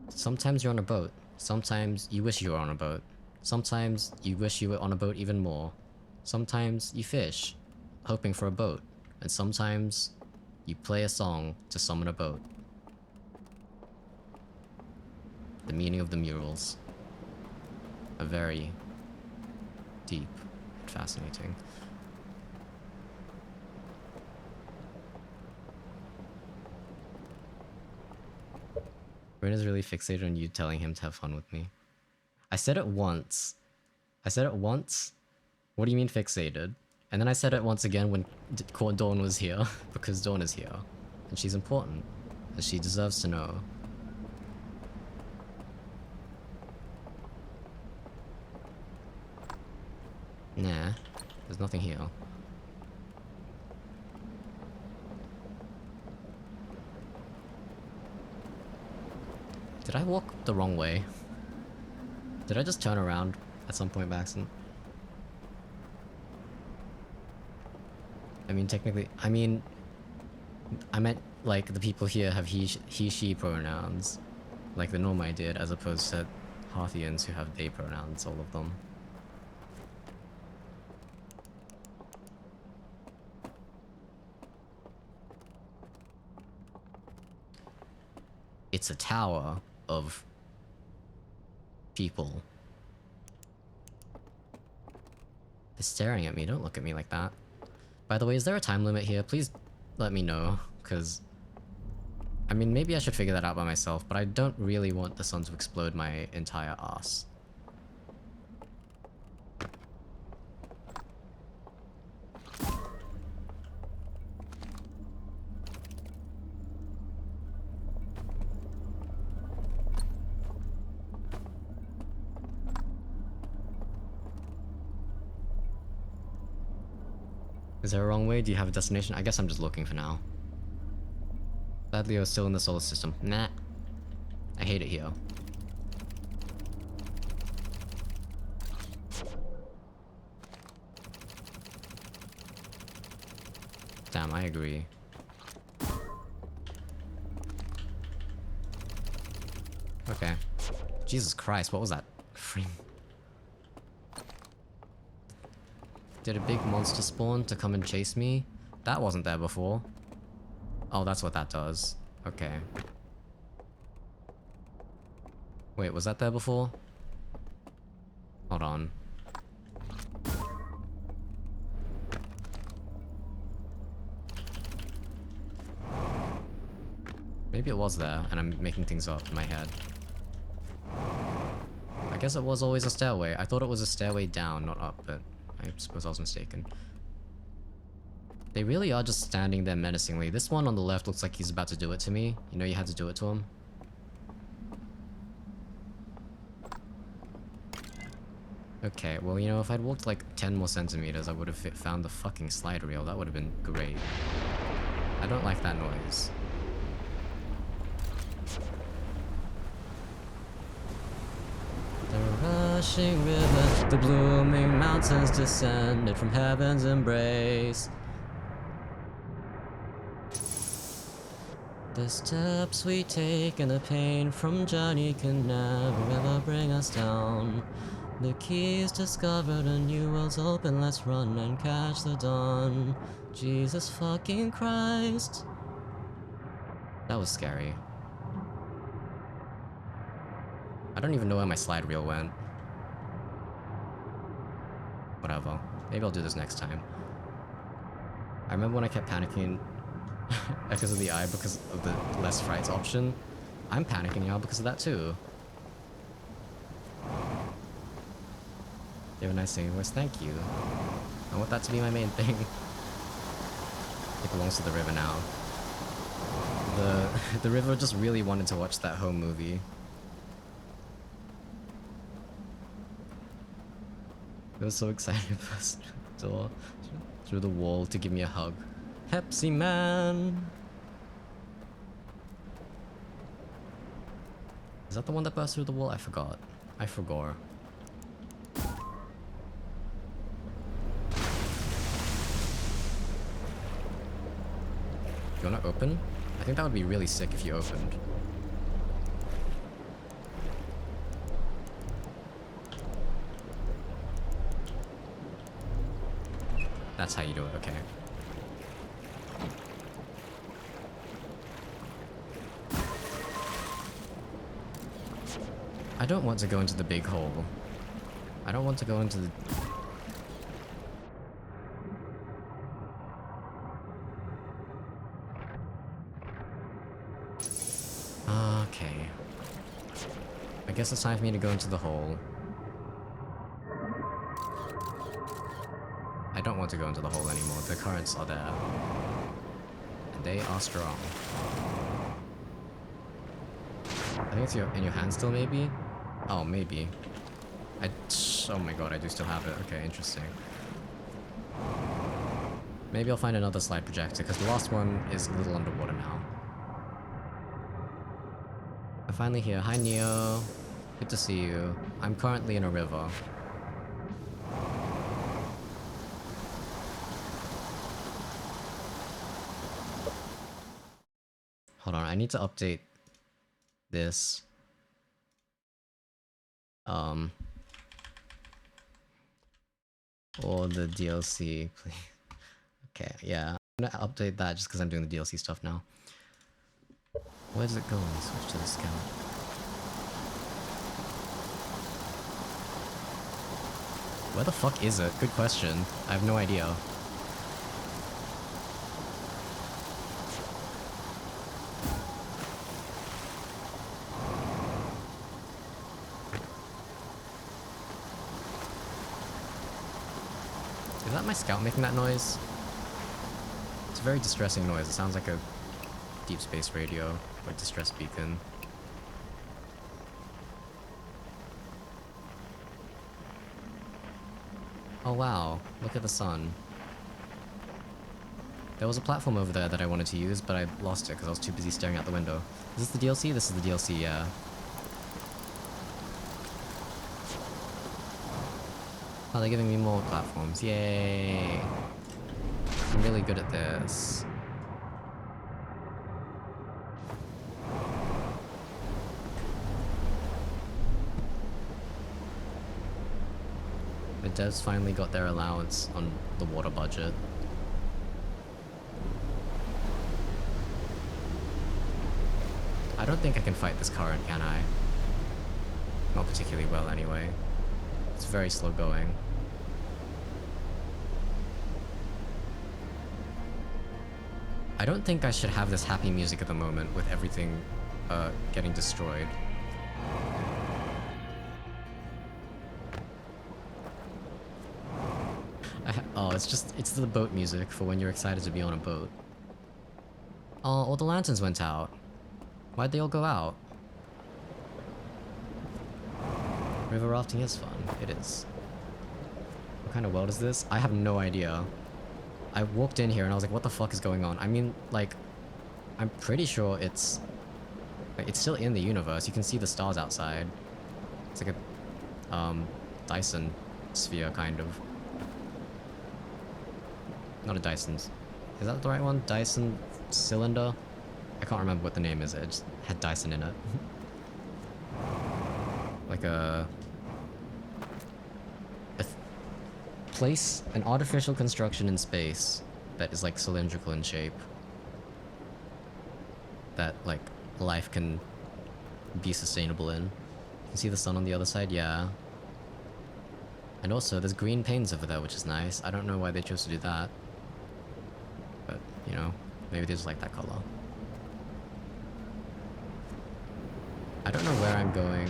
Sometimes you're on a boat. Sometimes you wish you were on a boat. Sometimes you wish you were on a boat even more. Sometimes you fish, hoping for a boat. And sometimes you play a song to summon a boat. The meaning of the murals. A very deep and fascinating. Rena's really fixated on you telling him to have fun with me. I said it once. I said it once? What do you mean fixated? And then I said it once again when Dawn was here, because Dawn is here. And she's important, and she deserves to know. Nah, there's nothing here. Did I walk the wrong way? Did I just turn around at some point by accident? I mean, technically, I mean, I meant, like, the people here have he, she pronouns. Like the Nomai did, as opposed to Harthians who have they pronouns, all of them. It's a tower of people. They're staring at me, don't look at me like that. By the way, is there a time limit here? Please let me know, because... I mean, maybe I should figure that out by myself, but I don't really want the sun to explode my entire ass. Is there a wrong way? Do you have a destination? I guess I'm just looking for now. Glad Leo's still in the solar system. Nah. I hate it here. Damn, I agree. Okay. Jesus Christ, what was that? Did a big monster spawn to come and chase me? That wasn't there before. Oh, that's what that does. Okay. Wait, was that there before? Hold on. Maybe it was there, and I'm making things up in my head. I guess it was always a stairway. I thought it was a stairway down, not up, but I suppose I was mistaken. They really are just standing there menacingly. This one on the left looks like he's about to do it to me. You know you had to do it to him? Okay, well, you know, if I'd walked like 10 more centimeters, I would have found the fucking slide reel. That would have been great. I don't like that noise. The rushing river, the blooming mountains descended from heaven's embrace. The steps we take and the pain from journey can never ever bring us down. The keys discovered, a new world's open, let's run and catch the dawn. Jesus fucking Christ. That was scary. I don't even know where my slide reel went. Whatever. Maybe I'll do this next time. I remember when I kept panicking Echoes of the Eye because of the less frights option. I'm panicking now because of that too. You have a nice singing voice, thank you. I want that to be my main thing. It belongs to the river now. The river just really wanted to watch that home movie. It was so excited to burst through the wall to give me a hug. Pepsi Man! Is that the one that burst through the wall? I forgot. I forgot. You wanna open? I think that would be really sick if you opened. That's how you do it, okay. I don't want to go into the big hole. I don't want to go into the... Okay. I guess it's time for me to go into the hole. I don't want to go into the hole anymore. The currents are there. And they are strong. I think it's in your hand still, maybe? Oh, maybe. Oh my god, I do still have it. Okay, interesting. Maybe I'll find another slide projector, because the last one is a little underwater now. I'm finally here. Hi, Neo. Good to see you. I'm currently in a river. Hold on, I need to update this. Or the DLC, please. Okay, yeah. I'm gonna update that just because I'm doing the DLC stuff now. Where does it go when you switch to the scout? Where the fuck is it? Good question. I have no idea. Is that my scout making that noise? It's a very distressing noise. It sounds like a deep space radio or distress beacon. Oh wow, look at the sun. There was a platform over there that I wanted to use, but I lost it because I was too busy staring out the window. Is this the DLC? This is the DLC, yeah. Oh, they're giving me more platforms. Yay! I'm really good at this. The devs finally got their allowance on the water budget. I don't think I can fight this current, can I? Not particularly well, anyway. It's very slow going. I don't think I should have this happy music at the moment with everything getting destroyed. Oh, it's the boat music for when you're excited to be on a boat. Oh, all the lanterns went out. Why'd they all go out? River rafting is fun. It is. What kind of world is this? I have no idea. I walked in here and I was like, what the fuck is going on? I mean, like, I'm pretty sure it's... Like, it's still in the universe. You can see the stars outside. It's like a, Dyson sphere, kind of. Not a Dyson. Is that the right one? Dyson cylinder? I can't remember what the name is. It just had Dyson in it. Like a place, an artificial construction in space that is like cylindrical in shape. That like life can be sustainable in. You can see the sun on the other side, yeah. And also there's green panes over there, which is nice. I don't know why they chose to do that. But, you know, maybe they just like that color. I don't know where I'm going.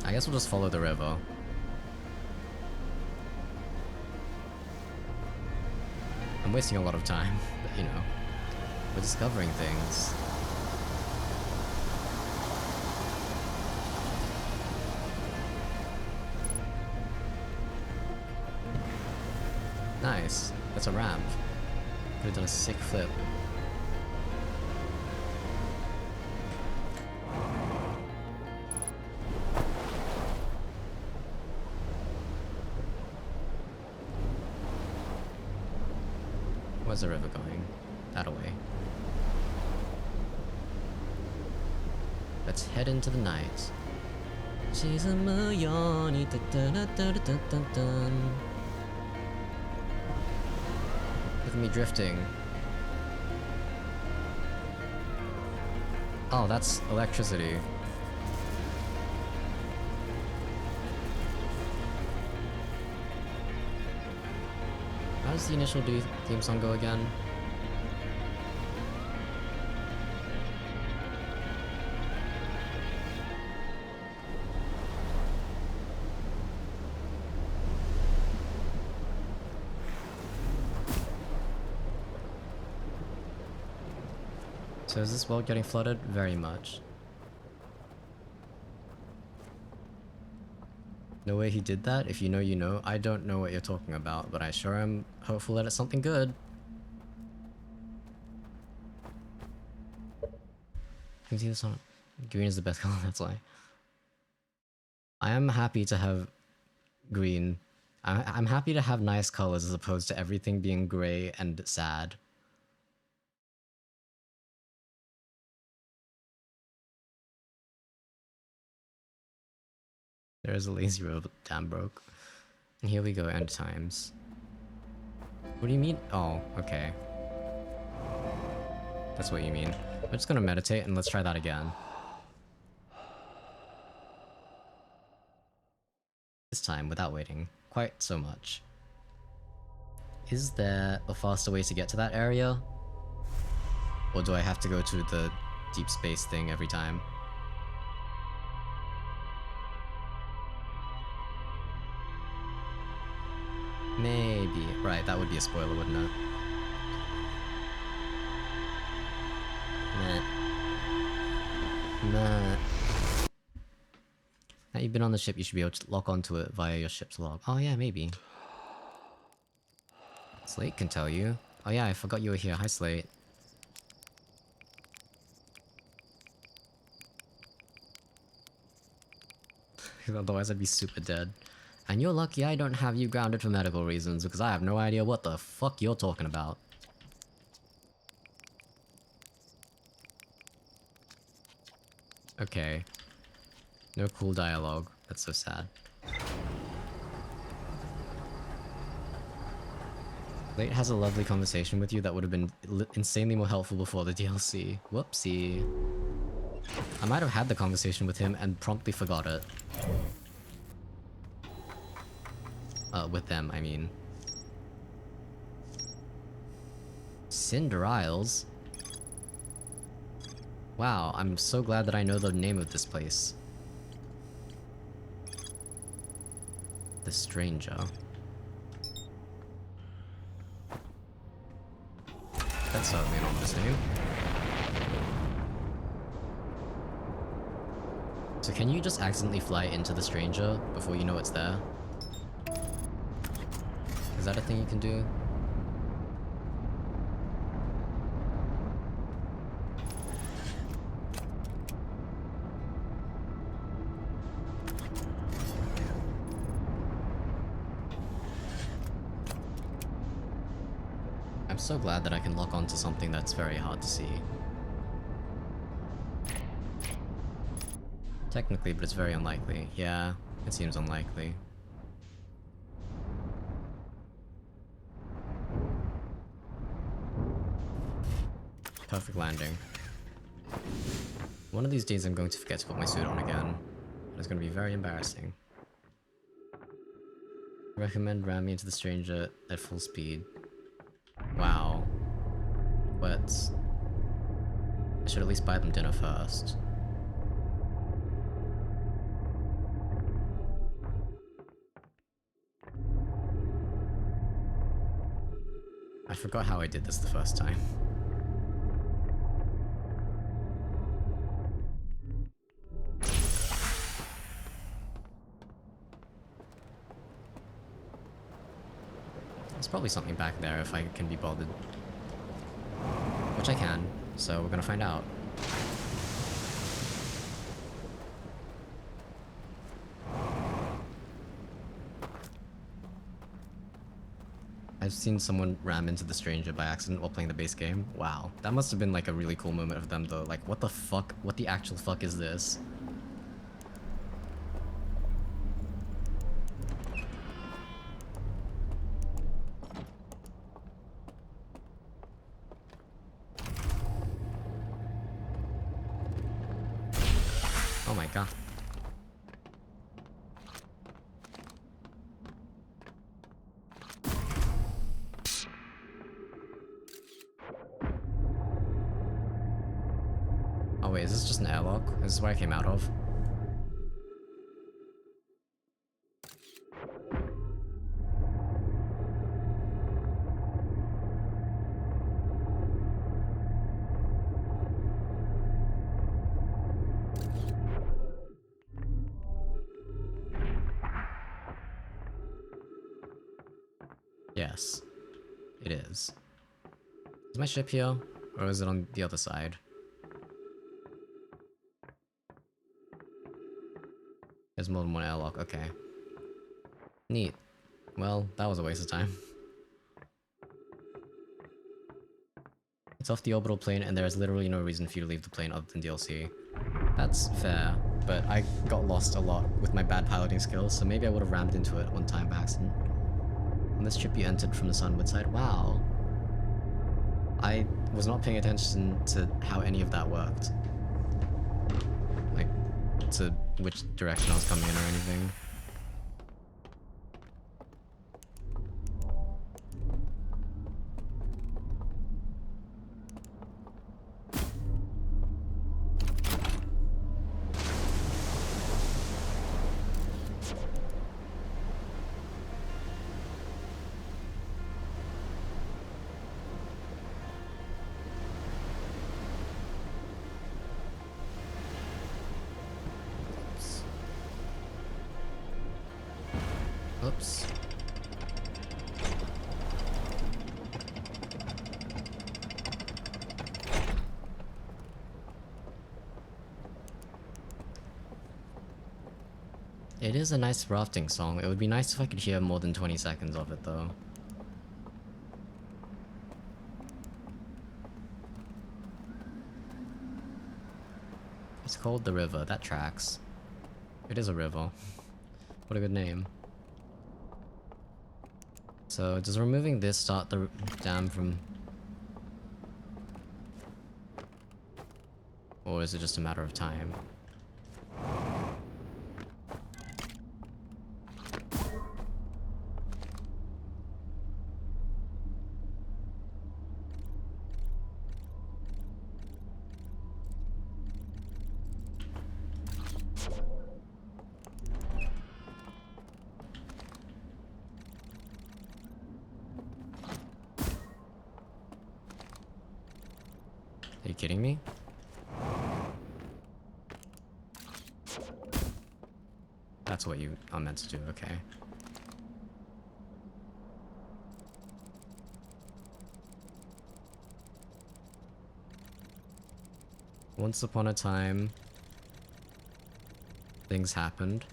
I guess we'll just follow the river. I'm wasting a lot of time, but you know, we're discovering things. Nice. That's a ramp. Could have done a sick flip. Where's the river going? That away. Let's head into the night. She's a million. Look at me drifting. Oh, that's electricity. How does the initial theme song go again? So is this world getting flooded? Very much. No way he did that? If you know, you know. I don't know what you're talking about, but I sure am hopeful that it's something good. Can you see this on? Green is the best color, that's why. I am happy to have green. I'm happy to have nice colors as opposed to everything being gray and sad. There's a lazy road, damn broke. And here we go, end times. What do you mean? Oh, okay. That's what you mean. I'm just gonna meditate and let's try that again. This time, without waiting quite so much. Is there a faster way to get to that area? Or do I have to go to the deep space thing every time? Maybe. Right, that would be a spoiler, wouldn't it? Meh. Meh. Now you've been on the ship, you should be able to lock onto it via your ship's log. Oh yeah, maybe. Slate can tell you. Oh yeah, I forgot you were here. Hi, Slate. Otherwise I'd be super dead. And you're lucky I don't have you grounded for medical reasons, because I have no idea what the fuck you're talking about. Okay. No cool dialogue. That's so sad. Slate has a lovely conversation with you that would have been insanely more helpful before the DLC. Whoopsie. I might have had the conversation with him and promptly forgot it. With them, I mean. Cinder Isles? Wow, I'm so glad that I know the name of this place. The Stranger. That's certainly an ominous name. So can you just accidentally fly into the stranger before you know it's there? Is that a thing you can do? I'm so glad that I can lock onto something that's very hard to see. Technically, but it's very unlikely. Yeah, it seems unlikely. Perfect landing. One of these days I'm going to forget to put my suit on again. It's going to be very embarrassing. Recommend ramming into the stranger at full speed. Wow. But I should at least buy them dinner first. I forgot how I did this the first time. There's probably something back there if I can be bothered. Which I can, so we're gonna find out. I've seen someone ram into the stranger by accident while playing the base game. Wow, that must have been like a really cool moment of them though. Like, what the fuck? What the actual fuck is this? Oh my god. Oh wait, is this just an airlock? This is where I came out of? Yes, it is. Is my ship here? Or is it on the other side? There's more than one airlock, okay. Neat. Well, that was a waste of time. It's off the orbital plane and there is literally no reason for you to leave the plane other than DLC. That's fair, but I got lost a lot with my bad piloting skills, so maybe I would have rammed into it one time by accident. On this ship you entered from the sunward side. Wow. I was not paying attention to how any of that worked. Like, to which direction I was coming in or anything. Oops. It is a nice rafting song. It would be nice if I could hear more than 20 seconds of it though. It's called the river. That tracks. It is a river. What a good name. So, does removing this start the dam from... Or is it just a matter of time? you kidding me? That's what you are meant to do, okay. Once upon a time, things happened.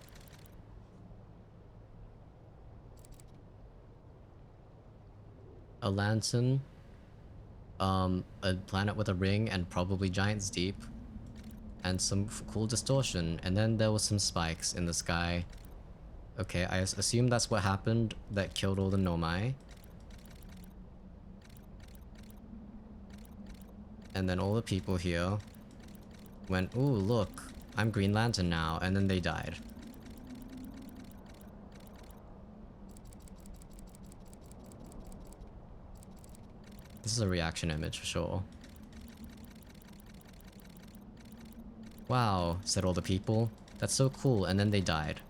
A lantern, a planet with a ring and probably Giant's Deep, and some cool distortion, and then there was some spikes in the sky. Okay, I assume that's what happened that killed all the Nomai. And then all the people here went, ooh, look, I'm Green Lantern now, and then they died. This is a reaction image for sure. Wow, said all the people. That's so cool, and then they died.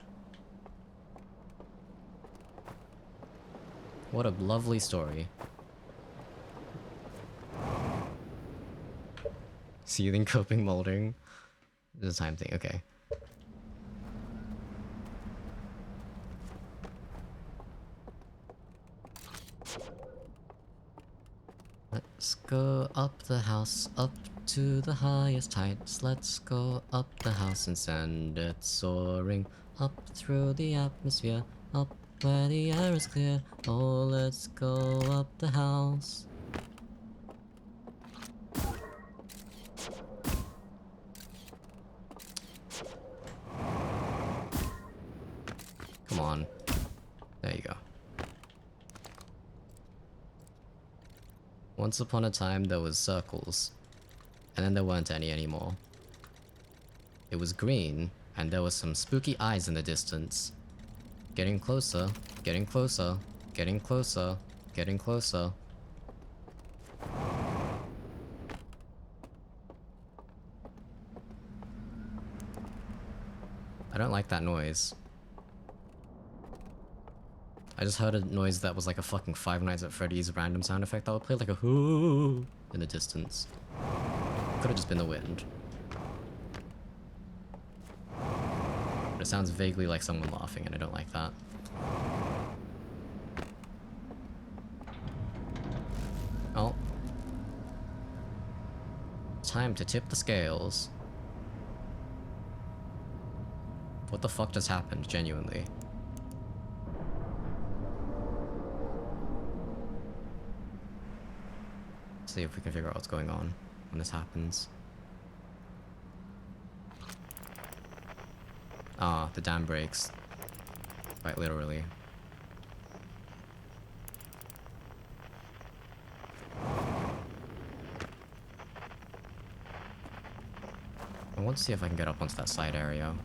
What a lovely story. Seething, coping, molding. This is a time thing, okay. Let's go up the house, up to the highest heights. Let's go up the house and send it soaring up through the atmosphere, up where the air is clear. Oh, let's go up the house. Come on. There you go. Once upon a time there was circles, and then there weren't any anymore. It was green, and there was some spooky eyes in the distance. Getting closer, getting closer, getting closer, getting closer. I don't like that noise. I just heard a noise that was like a fucking Five Nights at Freddy's random sound effect that would play like a hoo in the distance. Could have just been the wind. But it sounds vaguely like someone laughing and I don't like that. Oh. Time to tip the scales. What the fuck just happened, genuinely? See if we can figure out what's going on when this happens. Ah, the dam breaks. Quite literally. I want to see if I can get up onto that side area.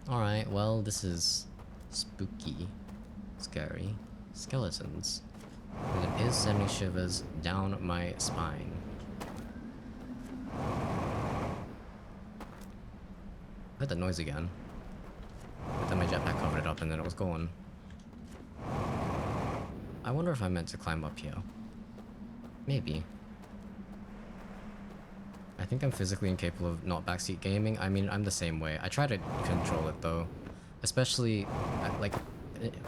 Alright, well, this is spooky, scary, skeletons. And it is sending shivers down my spine. I heard that noise again. But then my jetpack covered it up and then it was gone. I wonder if I meant to climb up here. Maybe. I think I'm physically incapable of not backseat gaming. I mean, I'm the same way. I try to control it though. Especially, like,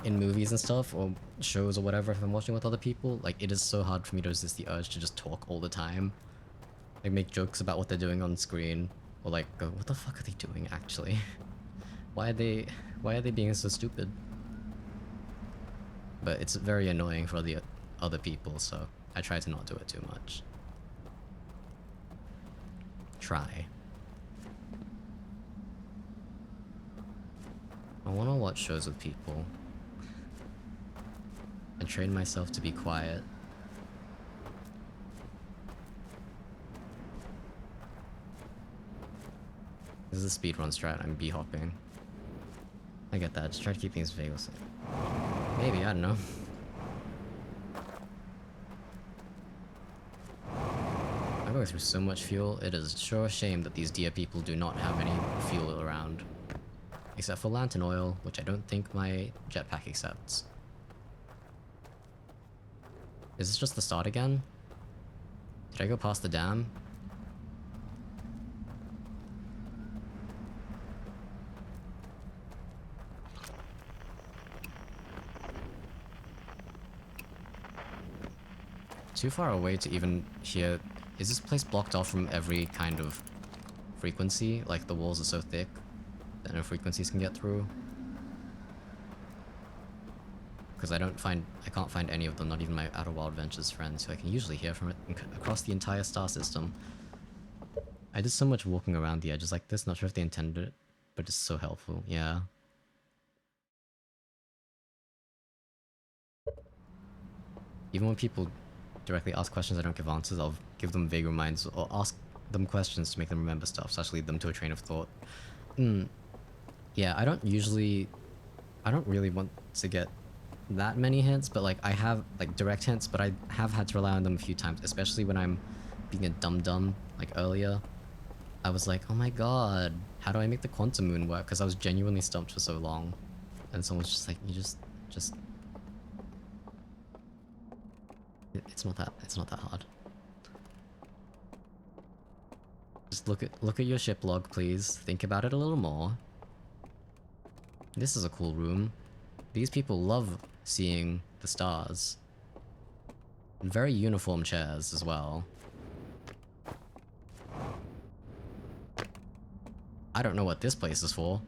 in movies and stuff, or shows or whatever, if I'm watching with other people, like, it is so hard for me to resist the urge to just talk all the time. Like, make jokes about what they're doing on screen. Or like, go, what the fuck are they doing, actually? Why are they being so stupid? But it's very annoying for the other people, so I try to not do it too much. Try. I want to watch shows with people and train myself to be quiet. This is a speedrun strat, I'm b-hopping. I get that, just try to keep things vague. Maybe, I don't know. I'm going through so much fuel, it is sure a shame that these dear people do not have any fuel around. Except for lantern oil, which I don't think my jetpack accepts. Is this just the start again? Did I go past the dam? Too far away to even hear. Is this place blocked off from every kind of frequency? Like the walls are so thick that no frequencies can get through? Because I can't find any of them, not even my Outer Wild Ventures friends, who I can usually hear from it across the entire star system. I did so much walking around the edges like this, not sure if they intended it, but it's so helpful, yeah. Even when people directly ask questions I don't give answers, I'll give them vague reminders or ask them questions to make them remember stuff, so lead them to a train of thought. Yeah, I don't really want to get that many hints, but like I have like direct hints, but I have had to rely on them a few times, especially when I'm being a dum-dum, like earlier. I was like, oh my god, how do I make the quantum moon work? Because I was genuinely stumped for so long. And someone's just like, you just... It's not that hard. Just look at your ship log, please. Think about it a little more. This is a cool room. These people love seeing the stars. Very uniform chairs as well. I don't know what this place is for.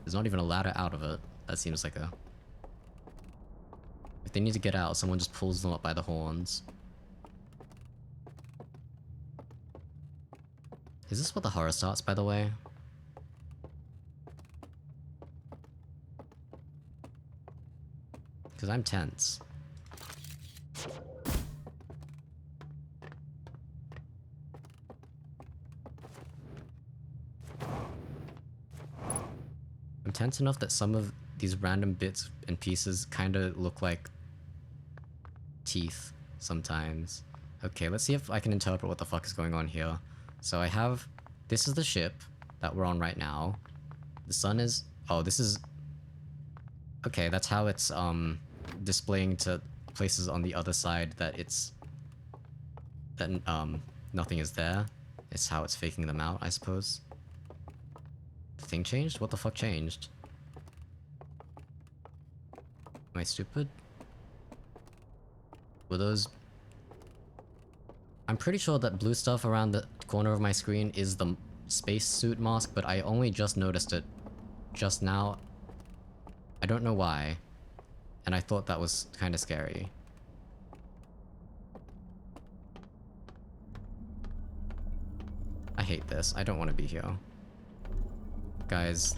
There's not even a ladder out of it. That seems like a... If they need to get out, someone just pulls them up by the horns. Is this what the horror starts, by the way? Because I'm tense. I'm tense enough that some of these random bits and pieces kind of look like teeth sometimes. Okay, let's see if I can interpret what the fuck is going on here. So I have... This is the ship that we're on right now. The sun is... Oh, this is... Okay, that's how it's displaying to places on the other side that it's... That nothing is there. It's how it's faking them out, I suppose. The thing changed? What the fuck changed? Am I stupid? Were those... I'm pretty sure that blue stuff around the corner of my screen is the spacesuit mask, but I only just noticed it just now. I don't know why. And I thought that was kind of scary. I hate this. I don't want to be here. Guys.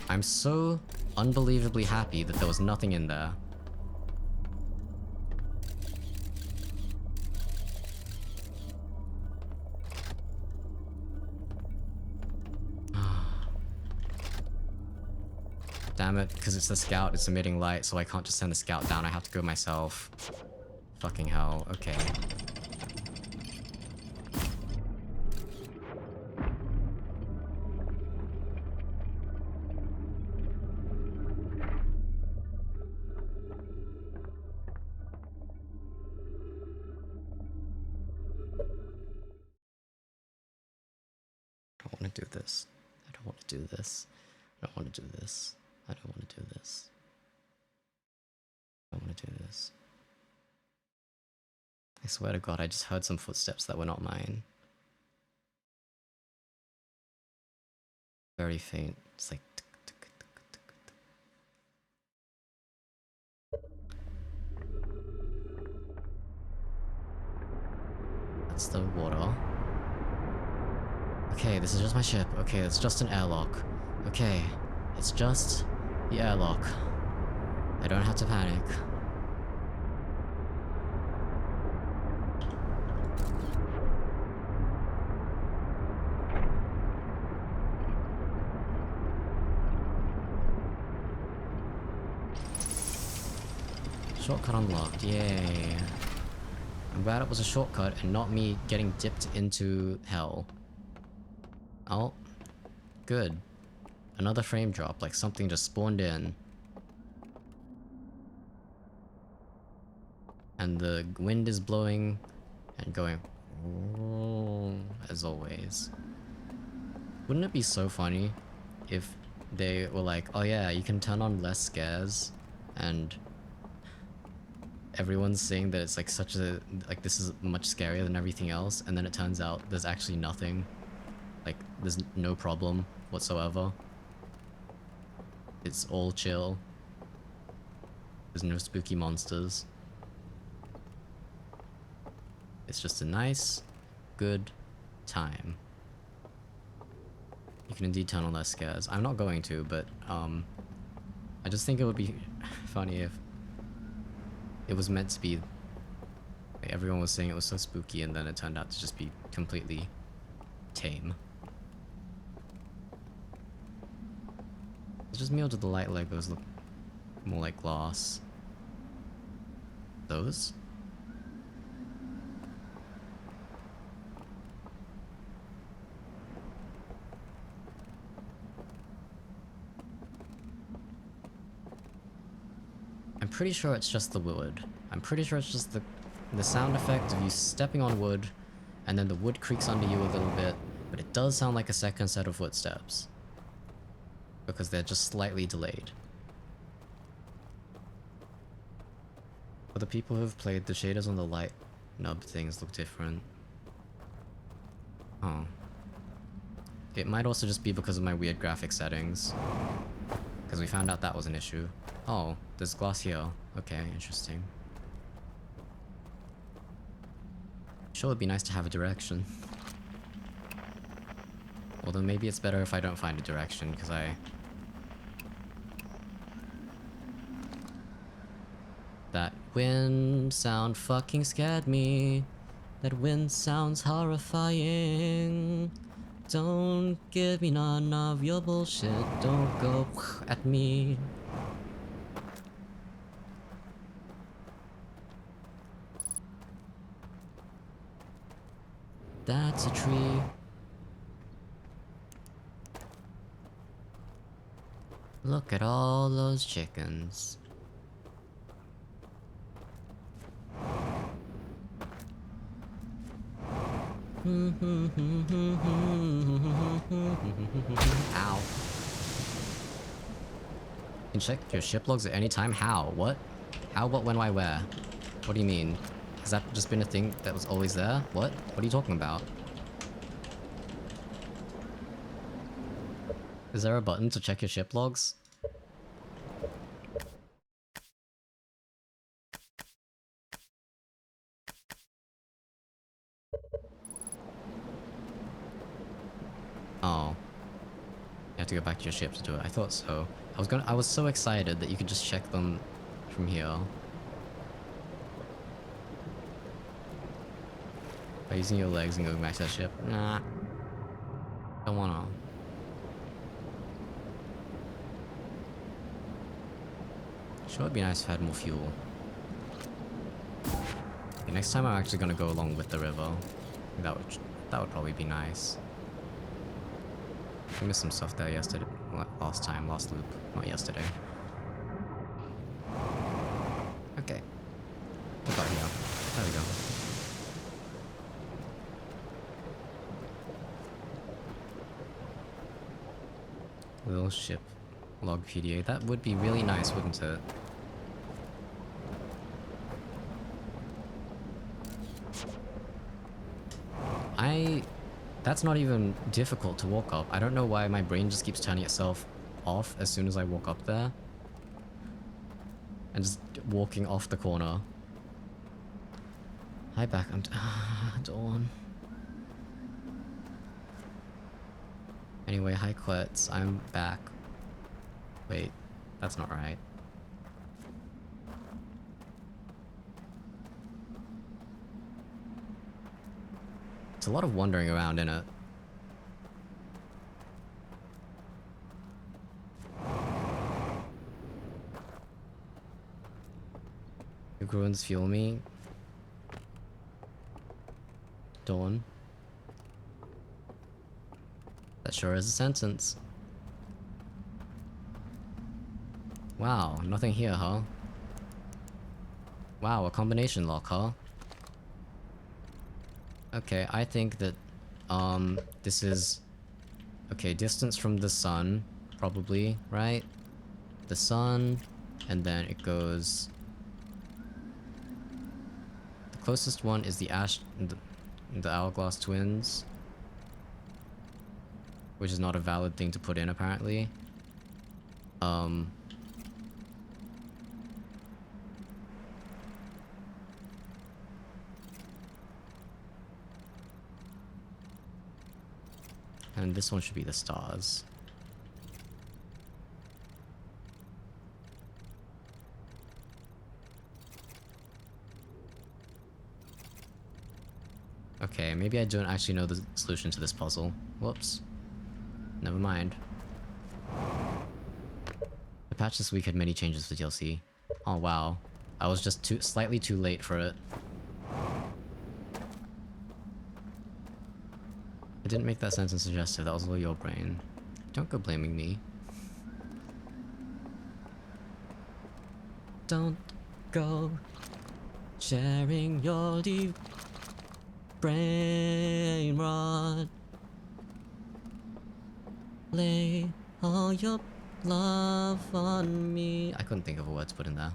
I'm so unbelievably happy that there was nothing in there. Damn it, because it's the scout, it's emitting light, so I can't just send the scout down, I have to go myself. Fucking hell, okay. I don't want to do this. I don't want to do this. I don't want to do this. I don't want to do this. I don't want to do this. I swear to God, I just heard some footsteps that were not mine. Very faint. It's like... tick, tick, tick, tick, tick. That's the water. Okay, this is just my ship. Okay, it's just an airlock. Okay, it's just the airlock. I don't have to panic. shortcut unlocked. Yay. I'm glad it was a shortcut and not me getting dipped into hell. Oh. Good. Another frame drop, like something just spawned in. And the wind is blowing and going as always. Wouldn't it be so funny if they were like, oh yeah, you can turn on less scares and everyone's saying that it's like such a, like this is much scarier than everything else, and then it turns out there's actually nothing. Like there's no problem whatsoever. It's all chill. There's no spooky monsters. It's just a nice, good time. You can indeed turn on less scares. I'm not going to, but I just think it would be funny if it was meant to be, like, everyone was saying it was so spooky and then it turned out to just be completely tame. It's just me, or do the light Legos look more like glass? Those? I'm pretty sure it's just the wood. I'm pretty sure it's just the sound effect of you stepping on wood, and then the wood creaks under you a little bit, but it does sound like a second set of footsteps. Because they're just slightly delayed. For the people who've played, the shaders on the light nub things look different. Oh. It might also just be because of my weird graphic settings. Because we found out that was an issue. Oh, there's glass here. Okay, interesting. Sure, it'd be nice to have a direction. Although maybe it's better if I don't find a direction, because that wind sound fucking scared me. That wind sounds horrifying. Don't give me none of your bullshit. Don't go at me. That's a tree. Look at all those chickens. Ow. You can check your ship logs at any time? How? What? How, what, when, why, where? What do you mean? Has that just been a thing that was always there? What? What are you talking about? Is there a button to check your ship logs? Oh. You have to go back to your ship to do it. I thought so. I was so excited that you could just check them from here. By using your legs and going back to that ship? Nah. Don't wanna. Sure, it'd be nice if I had more fuel. Okay, next time I'm actually gonna go along with the river. That would probably be nice. I missed some stuff there yesterday. Last loop. Not yesterday. Okay. What about here? There we go. Little ship log PDA. That would be really nice, wouldn't it? That's not even difficult to walk up. I don't know why my brain just keeps turning itself off as soon as I walk up there. And just walking off the corner. Hi back, I'm Dawn. Anyway, hi Klets, I'm back. Wait, that's not right. It's a lot of wandering around, innit? ruins fuel me. Dawn. That sure is a sentence. Wow, nothing here, huh? Wow, a combination lock, huh? Okay, I think that, this is... Okay, distance from the sun, probably, right? The sun, and then it goes... The closest one is the the Hourglass Twins. Which is not a valid thing to put in, apparently. And this one should be the stars. Okay, maybe I don't actually know the solution to this puzzle. Whoops. Never mind. The patch this week had many changes for DLC. Oh wow. I was just slightly too late for it. I didn't make that sentence suggestive, that was all your brain. Don't go blaming me. Don't go sharing your deep brain rot. Lay all your love on me. I couldn't think of a word to put in there.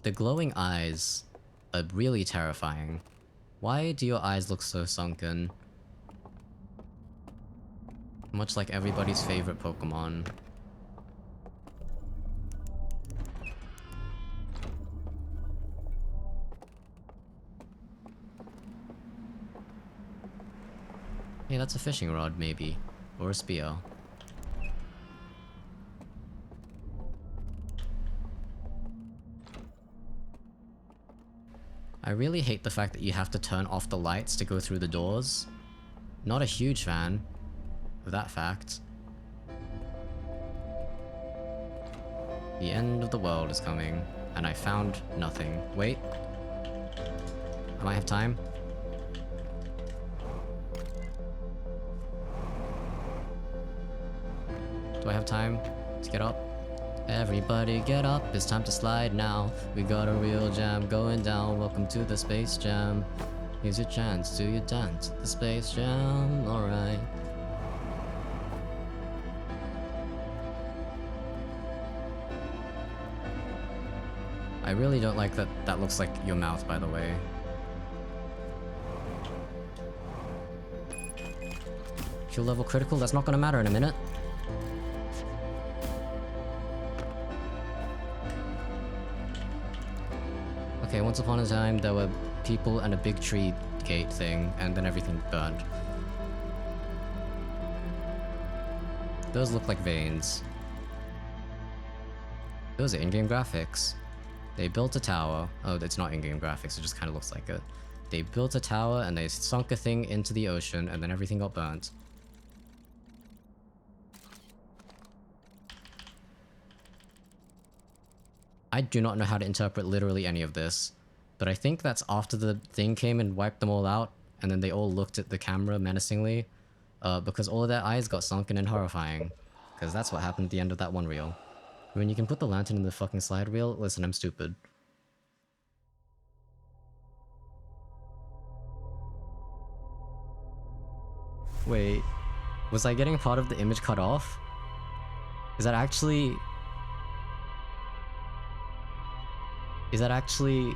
The glowing eyes are really terrifying. Why do your eyes look so sunken? Much like everybody's favorite Pokemon. Hey, that's a fishing rod, maybe. Or a spear. I really hate the fact that you have to turn off the lights to go through the doors. Not a huge fan of that fact. The end of the world is coming, and I found nothing. Wait. I might have time. Do I have time to get up? Everybody get up, it's time to slide now. We got a real jam going down. Welcome to the Space Jam. Here's your chance to your dance at the Space Jam. Alright. I really don't like that that looks like your mouth, by the way. Fuel level critical? That's not gonna matter in a minute. Okay, once upon a time there were people and a big tree gate thing, and then everything burned. Those look like veins. Those are in-game graphics. They built a tower. Oh, it's not in-game graphics, it just kind of looks like it. They built a tower and they sunk a thing into the ocean and then everything got burnt. I do not know how to interpret literally any of this, but I think that's after the thing came and wiped them all out, and then they all looked at the camera menacingly, because all of their eyes got sunken and horrifying. Because that's what happened at the end of that one reel. When you can put the lantern in the fucking slide reel, listen, I'm stupid. Wait, was I getting part of the image cut off? Is that actually... Is that actually...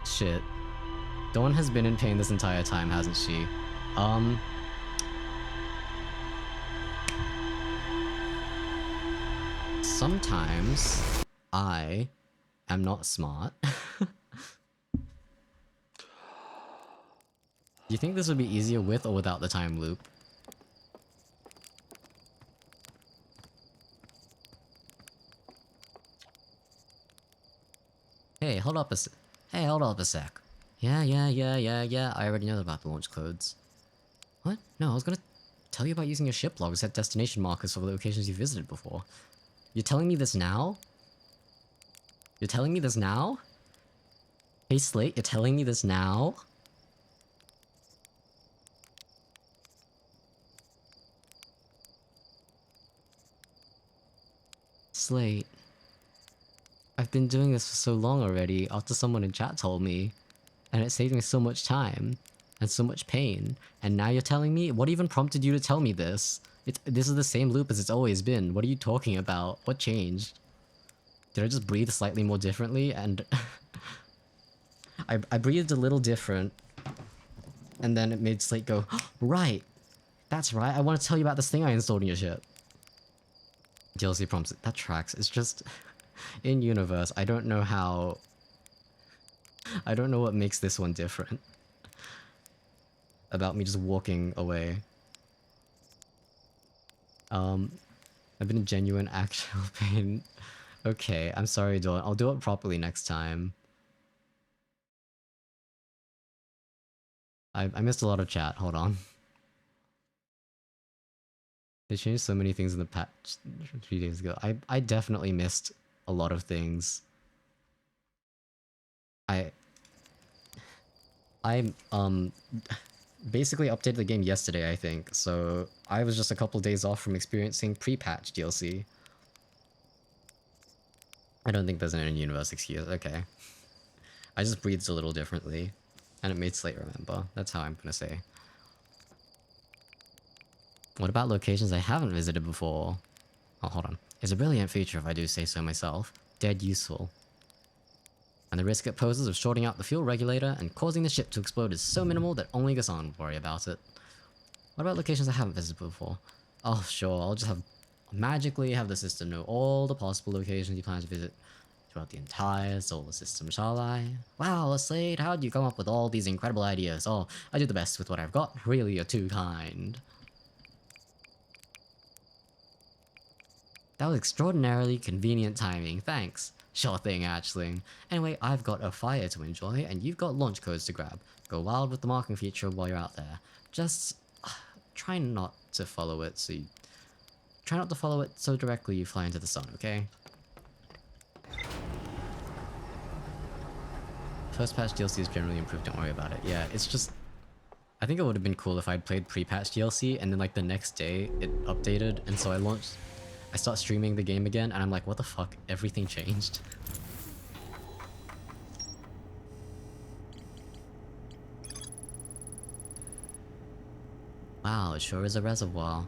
Shit. Dawn has been in pain this entire time, hasn't she? Sometimes I am not smart. Do you think this would be easier with or without the time loop? Hey, hold up a sec. Yeah. I already know about the launch codes. What? No, I was gonna tell you about using your ship log to set destination markers for the locations you visited before. You're telling me this now? You're telling me this now? Hey Slate, you're telling me this now? Slate, I've been doing this for so long already after someone in chat told me, and it saved me so much time and so much pain, and now you're telling me? What even prompted you to tell me this? This is the same loop as it's always been. What are you talking about? What changed? Did I just breathe slightly more differently and I breathed a little different and then it made Slate go, oh, right, that's right, I want to tell you about this thing I installed in your ship. DLC prompts, that tracks. It's just, in universe, I don't know what makes this one different. About me just walking away. I've been in genuine actual pain. Okay, I'm sorry, Dawn. I'll do it properly next time. I missed a lot of chat, hold on. They changed so many things in the patch 3 days ago. I definitely missed a lot of things. I basically updated the game yesterday, I think, so I was just a couple days off from experiencing pre-patch DLC. I don't think there's an in-universe excuse, okay. I just breathed a little differently, and it made Slate remember. That's how I'm gonna say. What about locations I haven't visited before? Oh, hold on. It's a brilliant feature if I do say so myself. Dead useful. And the risk it poses of shorting out the fuel regulator and causing the ship to explode is so minimal that only Gassan would worry about it. What about locations I haven't visited before? Oh, sure, I'll just magically have the system know all the possible locations you plan to visit throughout the entire solar system, shall I? Wow, Slade, how'd you come up with all these incredible ideas? Oh, I do the best with what I've got. Really, you're too kind. That was extraordinarily convenient timing, thanks. Sure thing, Hatchling. Anyway, I've got a fire to enjoy, and you've got launch codes to grab. Go wild with the marking feature while you're out there. Just try not to follow it so directly you fly into the sun, okay? First patch DLC is generally improved, don't worry about it. Yeah, it's just... I think it would have been cool if I'd played pre-patch DLC, and then like the next day, it updated, and so I start streaming the game again, and I'm like, what the fuck? Everything changed. Wow, it sure is a reservoir.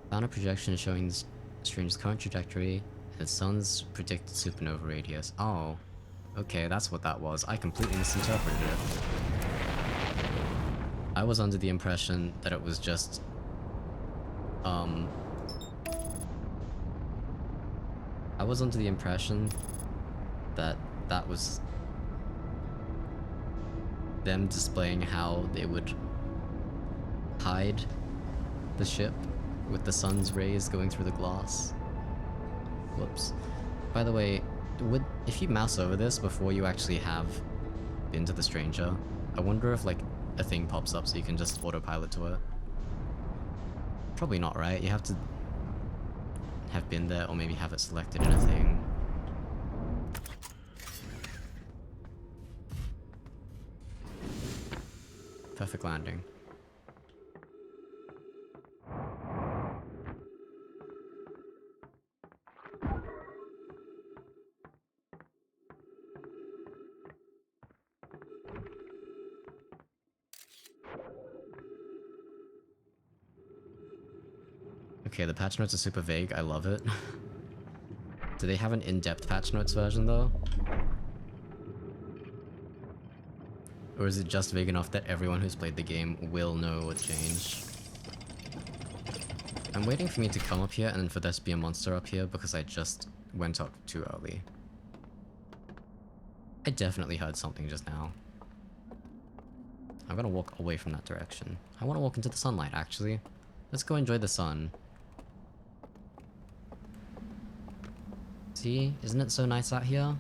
Found a projection showing the stream's current trajectory and the sun's predicted supernova radius. Oh, okay, that's what that was. I completely misinterpreted it. I was under the impression that it was just... I was under the impression that that was them displaying how they would hide the ship with the sun's rays going through the glass. Whoops. By the way, if you mouse over this before you actually have been to the stranger, I wonder if like a thing pops up so you can just autopilot to it. Probably not, right? You have to have been there or maybe have it selected in a thing. Perfect landing. Okay, the patch notes are super vague. I love it. Do they have an in-depth patch notes version though? Or is it just vague enough that everyone who's played the game will know what changed? I'm waiting for me to come up here and then for there to be a monster up here because I just went up too early. I definitely heard something just now. I'm gonna walk away from that direction. I want to walk into the sunlight, actually. Let's go enjoy the sun. See? Isn't it so nice out here?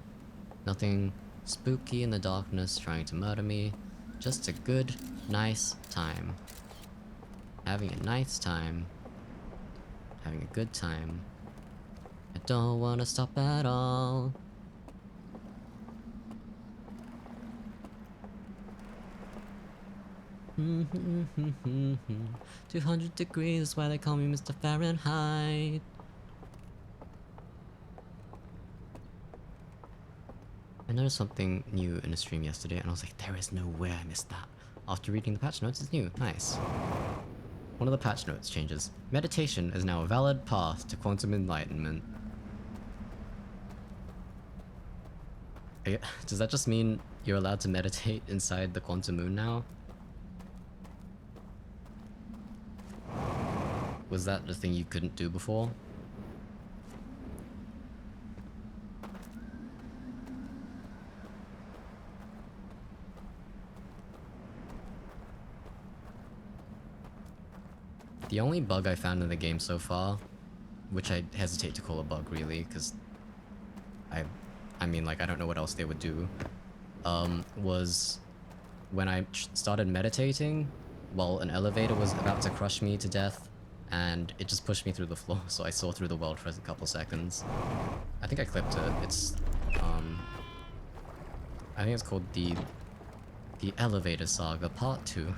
Nothing spooky in the darkness trying to murder me. Just a good, nice time. Having a nice time. Having a good time. I don't wanna stop at all. Mm-hmm. 200 degrees is why they call me Mr. Fahrenheit. I noticed something new in the stream yesterday and I was like, there is no way I missed that. After reading the patch notes, it's new. Nice. One of the patch notes changes. Meditation is now a valid path to quantum enlightenment. Does that just mean you're allowed to meditate inside the quantum moon now? Was that the thing you couldn't do before? The only bug I found in the game so far, which I hesitate to call a bug really, because I mean, like, I don't know what else they would do, was when I started meditating while an elevator was about to crush me to death, and it just pushed me through the floor, so I saw through the world for a couple seconds. I think I clipped it. It's, I think it's called the Elevator Saga Part 2.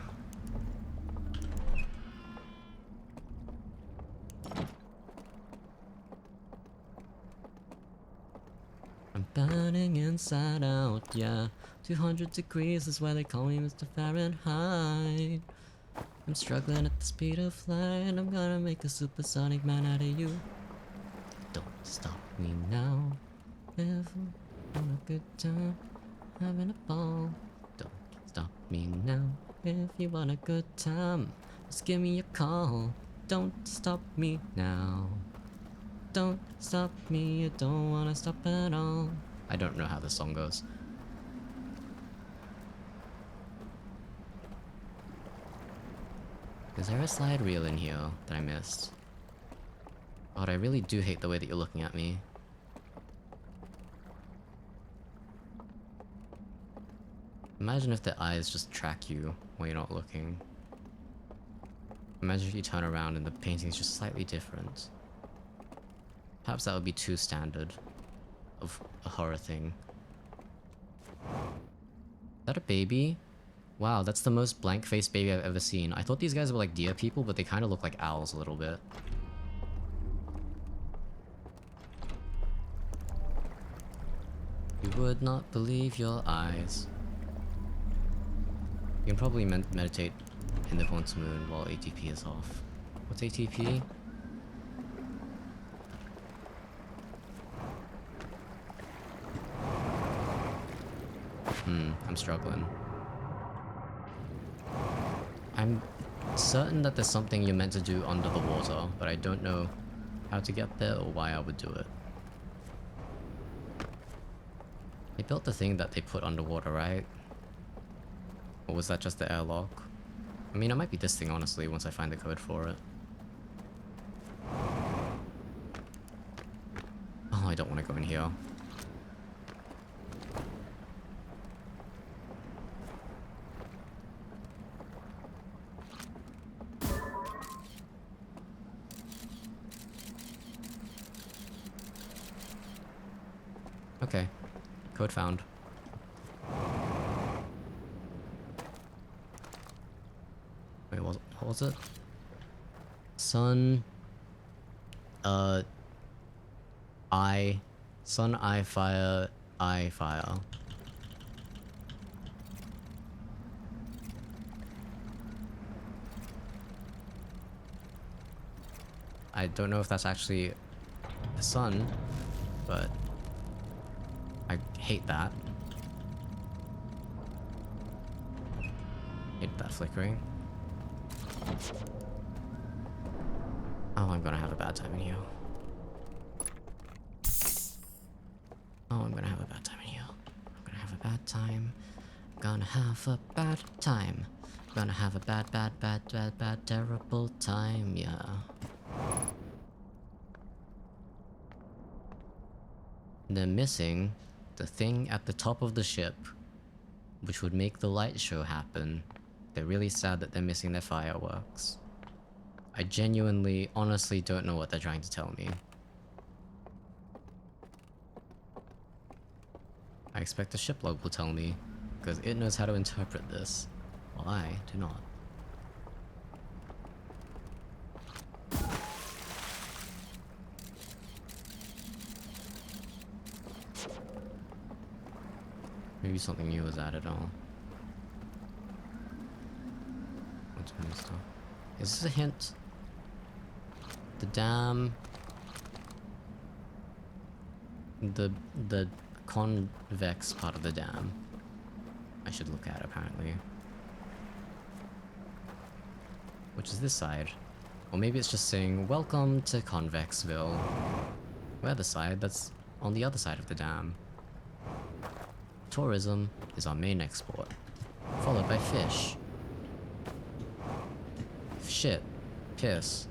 I'm burning inside out, yeah. 200 degrees is why they call me Mr. Fahrenheit. I'm struggling at the speed of light. I'm gonna make a supersonic man out of you. Don't stop me now. If I'm on a good time, having a ball. Don't stop me now. If you want a good time, just give me a call. Don't stop me now. Don't stop me, I don't wanna stop at all. I don't know how this song goes. Is there a slide reel in here that I missed? God, I really do hate the way that you're looking at me. Imagine if the eyes just track you while you're not looking. Imagine if you turn around and the painting's just slightly different. Perhaps that would be too standard of a horror thing. Is that a baby? Wow, that's the most blank-faced baby I've ever seen. I thought these guys were like deer people, but they kind of look like owls a little bit. You would not believe your eyes. You can probably meditate in the quantum moon while ATP is off. What's ATP? I'm struggling. I'm certain that there's something you're meant to do under the water, but I don't know how to get there or why I would do it. They built the thing that they put underwater, right? Or was that just the airlock? I mean, it might be this thing, honestly, once I find the code for it. Oh, I don't want to go in here. Okay. Code found. Wait, what was it? Sun... Sun, fire, fire. I don't know if that's actually the sun, but I hate that. Hate that flickering. Oh, I'm gonna have a bad time in here. Oh, I'm gonna have a bad time in here. I'm gonna have a bad time. Gonna have a bad time. Gonna have a bad, terrible time, yeah. They're missing The thing at the top of the ship, which would make the light show happen. They're really sad that they're missing their fireworks. I genuinely, honestly don't know what they're trying to tell me. I expect the ship log will tell me, because it knows how to interpret this, while I do not. Maybe something new was added on. What's new stuff? Is this a hint? The dam... The convex part of the dam. I should look at, apparently. Which is this side. Or maybe it's just saying, welcome to Convexville. We're the side that's on the other side of the dam. Tourism is our main export, followed by fish. Shit. Piss.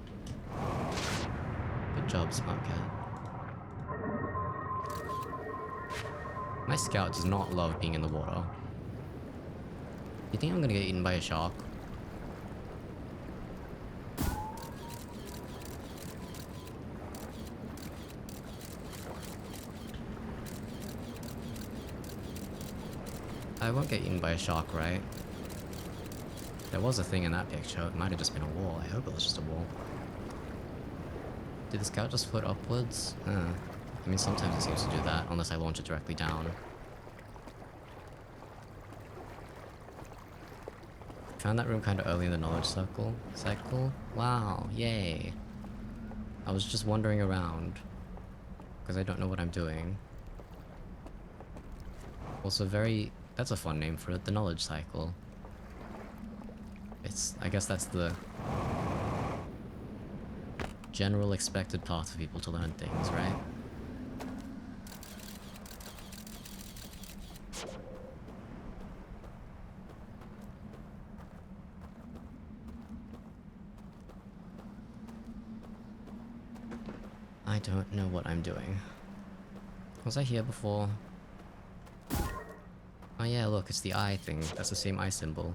Good job, Smart Cat. My scout does not love being in the water. You think I'm gonna get eaten by a shark? I won't get eaten by a shark, right? There was a thing in that picture. It might have just been a wall. I hope it was just a wall. Did the scout just float upwards? I mean, sometimes it seems to do that, unless I launch it directly down. Found that room kind of early in the knowledge cycle. Wow, yay. I was just wandering around, because I don't know what I'm doing. Also that's a fun name for it, the knowledge cycle. I guess that's the general expected path for people to learn things, right? I don't know what I'm doing. Was I here before? Oh yeah, look, it's the eye thing. That's the same eye symbol.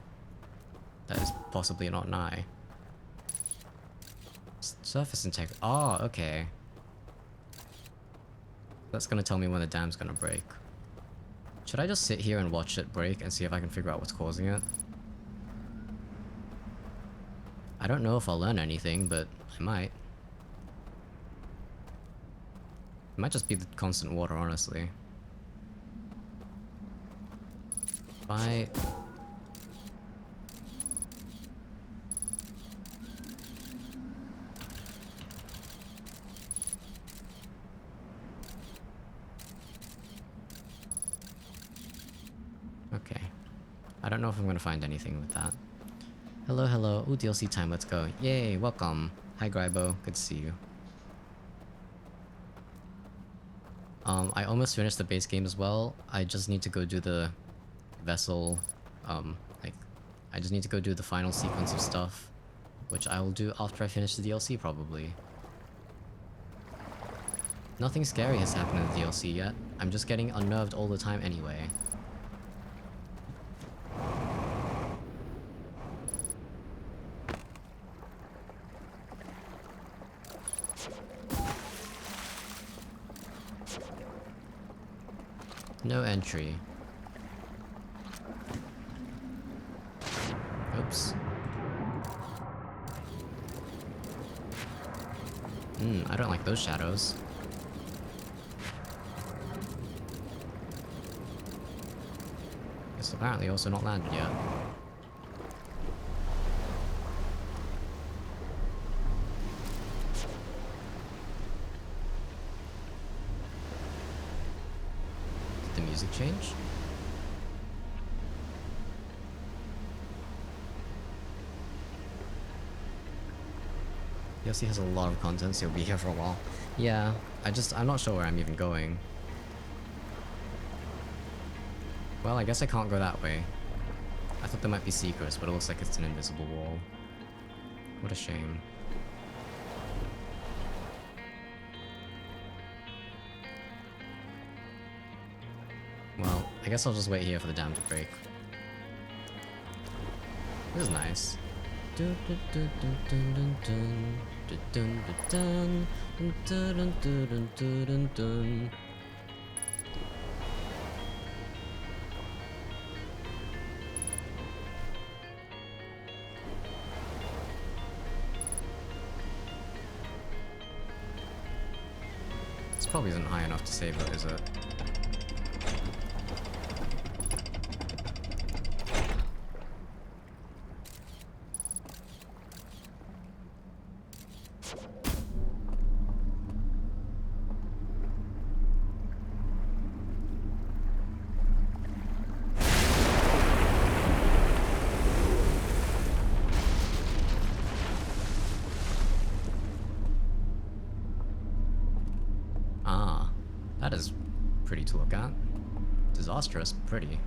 That is possibly not an eye. Surface integrity. Oh, okay. That's gonna tell me when the dam's gonna break. Should I just sit here and watch it break and see if I can figure out what's causing it? I don't know if I'll learn anything, but I might. It might just be the constant water, honestly. Bye. Okay. I don't know if I'm gonna find anything with that. Hello, hello. Ooh, DLC time, let's go. Yay, welcome. Hi, Grybo. Good to see you. I almost finished the base game as well. I just need to go do the vessel, I just need to go do the final sequence of stuff, which I will do after I finish the DLC, probably. Nothing scary has happened in the DLC yet. I'm just getting unnerved all the time anyway. No entry. Oops. I don't like those shadows. It's apparently also not landed yet. Did the music change? DLC has a lot of content, so you'll be here for a while. Yeah, I'm not sure where I'm even going. Well, I guess I can't go that way. I thought there might be secrets, but it looks like it's an invisible wall. What a shame. I guess I'll just wait here for the dam to break. This is nice. This probably isn't high enough to save it, is it? Ah, that is pretty to look at. Disastrous, pretty.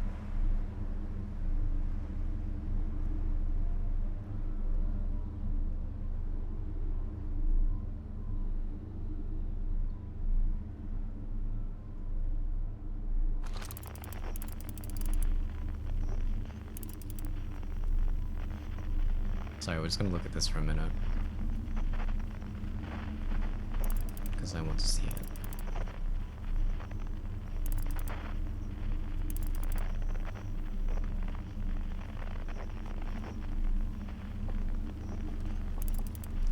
Sorry, we're just gonna look at this for a minute. Because I want to see it.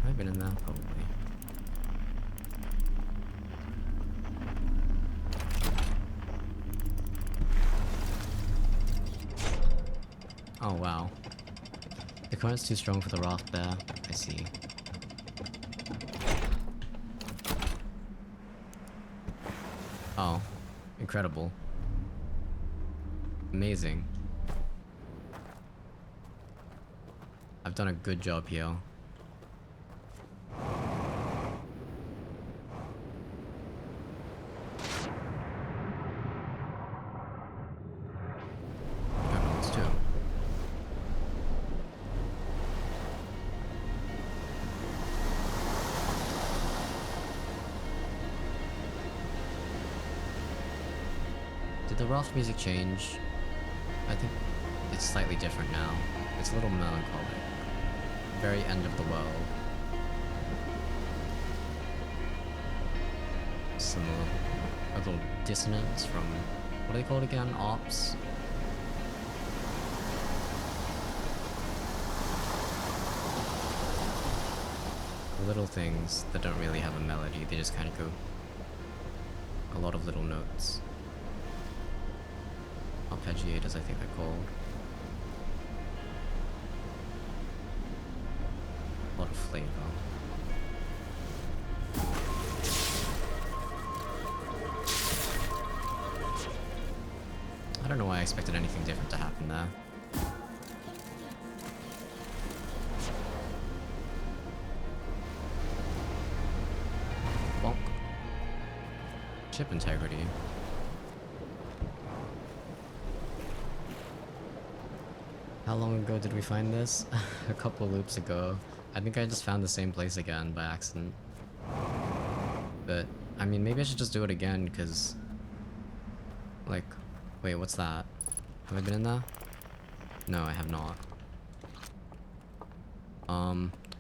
Have I been in there? Probably. Oh wow. The current's too strong for the raft there. I see. Oh. Incredible. Amazing. I've done a good job here. Did the raft music change? I think it's slightly different now. It's a little melancholic. Very end of the world. A little dissonance from, what are they called again? Ops? Little things that don't really have a melody, they just kind of go a lot of little notes. Arpeggiators, I think they're called. A lot of flavor. I don't know why I expected anything different to happen there. Bonk. Chip integrity. How long ago did we find this? A couple loops ago. I think I just found the same place again by accident. But, I mean, maybe I should just do it again, because... Like, wait, what's that? Have I been in there? No, I have not.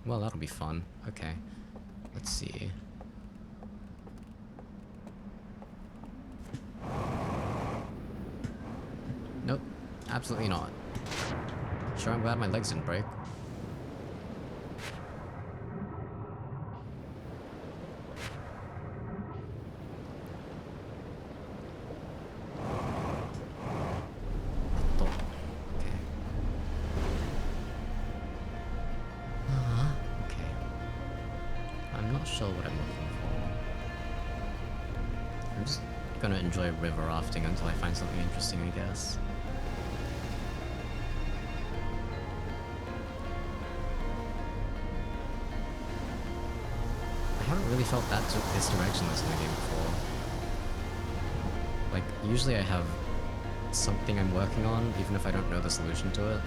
Well, that'll be fun. Okay. Let's see. Nope. Absolutely not. Sure, I'm glad my legs didn't break. Okay. I'm not sure what I'm looking for. I'm just gonna enjoy river rafting until I find something interesting, I guess. I haven't really felt this directionless in the game before. Like, usually I have something I'm working on, even if I don't know the solution to it.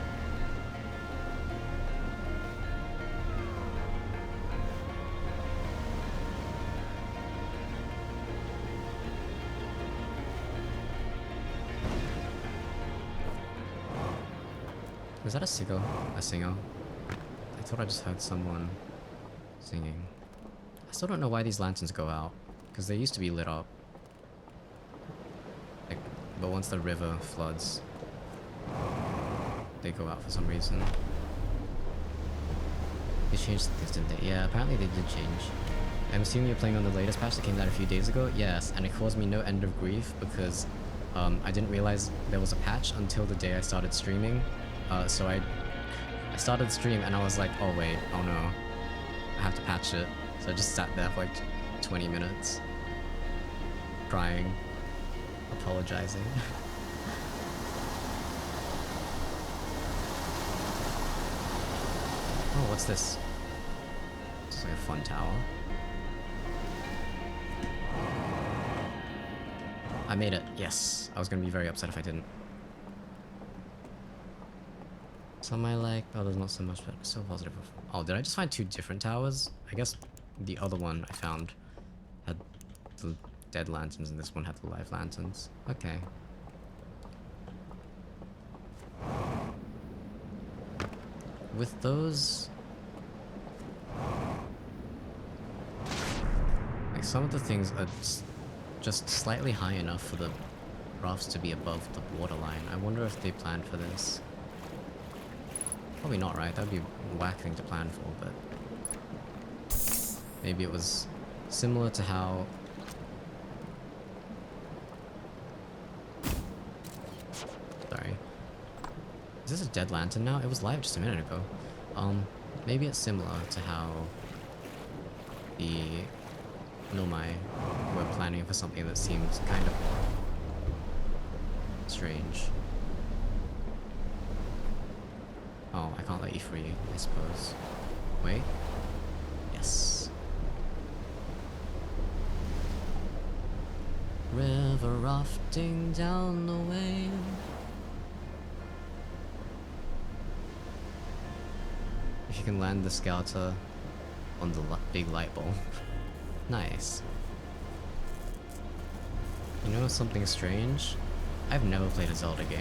Was that a singer? I thought I just heard someone singing. I still don't know why these lanterns go out, because they used to be lit up. Like, but once the river floods, they go out for some reason. They changed things, didn't they? Yeah, apparently they did change. I'm assuming you're playing on the latest patch that came out a few days ago? Yes, and it caused me no end of grief because I didn't realize there was a patch until the day I started streaming. So I started the stream and I was like, oh wait, oh no, I have to patch it. So I just sat there for like 20 minutes, crying, apologizing. Oh, what's this? It's like a fun tower. I made it, yes. I was gonna be very upset if I didn't. Some I like, others not so much, but still positive. Oh, did I just find two different towers? I guess the other one I found had the dead lanterns and this one had the live lanterns. Okay. With those... like some of the things are just slightly high enough for the rafts to be above the waterline. I wonder if they planned for this. Probably not, right? That'd be a whack thing to plan for, but... maybe it was similar to how... sorry. Is this a dead lantern now? It was live just a minute ago. Maybe it's similar to how the Nomai were planning for something that seems kind of strange. Oh, I can't let you free, I suppose. Wait. Yes. River rafting down the way. If you can land the scouter on the big light bulb. Nice. You know something strange? I've never played a Zelda game.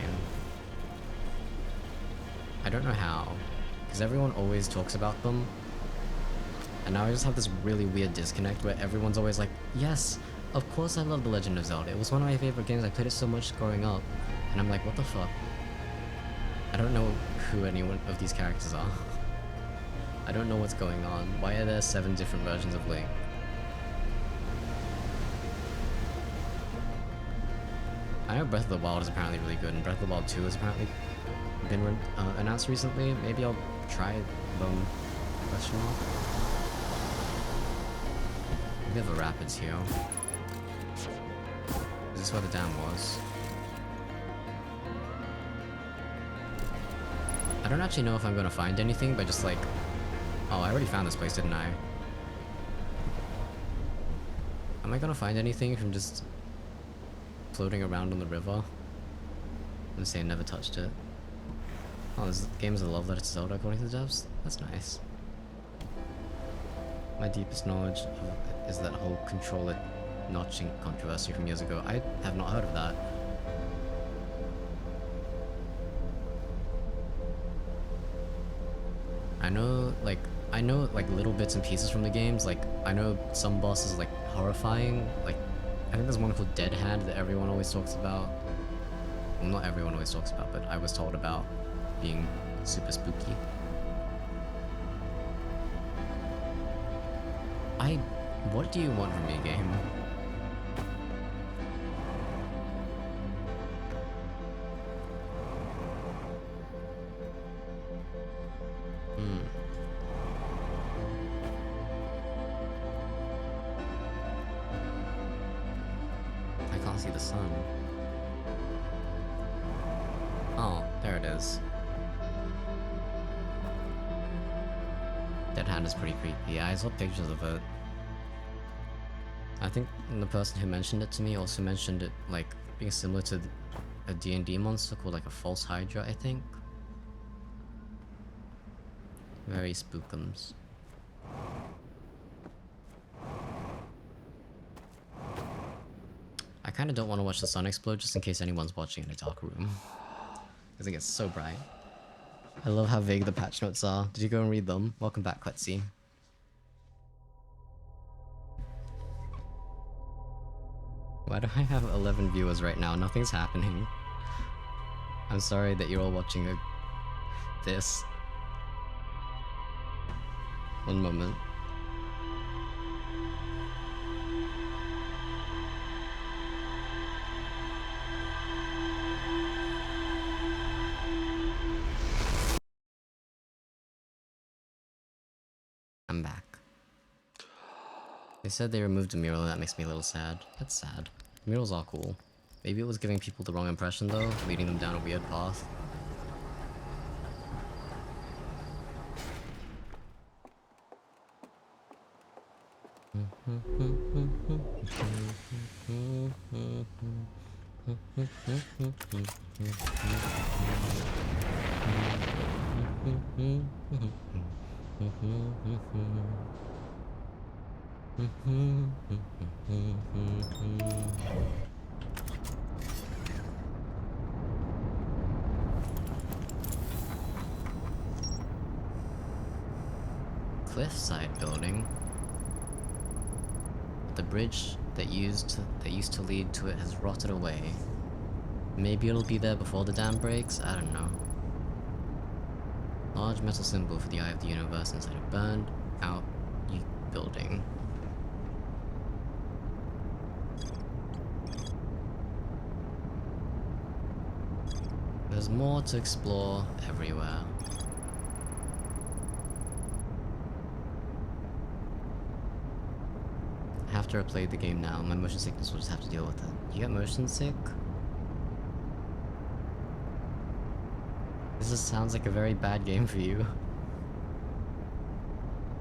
I don't know how, because everyone always talks about them, and now I just have this really weird disconnect where everyone's always like, yes, of course I love The Legend of Zelda, it was one of my favorite games, I played it so much growing up, and I'm like, what the fuck? I don't know who any one of these characters are. I don't know what's going on. Why are there 7 different versions of Link? I know Breath of the Wild is apparently really good, and Breath of the Wild 2 has apparently been announced recently. Maybe I'll try them. Question mark. We have a rapids here. Is this where the dam was? I don't actually know if I'm gonna find anything, but just like... oh, I already found this place, didn't I? Am I gonna find anything from just floating around on the river? I'm saying never touched it. Oh, this game's a love letter to Zelda according to the devs? That's nice. My deepest knowledge of is that whole controller notching controversy from years ago. I have not heard of that. I know like little bits and pieces from the games, like I know some bosses like horrifying, like I think there's one called Dead Hand that everyone always talks about. Well, not everyone always talks about, but I was told about being super spooky. What do you want from me, game? I can't see the sun. Oh, there it is. Dead Hand is pretty creepy. Yeah, I saw pictures of it. I think the person who mentioned it to me also mentioned it like being similar to a D&D monster called like a false Hydra, I think. Very spookums. I kind of don't want to watch the sun explode just in case anyone's watching in a dark room. Because it gets so bright. I love how vague the patch notes are. Did you go and read them? Welcome back, Quetzy. Why do I have 11 viewers right now? Nothing's happening. I'm sorry that you're all watching this. One moment. I'm back. They said they removed the mural and that makes me a little sad. That's sad. Murals are cool. Maybe it was giving people the wrong impression though, leading them down a weird path. Cliffside building. The bridge that used to lead to it has rotted away. Maybe it'll be there before the dam breaks? I don't know. Large metal symbol for the eye of the universe inside a burned out building. There's more to explore everywhere. After I played the game now, my motion sickness will just have to deal with it. You get motion sick? This just sounds like a very bad game for you.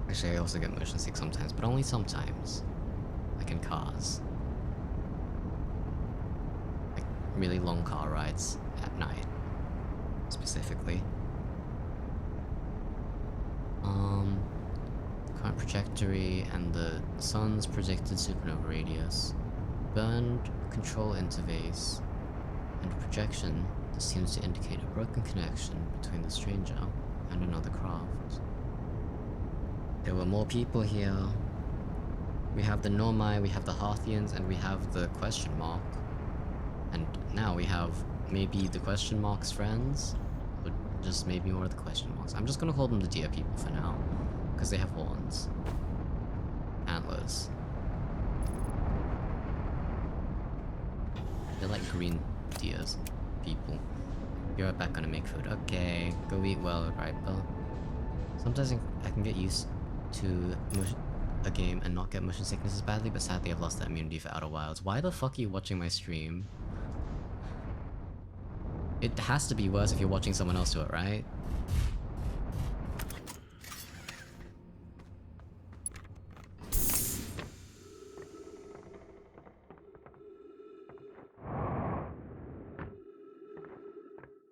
Actually, I also get motion sick sometimes, but only sometimes. Like in cars. Like really long car rides at night, specifically. Current trajectory and the sun's predicted supernova radius. Burned control interface and projection. This seems to indicate a broken connection between the stranger and another craft. There were more people here. We have the Normai, we have the Harthians, and we have the question mark. And now we have maybe the question mark's friends, or just maybe more of the question marks. I'm just gonna call them the deer people for now, because they have horns. Antlers. They're like green deers. People. Be right back, gonna make food. Okay, go eat well, right, Bill? Sometimes I can get used to a game and not get motion sickness as badly, but sadly I've lost that immunity for Outer Wilds. Why the fuck are you watching my stream? It has to be worse if you're watching someone else do it, right?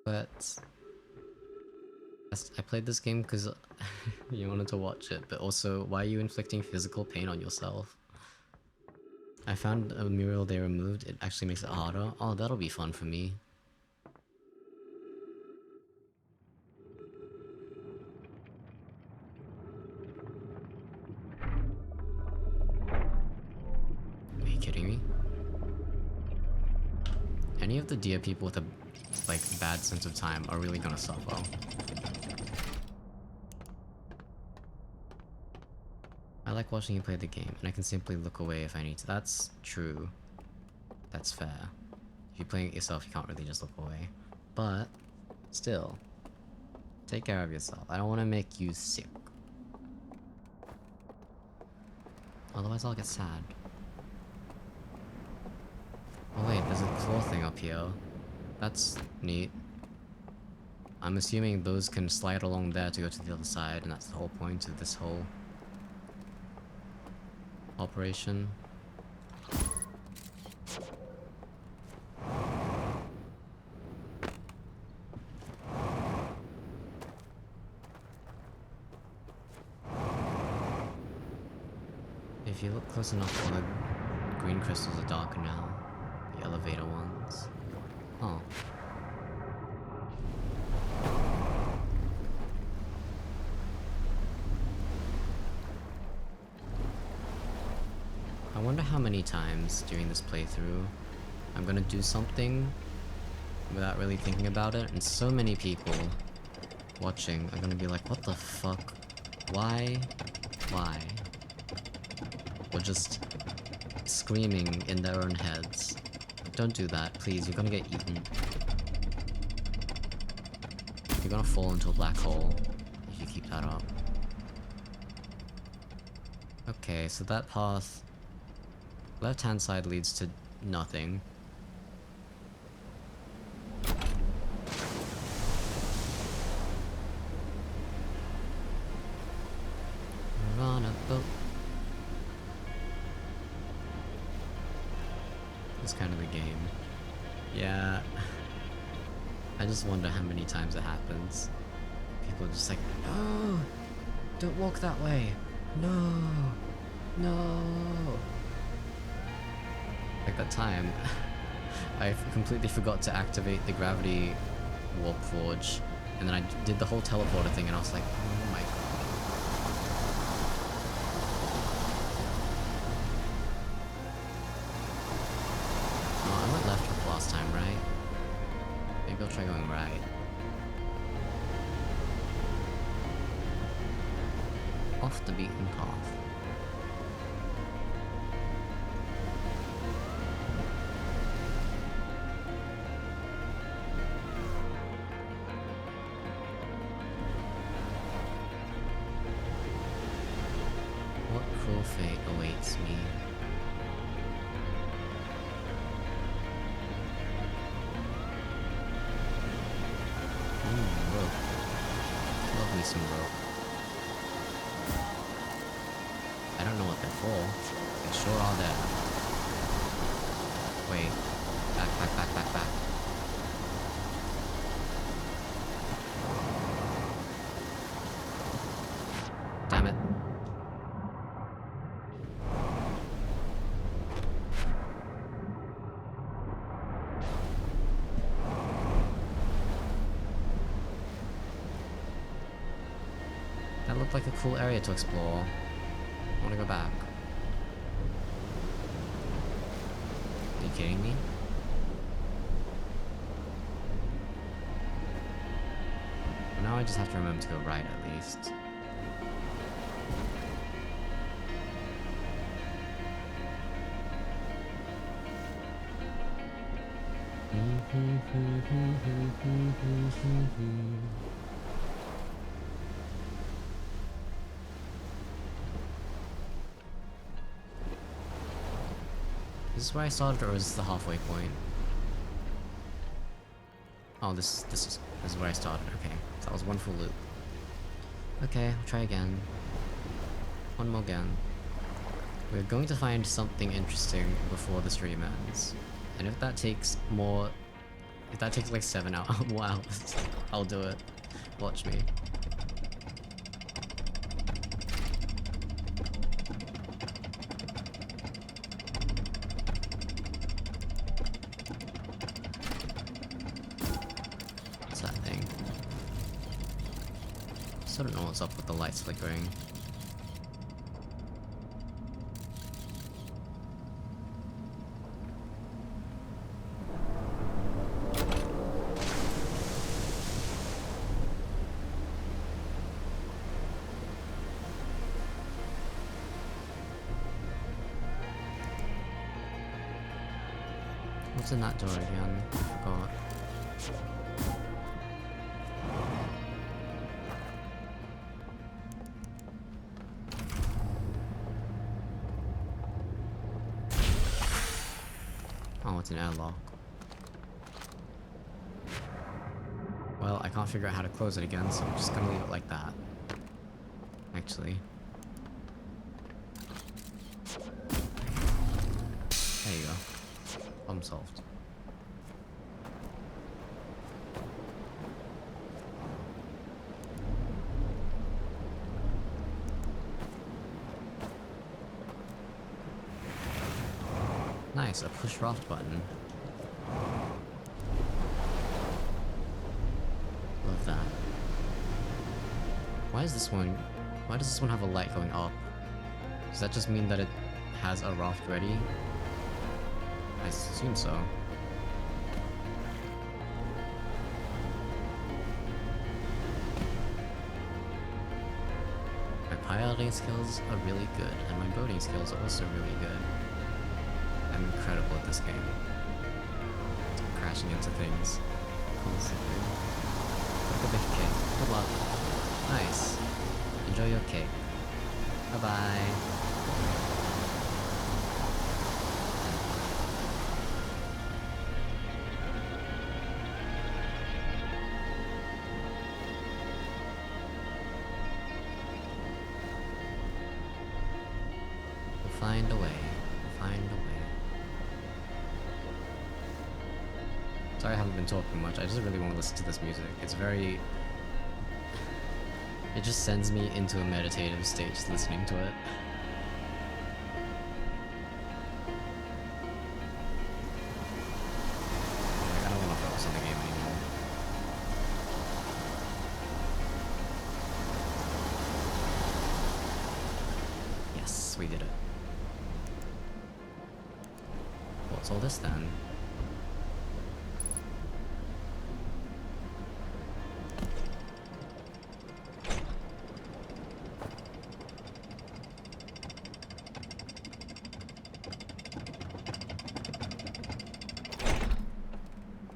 But I played this game because you wanted to watch it, but also, why are you inflicting physical pain on yourself? I found a mural they removed, it actually makes it harder. Oh, that'll be fun for me. Are you kidding me? Any of the deer people with a like bad sense of time are really gonna suffer. I like watching you play the game, and I can simply look away if I need to. That's true. That's fair. If you're playing it yourself, you can't really just look away. But, still, take care of yourself. I don't want to make you sick. Otherwise I'll get sad. Oh wait, there's a claw thing up here. That's neat. I'm assuming those can slide along there to go to the other side, and that's the whole point of this whole operation. If you look close enough, all the green crystals are darker now. The elevator ones. Oh. wonder how many times during this playthrough I'm gonna do something without really thinking about it, and so many people watching are gonna be like, what the fuck? Why? Why? Or just screaming in their own heads. Don't do that, please, you're gonna get eaten. You're gonna fall into a black hole if you keep that up. Okay, so that path, left-hand side leads to nothing. We're on a boat. It's kind of the game. Yeah. I just wonder how many times it happens. People are just like, no! Don't walk that way! No! No! Like that time, I completely forgot to activate the gravity warp forge, and then I did the whole teleporter thing, and I was like, oh my god. Oh, I went left with last time, right? Maybe I'll try going right. Off the beaten path. What cruel fate awaits me? Rope. Love me some rope. I don't know what they're for. They sure are there. Wait. Back, back, back, back, back. Damn it. That looked like a cool area to explore. I wanna go back. Are you kidding me? Well, now I just have to remember to go right at least. Is this where I started, or is this the halfway point? Oh, this is where I started. Okay, so that was one full loop. Okay, I'll try again. One more again. We're going to find something interesting before the stream ends, and if that takes like 7 more hours, I'll do it. Watch me. I don't know what's up with the lights flickering. What's in that door again? I forgot. Oh, it's an airlock. Well, I can't figure out how to close it again, so I'm just gonna leave it like that. Actually. There you go. Problem solved. Nice, a push raft button. Love that. Why does this one have a light going up? Does that just mean that it has a raft ready? I assume so. My piloting skills are really good, and my boating skills are also really good. I'm incredible at this game. Crashing into things constantly. Look at the cake. Good luck. Nice. Enjoy your cake. Bye bye. Find a way. Find a way. Sorry I haven't been talking much, I just really want to listen to this music. It's very... It just sends me into a meditative state just listening to it. Like, I don't want to focus on the game anymore. Yes, we did it. What's all this then?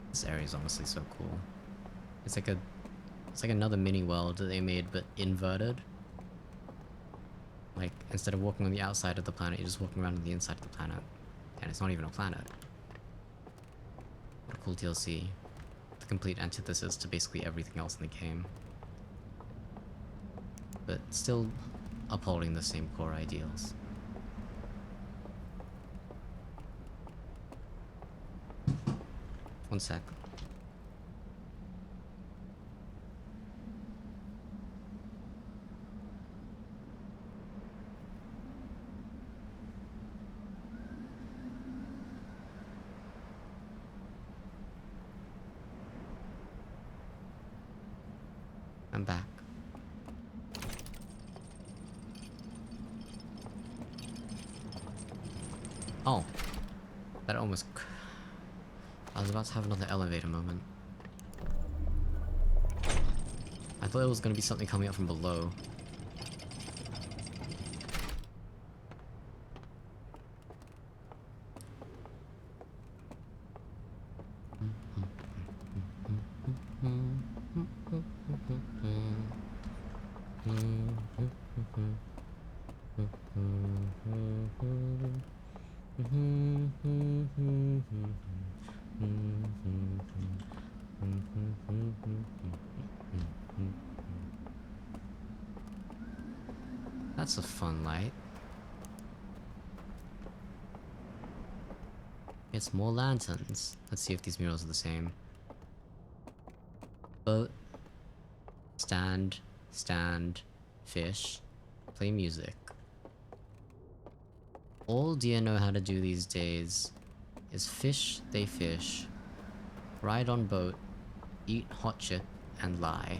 This area is honestly so cool. It's like another mini world that they made but inverted. Like, instead of walking on the outside of the planet, you're just walking around on the inside of the planet. And it's not even a planet. What a cool DLC. The complete antithesis to basically everything else in the game. But still upholding the same core ideals. One sec. I'm back. Oh. That almost... I was about to have another elevator moment. I thought it was gonna be something coming up from below. That's a fun light. It's more lanterns. Let's see if these murals are the same. Boat. Stand. Stand. Fish. Play music. All deer know how to do these days is fish, they fish, ride on boat, eat hot chip, and lie.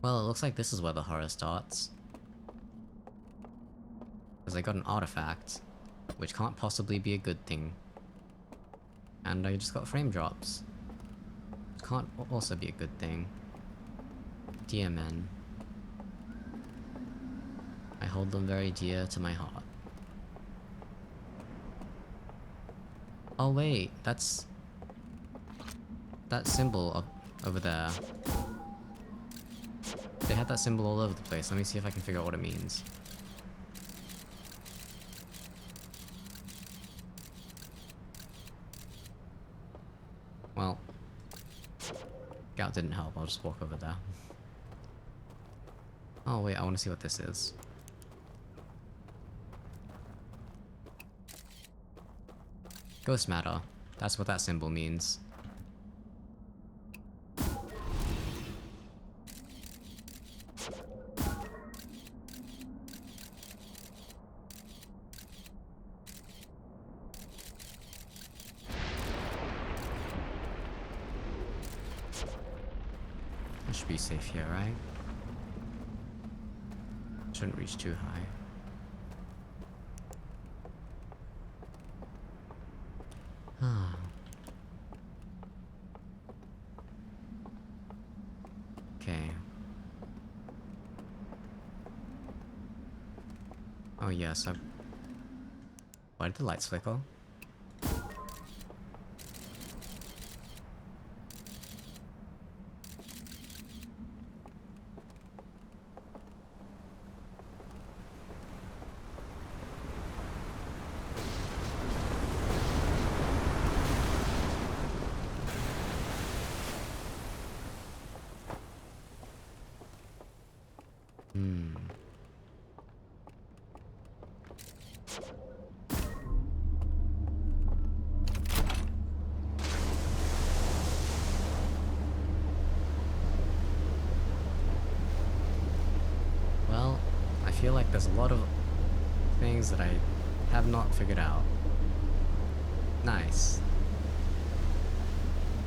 Well, it looks like this is where the horror starts. Because I got an artifact, which can't possibly be a good thing. And I just got frame drops. Which can't also be a good thing. Dear men. I hold them very dear to my heart. Oh wait, that's... that symbol up over there. They had that symbol all over the place. Let me see if I can figure out what it means. Well, Gout didn't help, I'll just walk over there. Oh wait, I want to see what this is. Ghost matter. That's what that symbol means. should be safe here, right? Shouldn't reach too high. Ah. Okay. Oh yes, why did the lights flicker? Well, I feel like there's a lot of things that I have not figured out. Nice.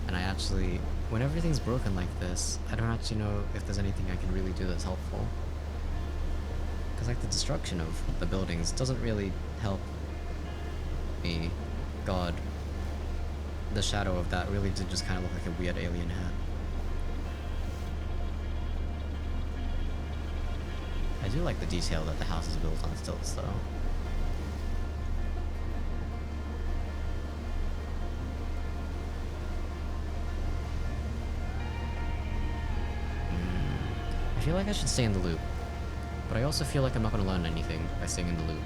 And I actually, when everything's broken like this, I don't actually know if there's anything I can really do that's helpful. Because like the destruction of the buildings doesn't really help me. God, the shadow of that really did just kind of look like a weird alien head. I do like the detail that the house is built on stilts though. I feel like I should stay in the loop, but I also feel like I'm not going to learn anything by staying in the loop.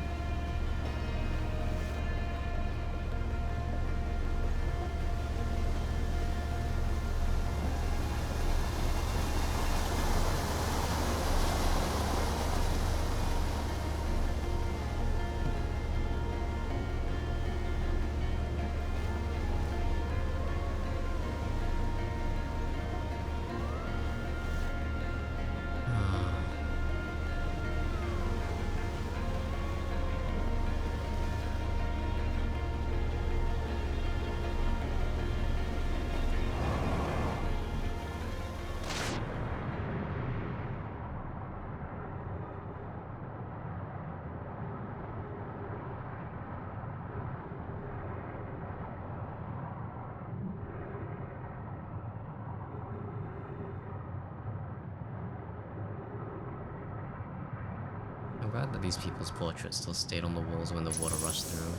I'm glad that these people's portraits still stayed on the walls when the water rushed through.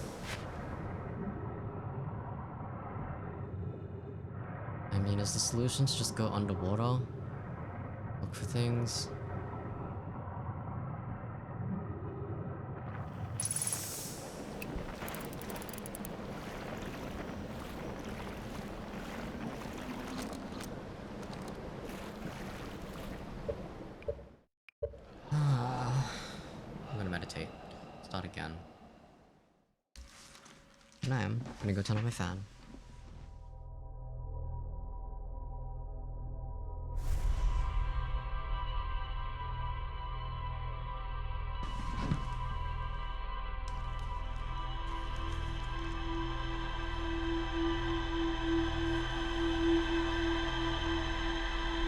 I mean, is the solution to just go underwater? Look for things? I'm gonna meditate. Start again. And I'm gonna go turn on my fan.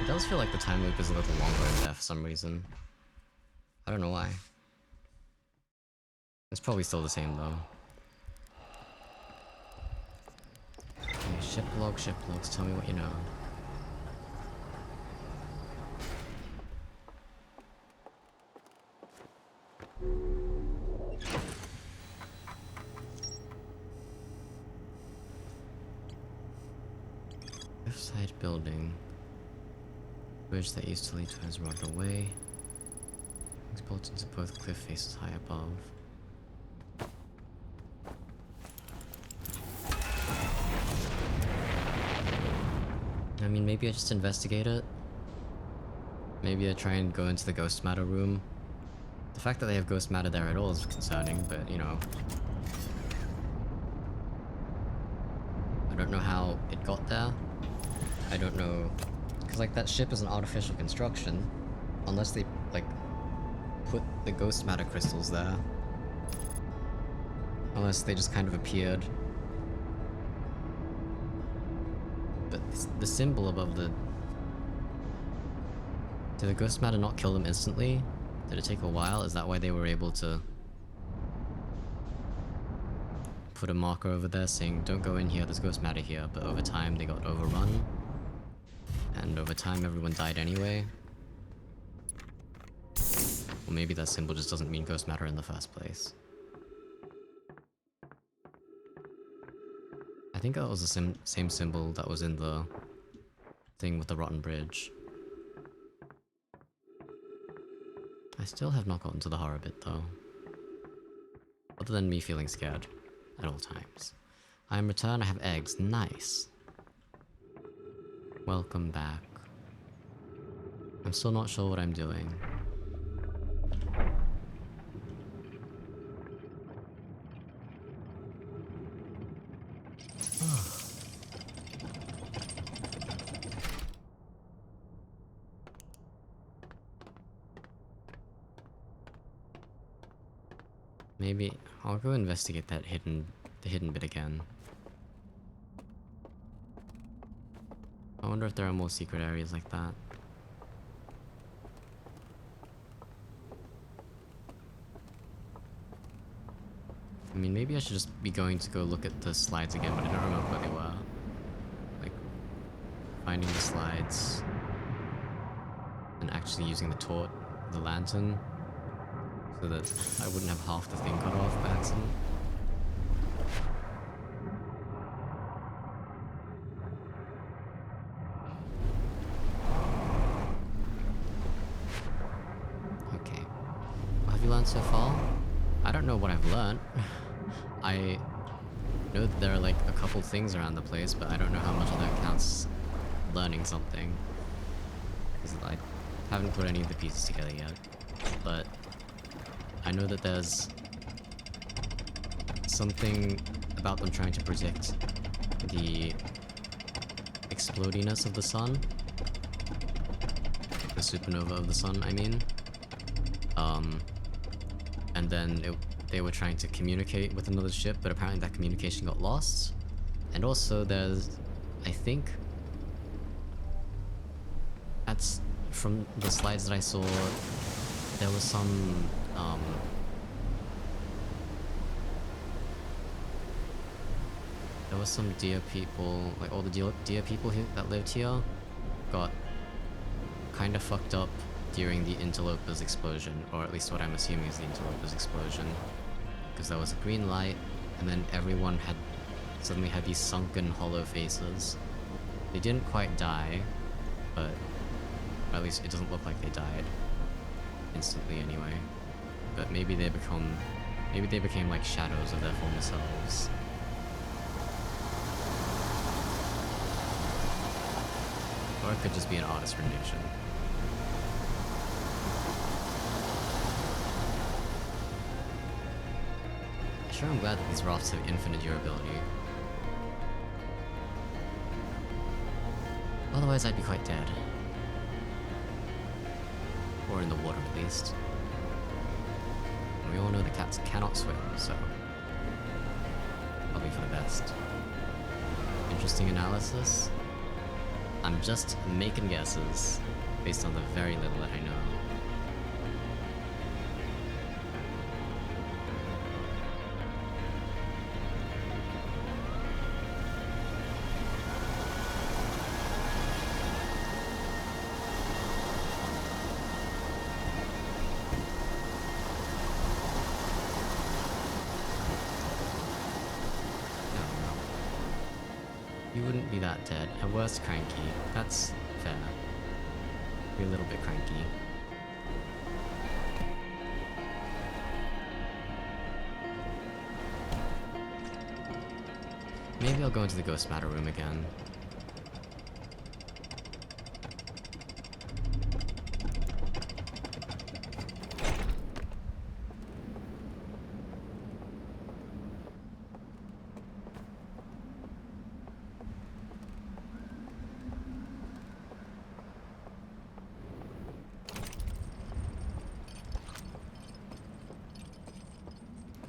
It does feel like the time loop is a little longer in there for some reason. I don't know why. It's probably still the same though. Okay, ship logs, tell me what you know. Cliffside building. Bridge that used to lead to has rotted away. It's built into both cliff faces high above. I mean, maybe I just investigate it. Maybe I try and go into the ghost matter room. The fact that they have ghost matter there at all is concerning, but you know. I don't know how it got there. I don't know. Because, like, that ship is an artificial construction. Unless they, like, put the ghost matter crystals there. Unless they just kind of appeared. But the symbol above the Did the ghost matter not kill them instantly? Did it take a while? Is that why they were able to put a marker over there saying don't go in here, there's ghost matter here, but over time they got overrun? And over time everyone died anyway? Or maybe that symbol just doesn't mean ghost matter in the first place. I think that was the same symbol that was in the thing with the rotten bridge. I still have not gotten to the horror bit though. Other than me feeling scared at all times. I am returned, I have eggs. Nice. Welcome back. I'm still not sure what I'm doing. Maybe I'll go investigate the hidden bit again. I wonder if there are more secret areas like that. I mean, maybe I should just be going to go look at the slides again, but I don't remember where they were. Like, finding the slides and actually using the lantern, so that I wouldn't have half the thing cut off by accident. Okay. What have you learned so far? I don't know what I've learned. I know that there are like a couple things around the place, but I don't know how much of that counts learning something. Because I haven't put any of the pieces together yet. But I know that there's something about them trying to predict the explodiness of the sun. The supernova of the sun, I mean. And then they were trying to communicate with another ship, but apparently that communication got lost. And also there's, I think, that's from the slides that I saw, there was some, there was some deer people, like all the deer people that lived here got kind of fucked up during the interlopers explosion, or at least what I'm assuming is the interlopers explosion. Because there was a green light, and then everyone suddenly had these sunken hollow faces. They didn't quite die, but at least it doesn't look like they died instantly anyway. But maybe they became like shadows of their former selves. Or it could just be an artist's rendition. Sure, I'm glad that these rafts have infinite durability. Otherwise, I'd be quite dead. Or in the water, at least. And we all know the cats cannot swim, so probably for the best. Interesting analysis. I'm just making guesses based on the very little that I know. You wouldn't be that dead. At worst, cranky. That's fair. You're a little bit cranky. Maybe I'll go into the ghost matter room again.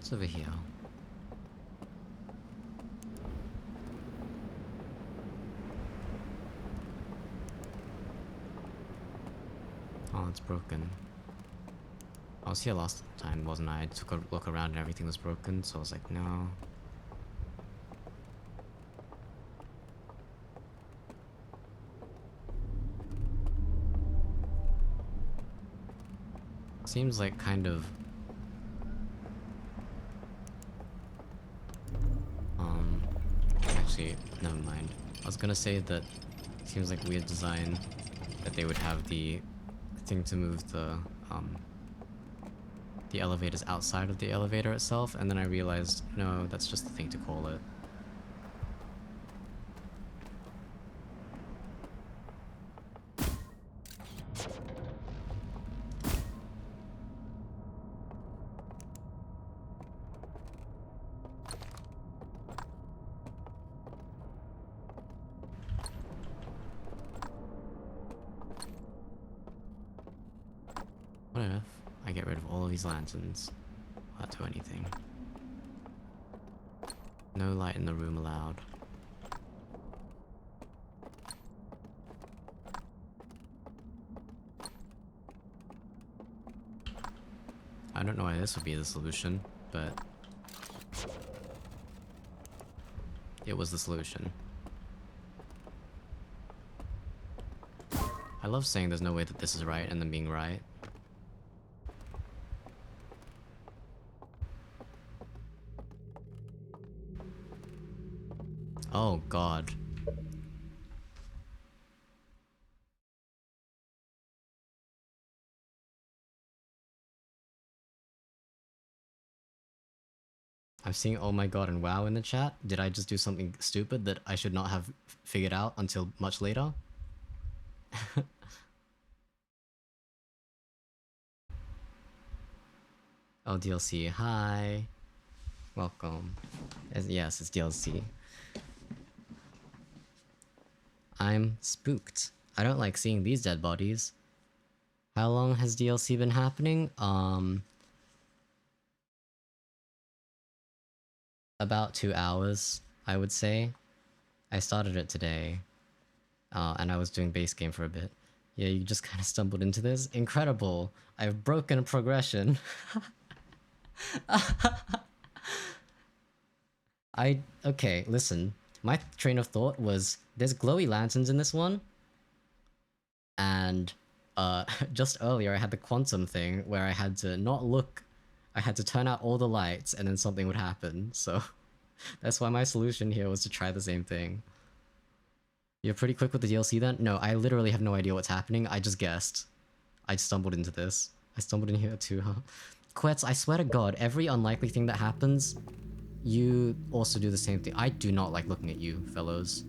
What's over here? it's broken. I was here last time, wasn't I? I took a look around and everything was broken, so I was like, no. Seems like kind of... Actually, never mind. I was gonna say that seems like weird design that they would have the thing to move the elevators outside of the elevator itself, and then I realized, no, that's just the thing to call it. What if I get rid of all of these lanterns? Will that do anything? No light in the room allowed. I don't know why this would be the solution, but it was the solution. I love saying there's no way that this is right and then being right. Oh god. I'm seeing oh my god and wow in the chat. Did I just do something stupid that I should not have figured out until much later? Oh, DLC. Hi. Welcome. Yes, it's DLC. I'm spooked. I don't like seeing these dead bodies. How long has DLC been happening? About 2 hours, I would say. I started it today. And I was doing base game for a bit. Yeah, you just kind of stumbled into this. Incredible. I've broken progression. Okay, listen. My train of thought was there's glowy lanterns in this one. And just earlier I had the quantum thing where I had to not look. I had to turn out all the lights and then something would happen. So that's why my solution here was to try the same thing. You're pretty quick with the DLC then? No, I literally have no idea what's happening. I just guessed. I stumbled into this. I stumbled in here too, huh? Quetz, I swear to god, every unlikely thing that happens, you also do the same thing. I do not like looking at you, fellows.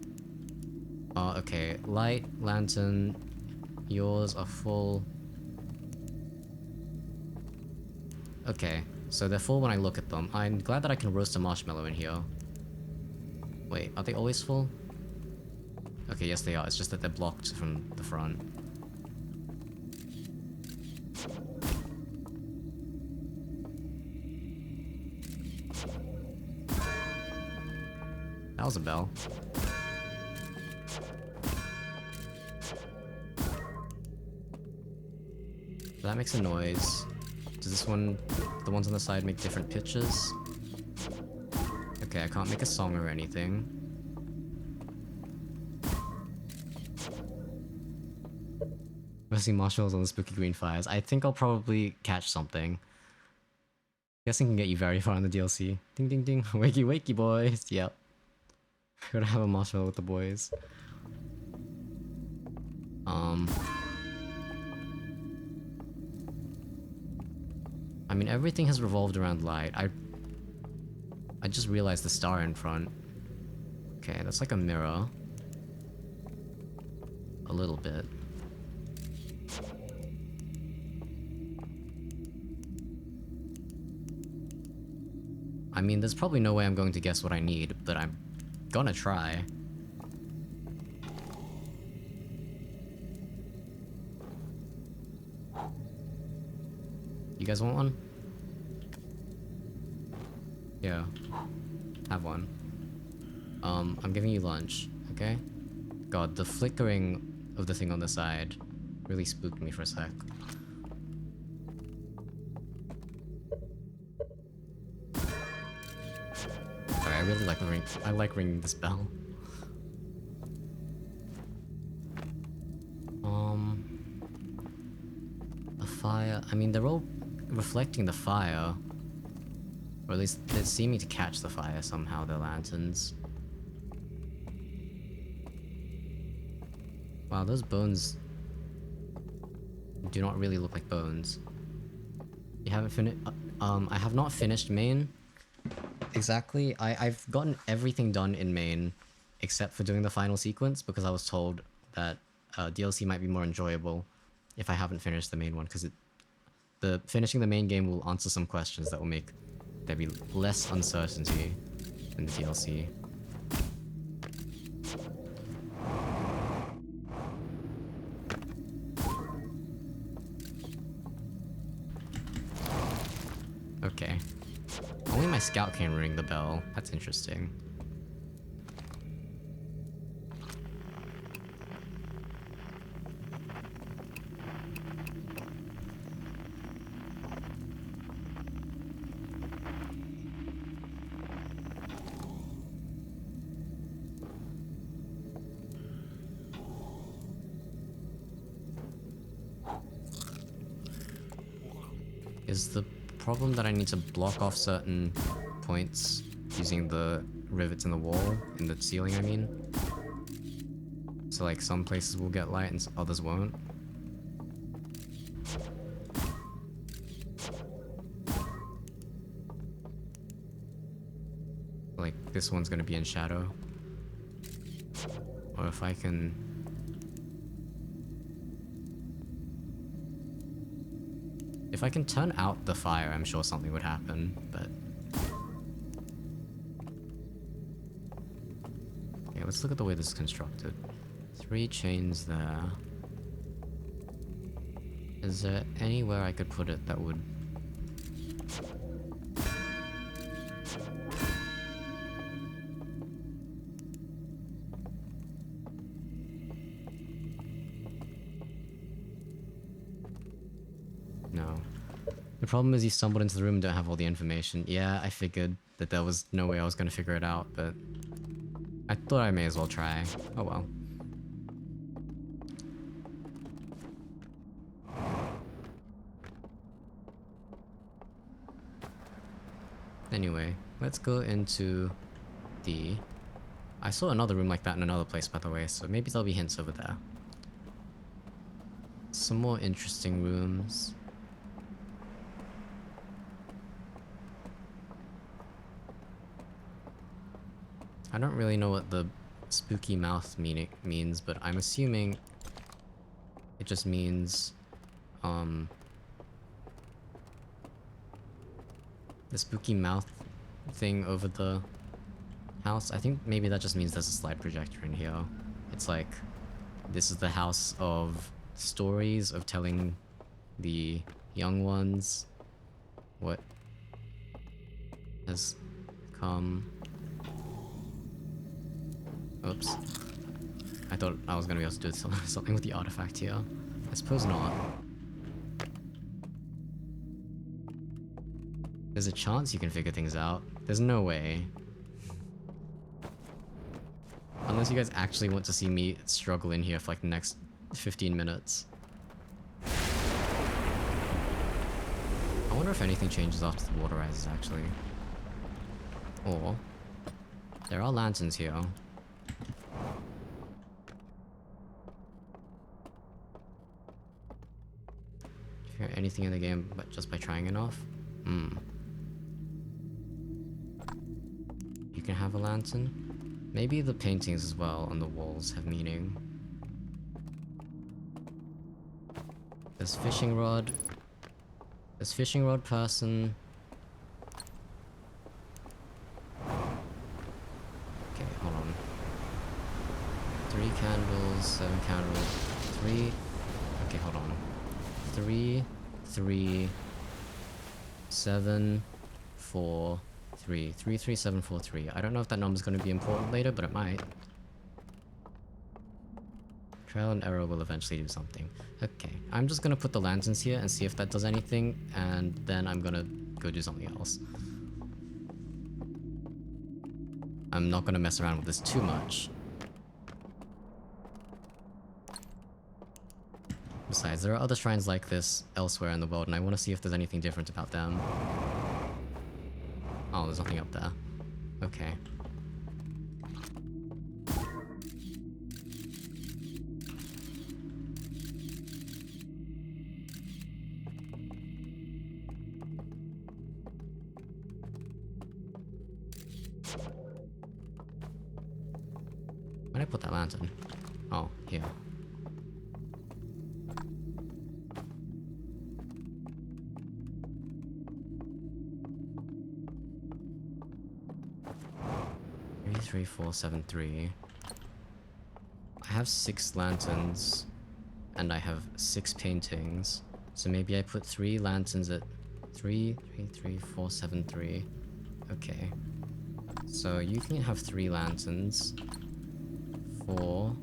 Okay. Light, lantern, yours are full. Okay, so they're full when I look at them. I'm glad that I can roast a marshmallow in here. Wait, are they always full? Okay, yes they are. It's just that they're blocked from the front. That was a bell. That makes a noise. Does this one, the ones on the side, make different pitches? Okay, I can't make a song or anything. Roasting marshmallows on the spooky green fires. I think I'll probably catch something. Guessing can get you very far in the DLC. Ding ding ding. Wakey wakey boys. Yep. Gonna have a marshmallow with the boys. I mean, everything has revolved around light. I just realized the star in front. Okay, that's like a mirror. A little bit. I mean, there's probably no way I'm going to guess what I need, but I'm gonna try. You guys want one? Yeah. Have one. I'm giving you lunch, okay? God, the flickering of the thing on the side Really spooked me for a sec. Sorry, I really like the ring. I like ringing this bell. The fire. I mean, they're all reflecting the fire. Or at least they're seeming to catch the fire somehow, their lanterns. Wow, those bones do not really look like bones. You haven't finished? I have not finished main. Exactly. I've gotten everything done in main, except for doing the final sequence, because I was told that DLC might be more enjoyable if I haven't finished the main one, because finishing the main game will answer some questions that will make there be less uncertainty in the DLC. Okay. Only my scout can ring the bell. That's interesting. Is the problem that I need to block off certain points using the rivets in the wall, in the ceiling I mean? So like some places will get light and others won't? Like this one's gonna be in shadow. Or if I can... If I can turn out the fire, I'm sure something would happen, but... Okay, let's look at the way this is constructed. 3 chains there. Is there anywhere I could put it that would... No. The problem is you stumbled into the room and don't have all the information. Yeah, I figured that there was no way I was gonna figure it out, but... I thought I may as well try. Oh well. Anyway, let's go into the... I saw another room like that in another place, by the way, so maybe there'll be hints over there. Some more interesting rooms. I don't really know what the spooky mouth means, but I'm assuming it just means, the spooky mouth thing over the house. I think maybe that just means there's a slide projector in here. It's like, this is the house of stories, of telling the young ones what has come. Oops. I thought I was gonna be able to do something with the artifact here. I suppose not. There's a chance you can figure things out. There's no way. Unless you guys actually want to see me struggle in here for like the next 15 minutes. I wonder if anything changes after the water rises, actually. Or... there are lanterns here. Do you hear anything in the game but just by trying enough? You can have a lantern? Maybe the paintings as well on the walls have meaning. There's fishing rod. There's fishing rod person. Okay, hold on. 3 candles, 7 candles, 3... Okay, hold on. 3, 3, 7, 4, 3. 3, 3, 7, 4, 3. I don't know if that number's gonna be important later, but it might. Trial and error will eventually do something. Okay, I'm just gonna put the lanterns here and see if that does anything, and then I'm gonna go do something else. I'm not gonna mess around with this too much. Besides, there are other shrines like this elsewhere in the world, and I want to see if there's anything different about them. Oh, there's nothing up there. Okay. Where'd I put that lantern? Oh, here. Three, 4, 7, 3. I have 6 lanterns, and I have 6 paintings. So maybe I put 3 lanterns at 3, 3, 3, 4, 7, 3. Okay. So you can have 3 lanterns. 4,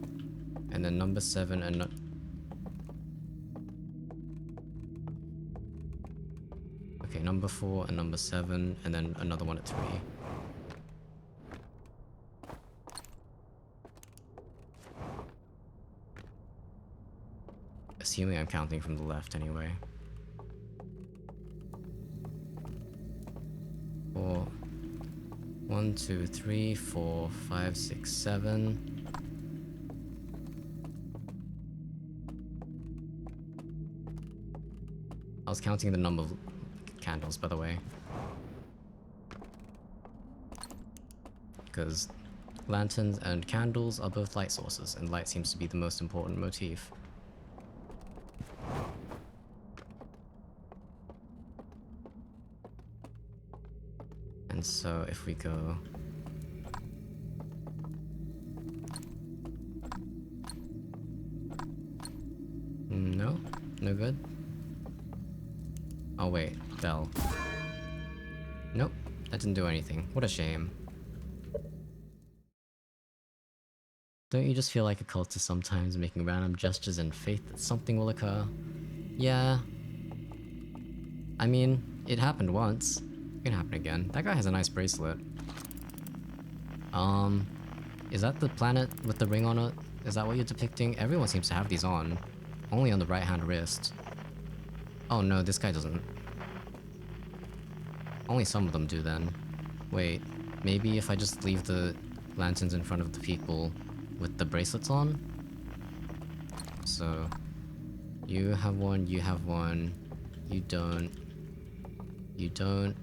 and then number 7 and okay, number 4 and number 7, and then another one at 3. Assuming I'm counting from the left anyway. 4, 1, 2, 3, 4, 5, 6, 7. I was counting the number of candles, by the way. Because lanterns and candles are both light sources, and light seems to be the most important motif. And so if we go... No? No good? Oh wait, bell. Nope, that didn't do anything. What a shame. Don't you just feel like a cultist sometimes, making random gestures in faith that something will occur? Yeah. I mean, it happened once. It can happen again. That guy has a nice bracelet. Is that the planet with the ring on it? Is that what you're depicting? Everyone seems to have these on. Only on the right-hand wrist. Oh no, this guy doesn't. Only some of them do then. Wait, maybe if I just leave the lanterns in front of the people with the bracelets on? So, you have one, you have one, you don't, you don't,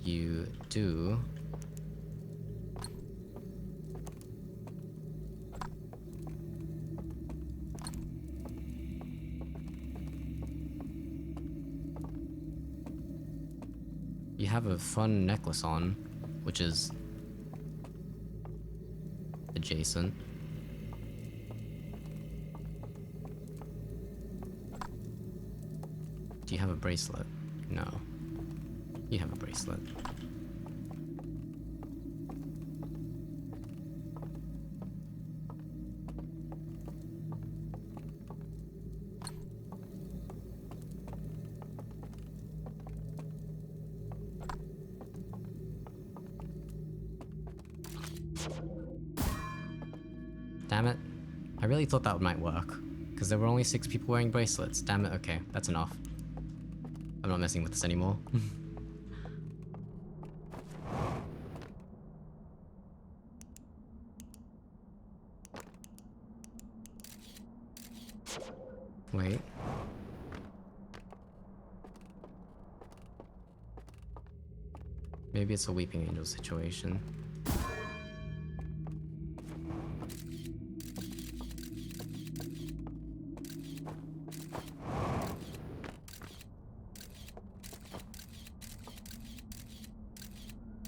you do. You have a fun necklace on, which is adjacent. Do you have a bracelet? No. You have a bracelet. Damn it. I really thought that might work. Because there were only 6 people wearing bracelets. Damn it, okay, that's enough. I'm not messing with this anymore. Wait. Maybe it's a Weeping Angel situation.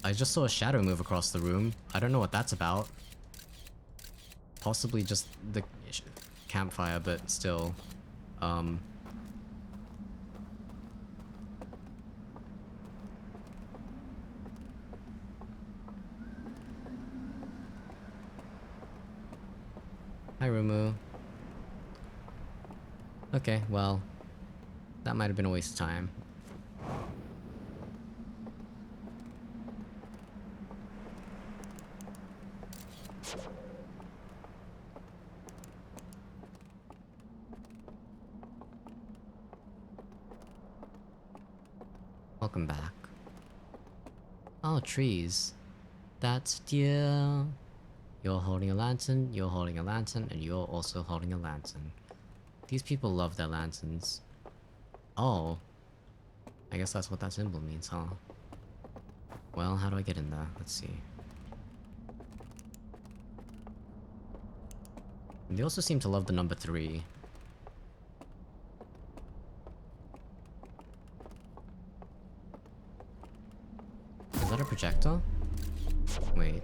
I just saw a shadow move across the room. I don't know what that's about. Possibly just the campfire, but still. Hi, Rumu. Okay, well, that might have been a waste of time. Welcome back. Oh, trees. That's dear. You're holding a lantern, you're holding a lantern, and you're also holding a lantern. These people love their lanterns. Oh. I guess that's what that symbol means, huh? Well, how do I get in there? Let's see. And they also seem to love the number 3. Is that a projector? Wait.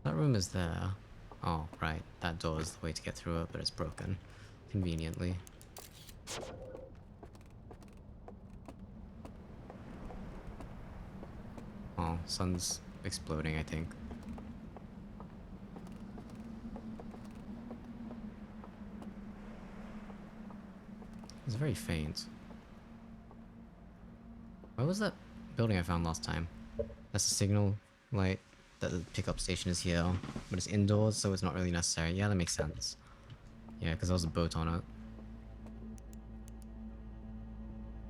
That room is there. Oh, right. That door is the way to get through it, but it's broken. Conveniently. Oh, sun's exploding, I think. It's very faint. Where was that building I found last time? That's the signal light. That the pickup station is here, but it's indoors, so it's not really necessary. Yeah, that makes sense. Yeah, because there was a boat on it.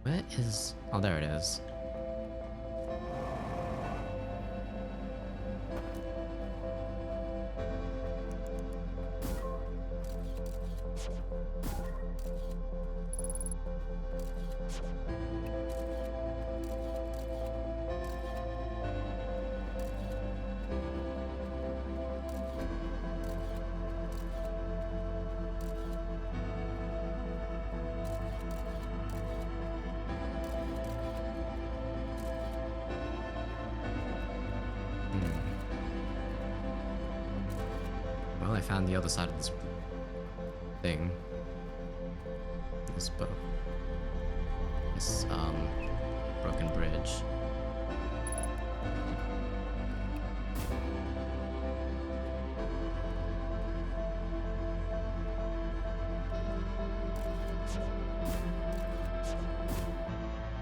Where is... Oh, there it is. Well, I found the other side of this thing. This boat. This, broken bridge.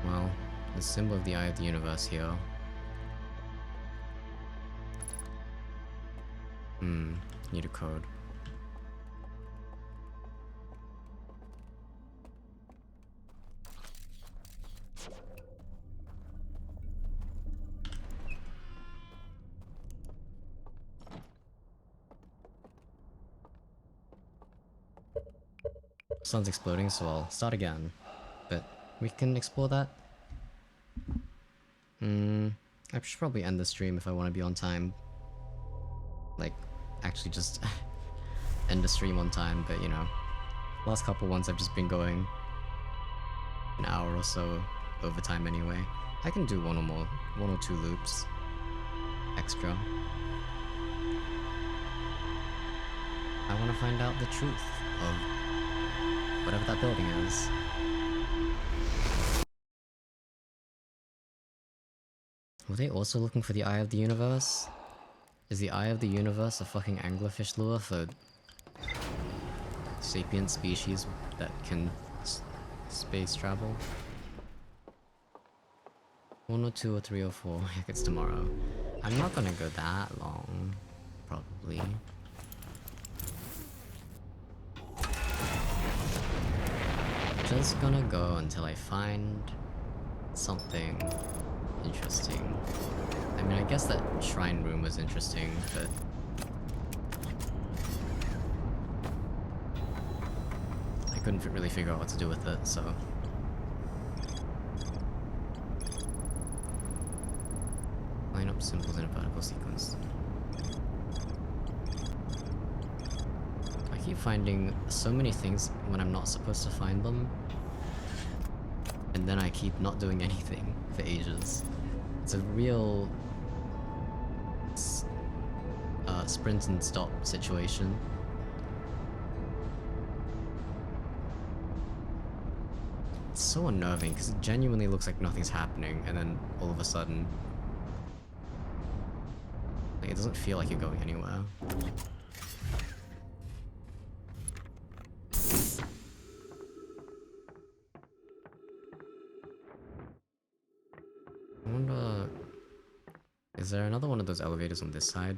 Well, the symbol of the Eye of the Universe here. Need a code. Sun's exploding, so I'll start again. But we can explore that. I should probably end the stream if I want to be on time. Like, actually just end the stream on time, but you know. Last couple ones I've just been going an hour or so over time anyway. I can do one or two loops extra. I want to find out the truth of whatever that building is. Were they also looking for the Eye of the Universe? Is the Eye of the Universe a fucking anglerfish lure for sapient species that can space travel? 1 or 2 or 3 or 4, heck, it's tomorrow. I'm not gonna go that long, probably. Just gonna go until I find something interesting. I mean, I guess that shrine room was interesting, but... I couldn't really figure out what to do with it, so... Line up symbols in a vertical sequence. Do I keep finding so many things when I'm not supposed to find them. And then I keep not doing anything for ages. It's a real sprint and stop situation. It's so unnerving because it genuinely looks like nothing's happening, and then all of a sudden, like, it doesn't feel like you're going anywhere. I wonder, is there another one of those elevators on this side?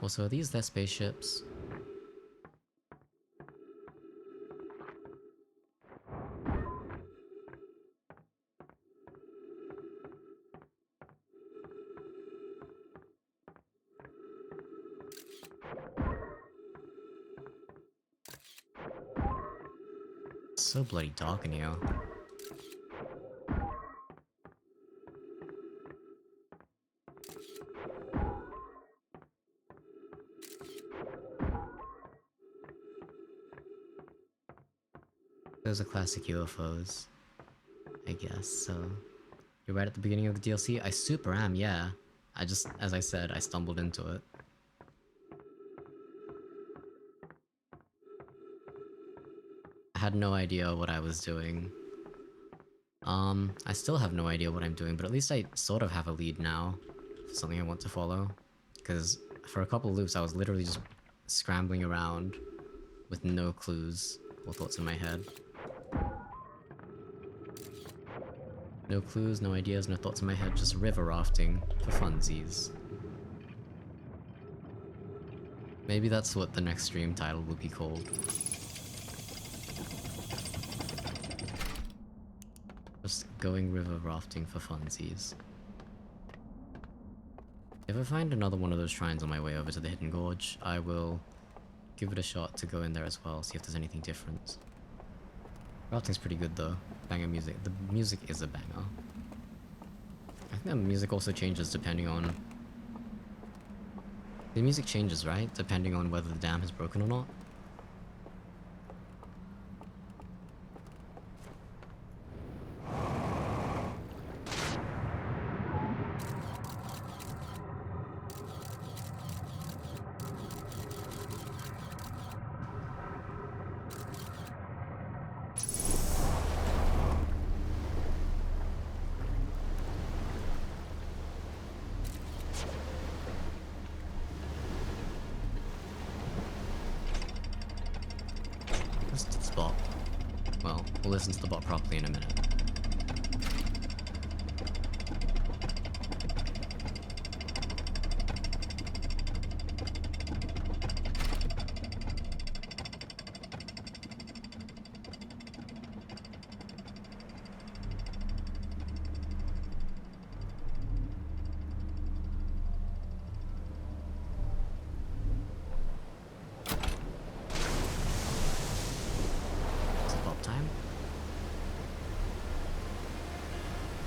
Also, are these their spaceships? It's so bloody dark in here. Those are classic UFOs, I guess, so... You're right at the beginning of the DLC? I super am, yeah. I just, as I said, I stumbled into it. I had no idea what I was doing. I still have no idea what I'm doing, but at least I sort of have a lead now for something I want to follow. Because for a couple loops I was literally just scrambling around with no clues or thoughts in my head. No clues, no ideas, no thoughts in my head, just river rafting for funsies. Maybe that's what the next stream title will be called. Just going river rafting for funsies. If I find another one of those shrines on my way over to the Hidden Gorge, I will give it a shot to go in there as well, see if there's anything different. Rafting's pretty good though. Banger music. The music is a banger. I think the music also changes depending on... The music changes, right? Depending on whether the dam has broken or not. Let's to the spot. Well, we'll listen to the bot properly in a minute.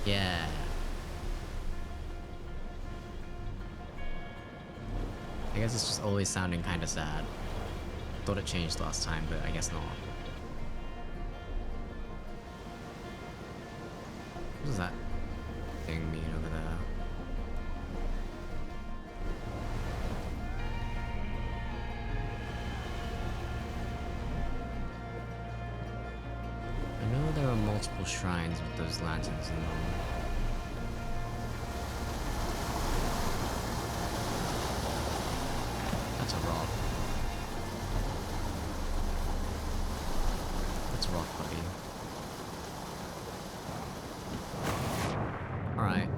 Yeah. I guess it's just always sounding kinda sad. Thought it changed last time, but I guess not. What does that thing mean over there? I know there are multiple shrines with those lanterns in them. That's a rock. That's a rock, buddy. Alright.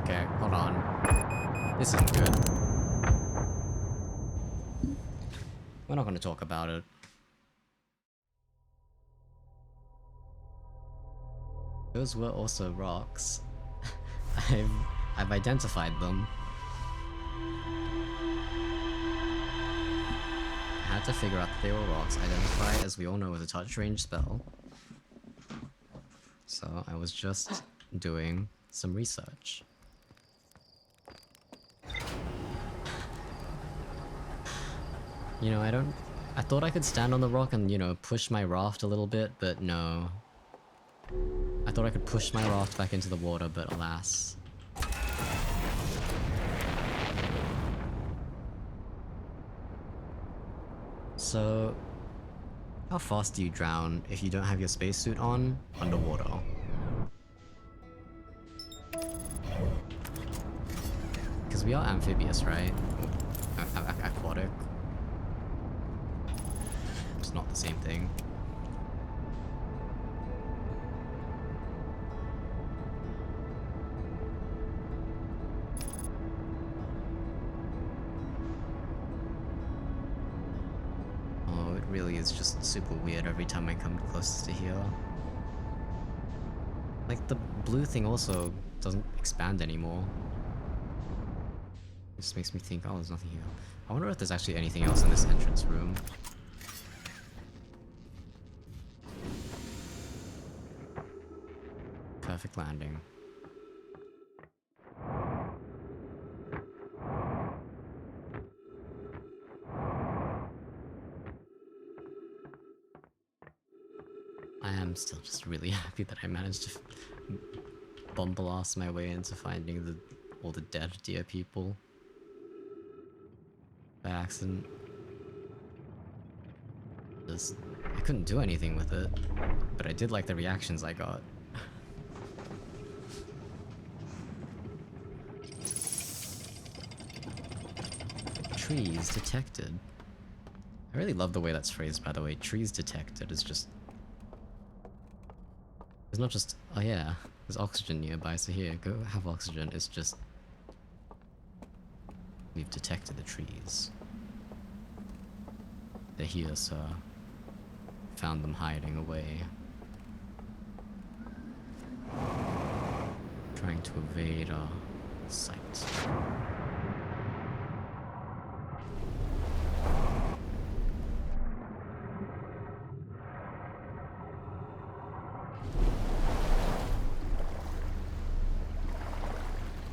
Okay, hold on. This isn't good. We're not gonna talk about it. Those were also rocks. I've identified them. I had to figure out that they were rocks. Identify, as we all know, is a touch range spell. So I was just doing some research. You know, I thought I could stand on the rock and, you know, push my raft a little bit, but no. I thought I could push my raft back into the water, but alas. So, how fast do you drown if you don't have your spacesuit on underwater? Because we are amphibious, right? Aquatic. It's not the same thing. Oh, it really is just super weird every time I come close to here. Like, the blue thing also doesn't expand anymore. This makes me think, oh, there's nothing here. I wonder if there's actually anything else in this entrance room. Perfect landing. I am still just really happy that I managed to bomb blast my way into finding all the dead deer people. By accident. I couldn't do anything with it, but I did like the reactions I got. Trees detected. I really love the way that's phrased, by the way. Trees detected is just... It's not just, oh yeah, there's oxygen nearby, so here, go have oxygen. It's just... We've detected the trees. They're here, sir. Found them hiding away. Trying to evade our sight.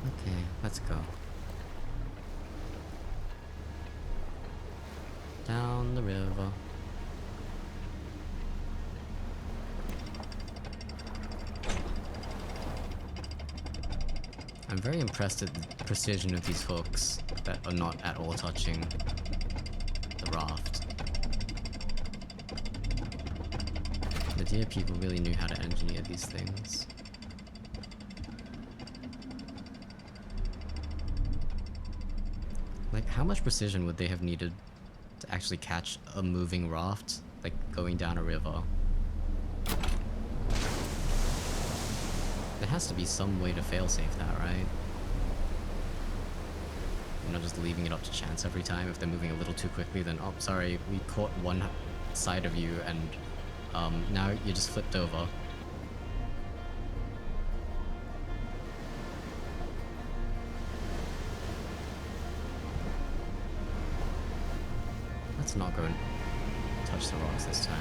Okay, let's go. Down the river. I'm very impressed at the precision of these hooks that are not at all touching the raft. The deer people really knew how to engineer these things. Like, how much precision would they have needed to actually catch a moving raft, like going down a river? There has to be some way to failsafe that, right? You're not just leaving it up to chance every time. If they're moving a little too quickly, then, oh, sorry, we caught one side of you and now you just flipped over. Let's not go and touch the rocks this time.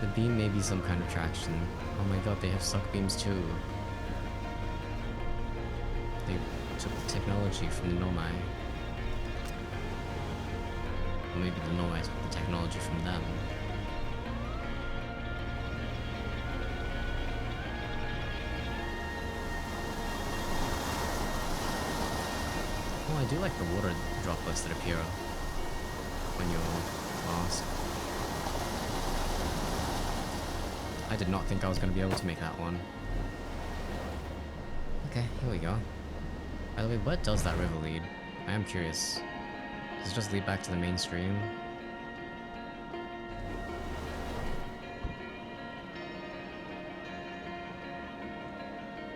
The beam may be some kind of traction. Oh my god, they have suck beams too. They took the technology from the Nomai. Or maybe the Nomai took the technology from them. Oh, I do like the water droplets that appear when you're lost. I did not think I was going to be able to make that one. Okay, here we go. By the way, where does that river lead? I am curious. Does it just lead back to the main stream?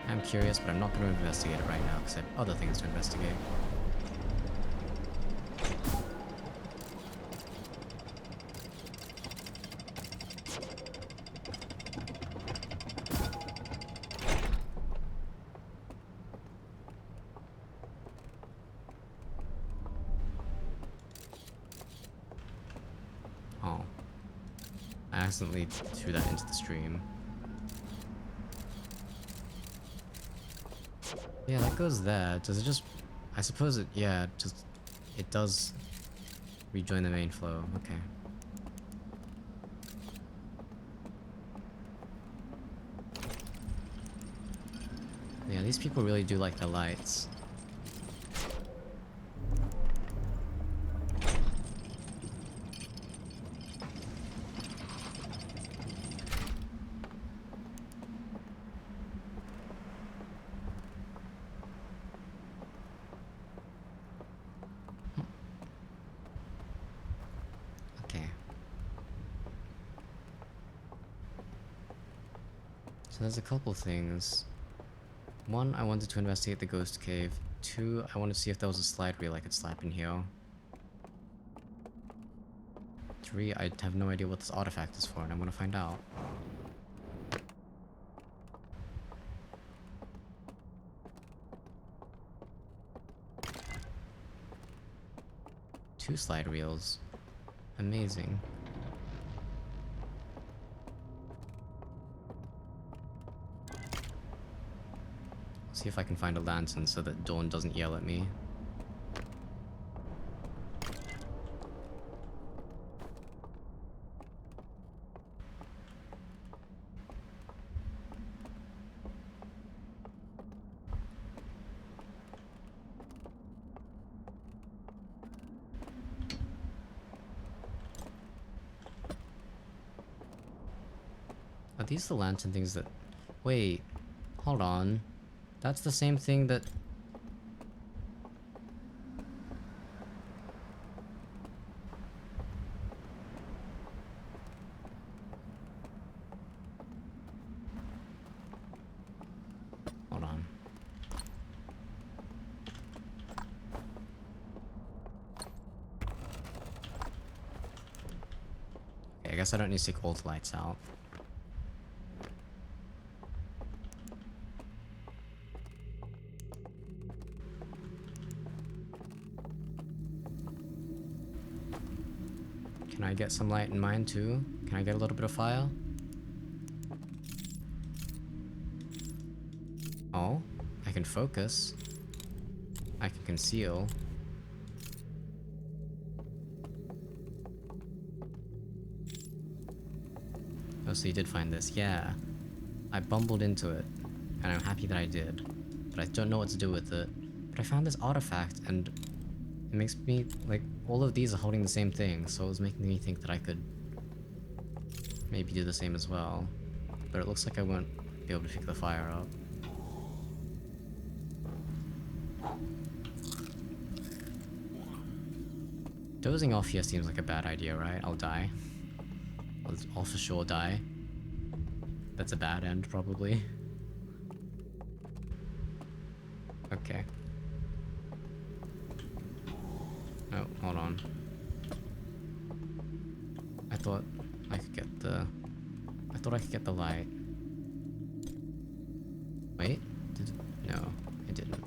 I'm curious, but I'm not going to investigate it right now because I have other things to investigate. accidentally threw that into the stream. Yeah, that goes there. Does it just... I suppose it... Yeah, just... It does rejoin the main flow. Okay. Yeah, these people really do like their lights. Okay. So there's a couple things. One, I wanted to investigate the ghost cave. Two, I wanted to see if there was a slide reel I could slap in here. Three, I have no idea what this artifact is for, and I'm gonna find out. Two slide reels. Amazing. See if I can find a lantern so that Dawn doesn't yell at me. Are these the lantern things that... Wait, hold on. That's the same thing that... Hold on. Okay, I guess I don't need to take all the lights out. Can I get some light in mine too? Can I get a little bit of fire? Oh, I can focus. I can conceal. Oh, so you did find this. Yeah. I bumbled into it, and I'm happy that I did. But I don't know what to do with it. But I found this artifact, and it makes me, like, all of these are holding the same thing, so it was making me think that I could maybe do the same as well. But it looks like I won't be able to pick the fire up. Dozing off here seems like a bad idea, right? I'll die. I'll for sure die. That's a bad end, probably. Okay. Oh, hold on. I thought I could get the... I thought I could get the light. Wait? No, I didn't.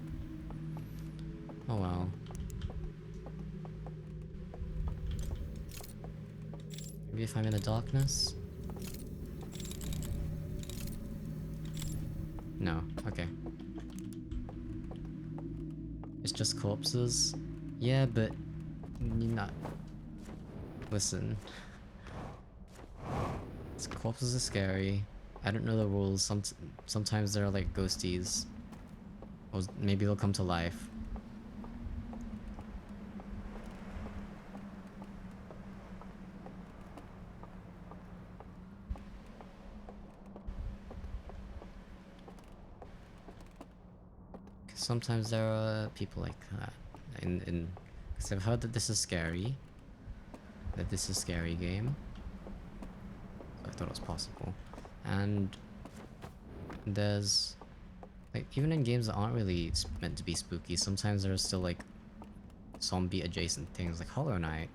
Oh well. Maybe if I'm in the darkness? No, okay. It's just corpses? Yeah, but... not... Listen. Corpses are scary. I don't know the rules. Sometimes they're like ghosties. Or maybe they'll come to life. Sometimes there are people like that. Because I've heard that this is scary. That this is a scary game. So I thought it was possible. And there's... like, even in games that aren't really meant to be spooky, sometimes there are still like zombie adjacent things like Hollow Knight.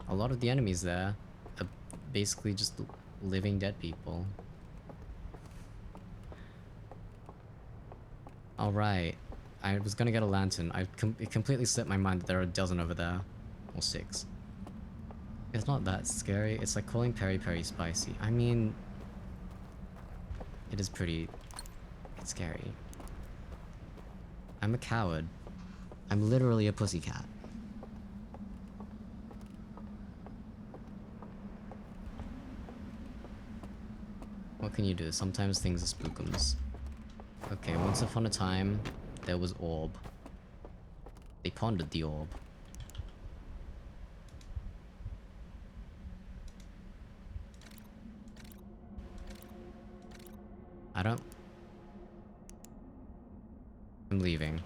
A lot of the enemies there are basically just living dead people. Alright, I was gonna get a lantern. It completely slipped my mind that there are a dozen over there. Or 6. It's not that scary. It's like calling peri peri spicy. I mean, it is pretty scary. I'm a coward. I'm literally a pussycat. What can you do? Sometimes things are spookums. Okay, once upon a time, there was orb. They pondered the orb. I'm leaving.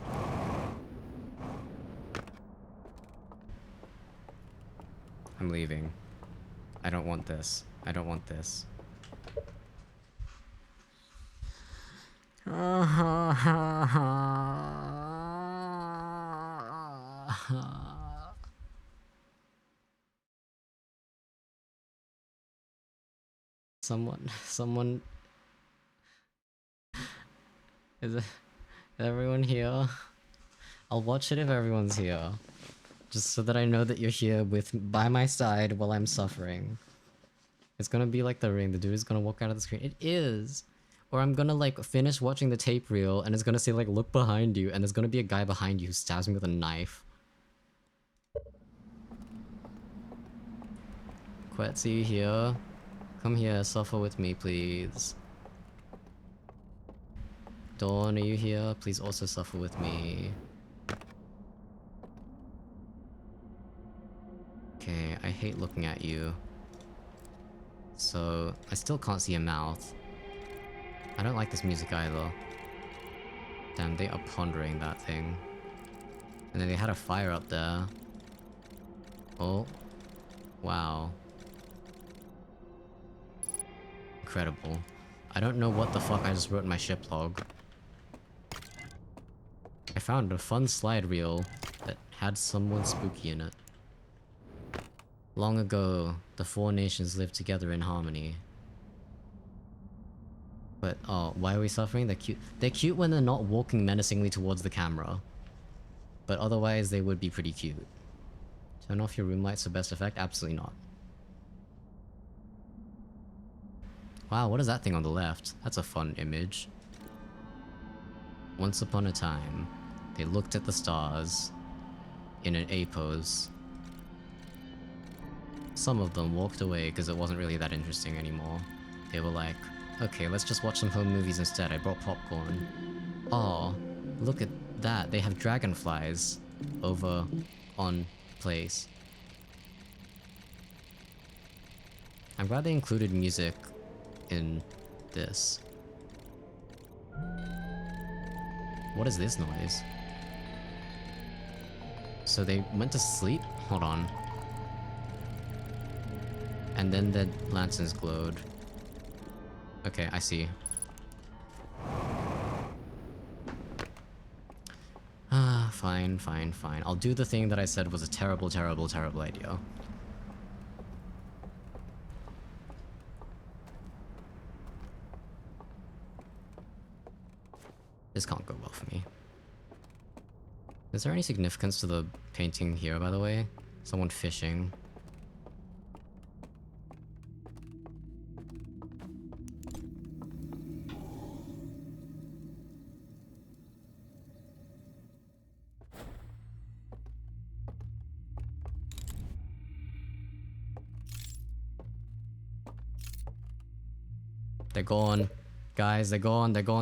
I'm leaving. I don't want this. I don't want this. Someone... Is everyone here? I'll watch it if everyone's here. Just so that I know that you're here by my side while I'm suffering. It's gonna be like The Ring. The dude is gonna walk out of the screen. It is! Or I'm gonna like finish watching the tape reel and it's gonna say like look behind you and there's gonna be a guy behind you who stabs me with a knife. Quetzy here. Come here, suffer with me please. Dawn, are you here? Please also suffer with me. Okay, I hate looking at you. So, I still can't see a mouth. I don't like this music either. Damn, they are pondering that thing. And then they had a fire up there. Oh. Wow. Incredible. I don't know what the fuck I just wrote in my ship log. I found a fun slide reel that had someone spooky in it. Long ago, the four nations lived together in harmony. But, oh, why are we suffering? They're cute. They're cute when they're not walking menacingly towards the camera. But otherwise, they would be pretty cute. Turn off your room lights for best effect? Absolutely not. Wow, what is that thing on the left? That's a fun image. Once upon a time, they looked at the stars in an A pose. Some of them walked away because it wasn't really that interesting anymore. They were like, okay, let's just watch some home movies instead. I brought popcorn. Oh, look at that. They have dragonflies over on place. I'm glad they included music in this. What is this noise? So they went to sleep? Hold on. And then the lanterns glowed. Okay, I see. Ah, fine. I'll do the thing that I said was a terrible idea. This can't go well for me. Is there any significance to the painting here, by the way? Someone fishing. They're gone. Guys, they're gone. Mr.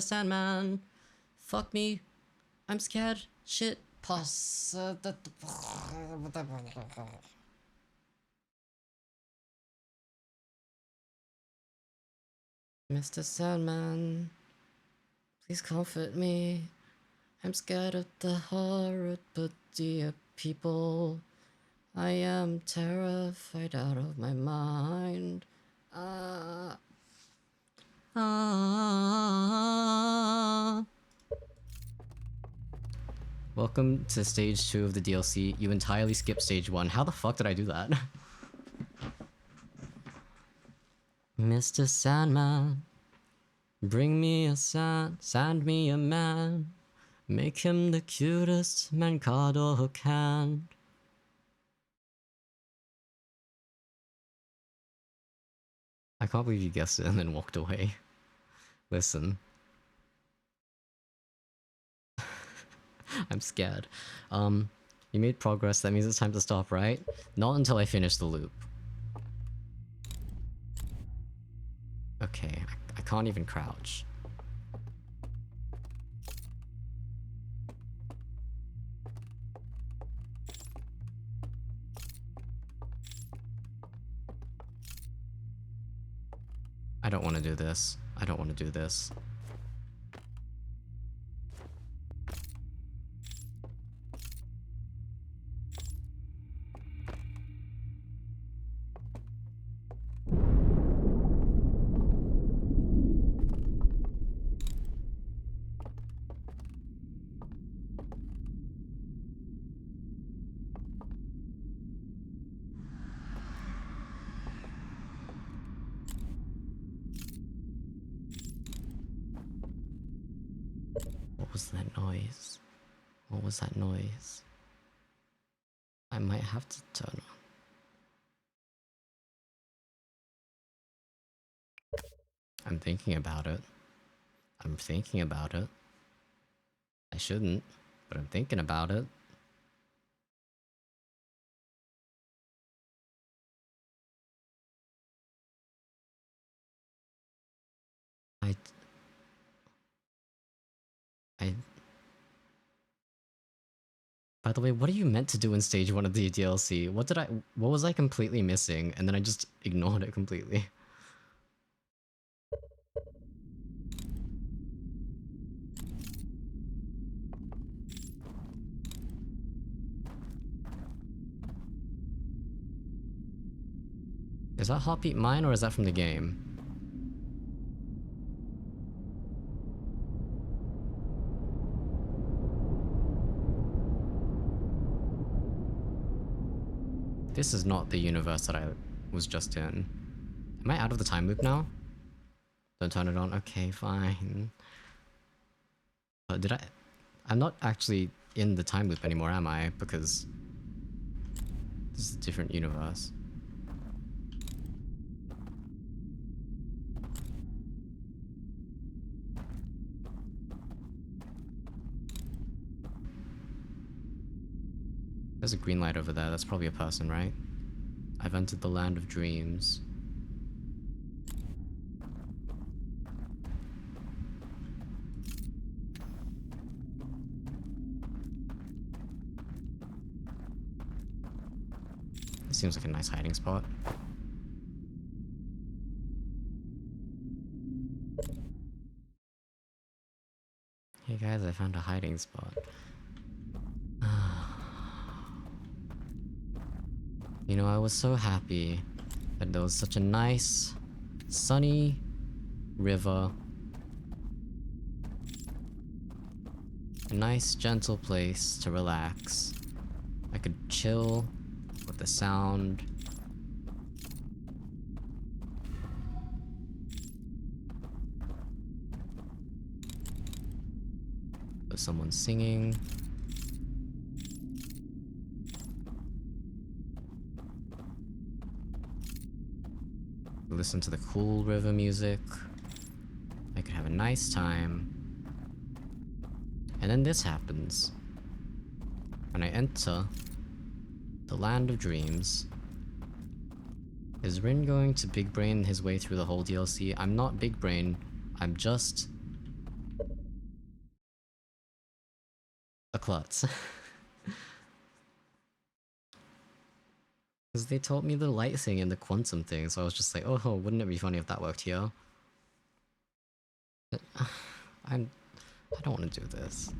Sandman. Fuck me. I'm scared. Shit. Pause. Mr. Sandman. Please comfort me. I'm scared of the horror, but dear people, I am terrified out of my mind. Welcome to stage 2 of the DLC. You entirely skipped stage 1. How the fuck did I do that? Mr. Sandman, bring me a sand me a man. Make him the cutest Mancado who can. I can't believe you guessed it and then walked away. Listen. I'm scared. You made progress, that means it's time to stop, right? Not until I finish the loop. Okay, I can't even crouch. I don't want to do this. I don't want to do this. What was that noise? What was that noise? I might have to turn on. I'm thinking about it. I'm thinking about it. I shouldn't, but I'm thinking about it. I... By the way, what are you meant to do in stage 1 of the DLC? What was I completely missing? And then I just ignored it completely. Is that heartbeat mine or is that from the game? This is not the universe that I was just in. Am I out of the time loop now? Don't turn it on. Okay, fine. Did I... I'm not actually in the time loop anymore, am I? Because... this is a different universe. There's a green light over there. That's probably a person, right? I've entered the land of dreams. This seems like a nice hiding spot. Hey guys, I found a hiding spot. You know, I was so happy that there was such a nice, sunny river. A nice, gentle place to relax. I could chill with the sound. With someone singing. Listen to the cool river music. I could have a nice time. And then this happens. When I enter the land of dreams. Is Rin going to big brain his way through the whole DLC? I'm not big brain. I'm just a klutz. Because they taught me the light thing and the quantum thing, so I was just like, oh, wouldn't it be funny if that worked here? But, I don't want to do this.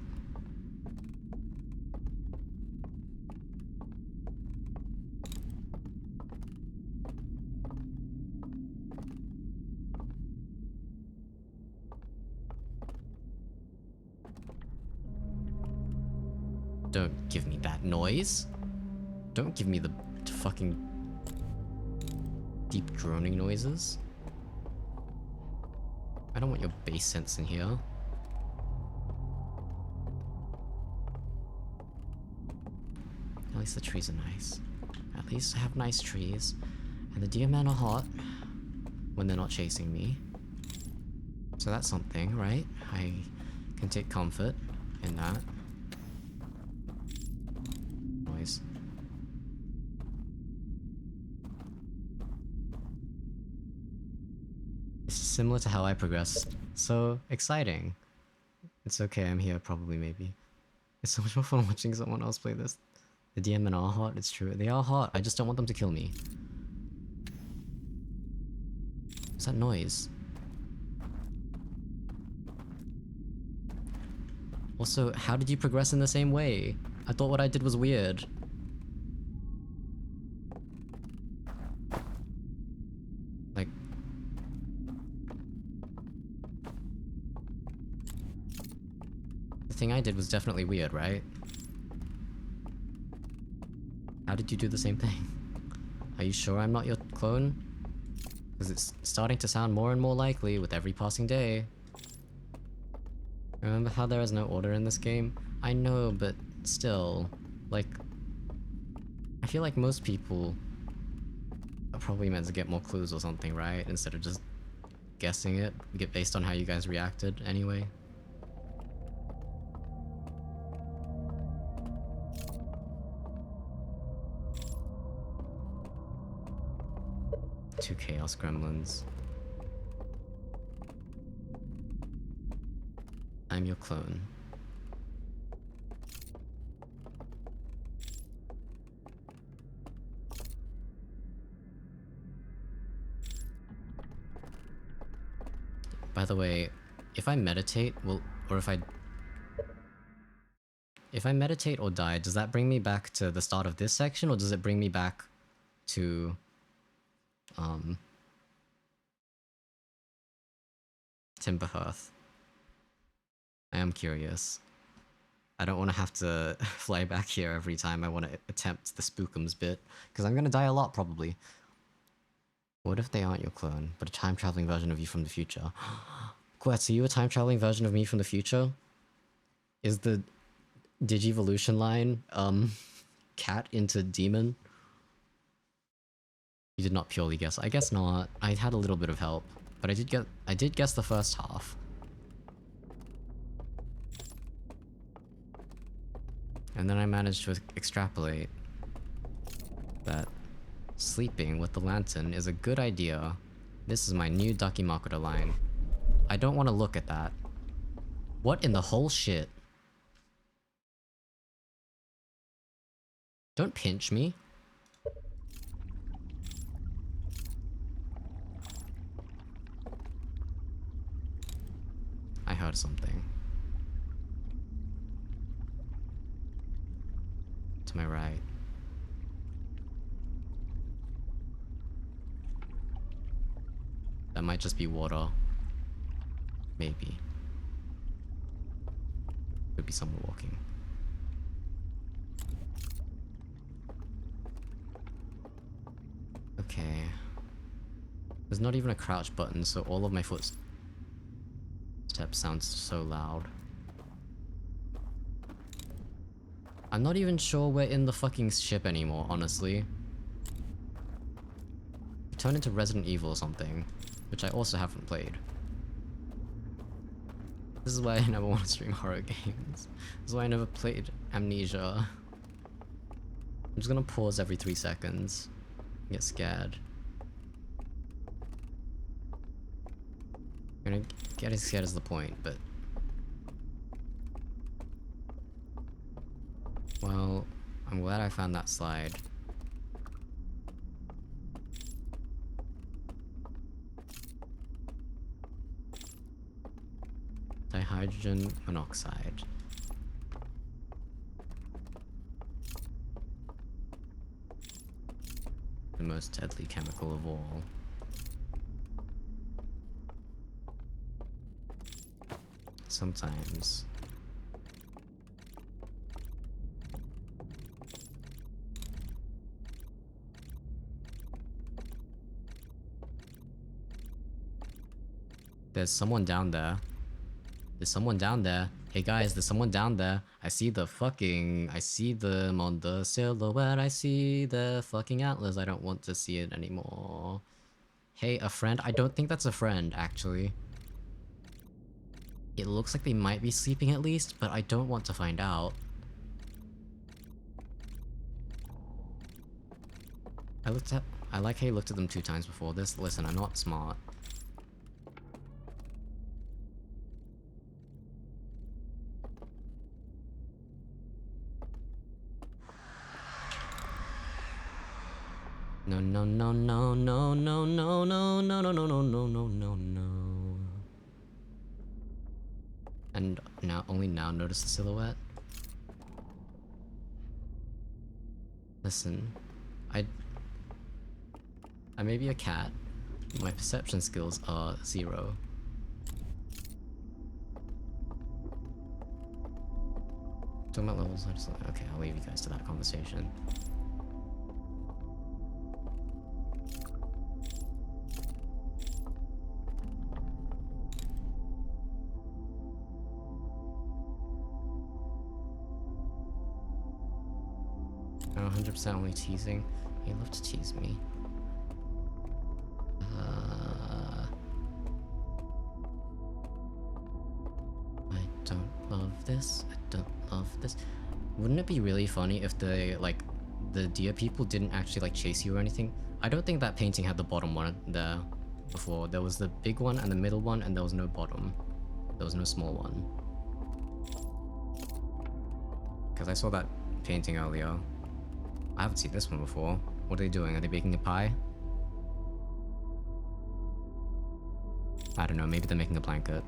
Don't give me that noise. Don't give me the fucking deep droning noises. I don't want your bass sense in here. least the trees are nice. At least I have nice trees. And the deer men are hot when they're not chasing me. So that's something, right? I can take comfort in that. Noise. This is similar to how I progressed. So exciting. It's okay, I'm here probably, maybe. It's so much more fun watching someone else play this. The DMN are hot, it's true. They are hot, I just don't want them to kill me. What's that noise? Also, how did you progress in the same way? I thought what I did was weird. Like... the thing I did was definitely weird, right? How did you do the same thing? Are you sure I'm not your clone? Because it's starting to sound more and more likely with every passing day. Remember how there is no order in this game? I know, but still, like... I feel like most people are probably meant to get more clues or something, right? Instead of just guessing it, get based on how you guys reacted anyway. Two Chaos Gremlins. I'm your clone. By the way, if I meditate, or if I meditate or die, does that bring me back to the start of this section, or does it bring me back to, Timberhearth? I am curious. I don't want to have to fly back here every time I want to attempt the Spookums bit, because I'm gonna die a lot probably. What if they aren't your clone, but a time-traveling version of you from the future? Quetz, are you a time-traveling version of me from the future? Is the Digivolution line, cat into demon? You did not purely guess. I guess not. I had a little bit of help, but I did guess the first half. And then I managed to extrapolate that sleeping with the lantern is a good idea. This is my new Ducky Marketer line. I don't want to look at that. What in the whole shit? Don't pinch me. I heard something. To my right. That might just be water. Maybe. Could be someone walking. Okay. There's not even a crouch button, so all of my footsteps sound so loud. I'm not even sure we're in the fucking ship anymore, honestly. We turned into Resident Evil or something, which I also haven't played. This is why I never want to stream horror games. This is why I never played Amnesia. I'm just gonna pause every 3 seconds and get scared. Getting scared is the point, but... well, I'm glad I found that slide. Dihydrogen monoxide. The most deadly chemical of all. Sometimes. There's someone down there. There's someone down there. Hey guys, there's someone down there. I see them on the silhouette. I see the fucking atlas. I don't want to see it anymore. Hey, a friend? I don't think that's a friend, actually. It looks like they might be sleeping at least, but I don't want to find out. I like how you looked at them 2 times before this. Listen, I'm not smart. No, no, no, no, no, no, no, no, no, no, no, no, no, no, no, no. And now, only now notice the silhouette? Listen, I may be a cat. My perception skills are 0. Talking about levels, I just like, okay, I'll leave you guys to that conversation. I'm 100% only teasing. You love to tease me. I don't love this. I don't love this. Wouldn't it be really funny if the deer people didn't actually like chase you or anything? I don't think that painting had the bottom one there before. There was the big one and the middle one, and there was no bottom. There was no small one. Because I saw that painting earlier. I haven't seen this one before. What are they doing? Are they baking a pie? I don't know, maybe they're making a blanket.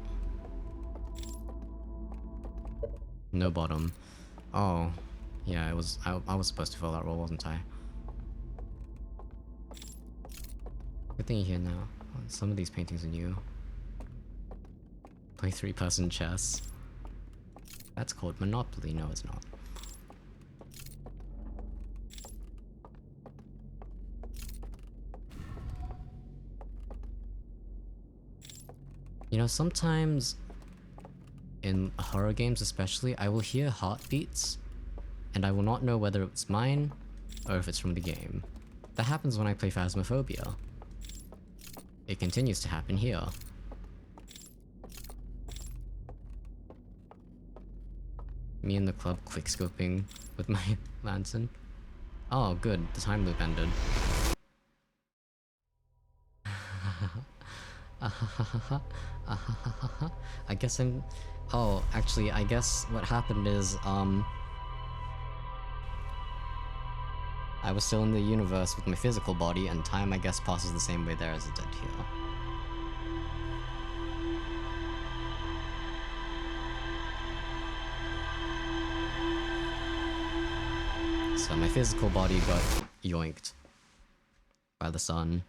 No bottom. Oh, yeah, I was supposed to fill that role, wasn't I? Good thing you're here now. Some of these paintings are new. Play 3-person chess. That's called Monopoly. No, it's not. You know, sometimes in horror games especially, I will hear heartbeats, and I will not know whether it's mine or if it's from the game. That happens when I play Phasmophobia. It continues to happen here. Me in the club quickscoping with my lantern. Oh, good, the time loop ended. I guess I'm... Oh, actually, I guess what happened is, I was still in the universe with my physical body, and time, I guess, passes the same way there as it did here. So my physical body got yoinked by the sun.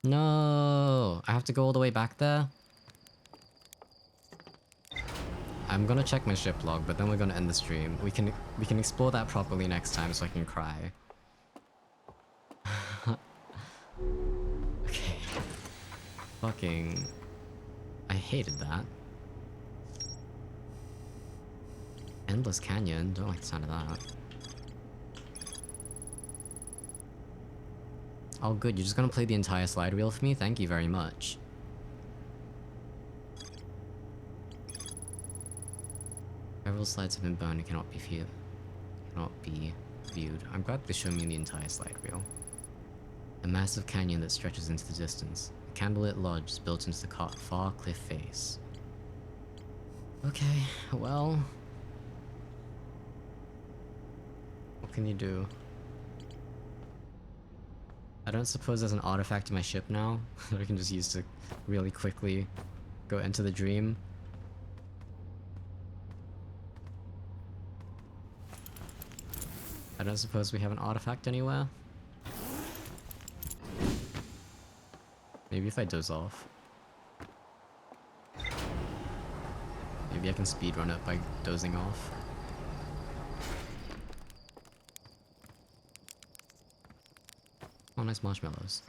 No! I have to go all the way back there? I'm gonna check my ship log, but then we're gonna end the stream. We can explore that properly next time so I can cry. Okay. Fucking... I hated that. Endless Canyon? Don't like the sound of that. Oh good, you're just gonna play the entire slide reel for me? Thank you very much. Several slides have been burned and cannot be viewed. I'm glad they show me the entire slide reel. A massive canyon that stretches into the distance. A candlelit lodge is built into the far cliff face. Okay, well... What can you do? I don't suppose there's an artifact in my ship now that I can just use to really quickly go into the dream. I don't suppose we have an artifact anywhere? Maybe if I doze off. Maybe I can speedrun it by dozing off. Oh, nice marshmallows.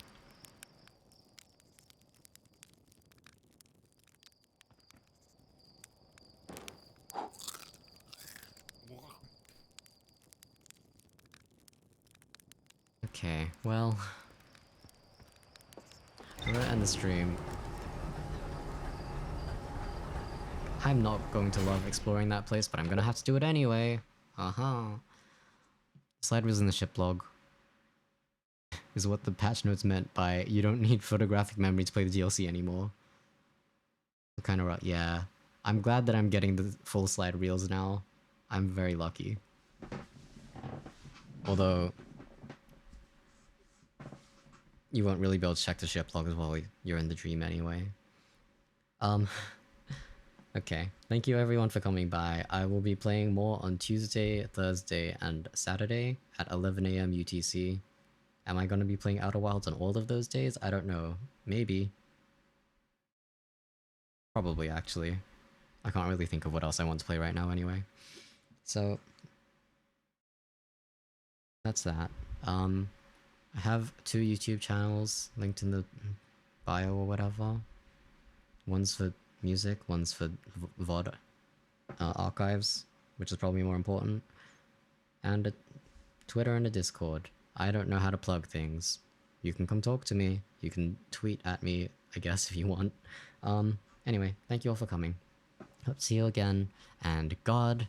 Okay, well, we're gonna end the stream. I'm not going to love exploring that place, but I'm gonna have to do it anyway. Slide was in the ship log. Is what the patch notes meant by you don't need photographic memory to play the DLC anymore. Kind of, yeah. I'm glad that I'm getting the full slide reels now. I'm very lucky. Although, you won't really be able to check the ship log as well. You're in the dream anyway. Okay. Thank you everyone for coming by. I will be playing more on Tuesday, Thursday, and Saturday at 11 AM UTC. Am I going to be playing Outer Wilds on all of those days? I don't know. Maybe. Probably, actually. I can't really think of what else I want to play right now anyway. So, that's that. I have 2 YouTube channels linked in the bio or whatever. One's for music, one's for VOD archives, which is probably more important. And a Twitter and a Discord. I don't know how to plug things. You can come talk to me. You can tweet at me, I guess, if you want. Anyway, thank you all for coming. Hope to see you again. And God,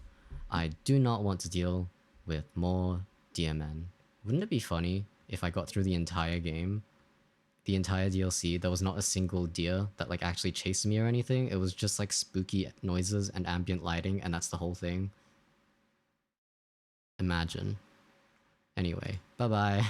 I do not want to deal with more DMN. Wouldn't it be funny if I got through the entire game, the entire DLC, there was not a single deer that like actually chased me or anything? It was just like spooky noises and ambient lighting, and that's the whole thing. Imagine. Anyway, bye bye.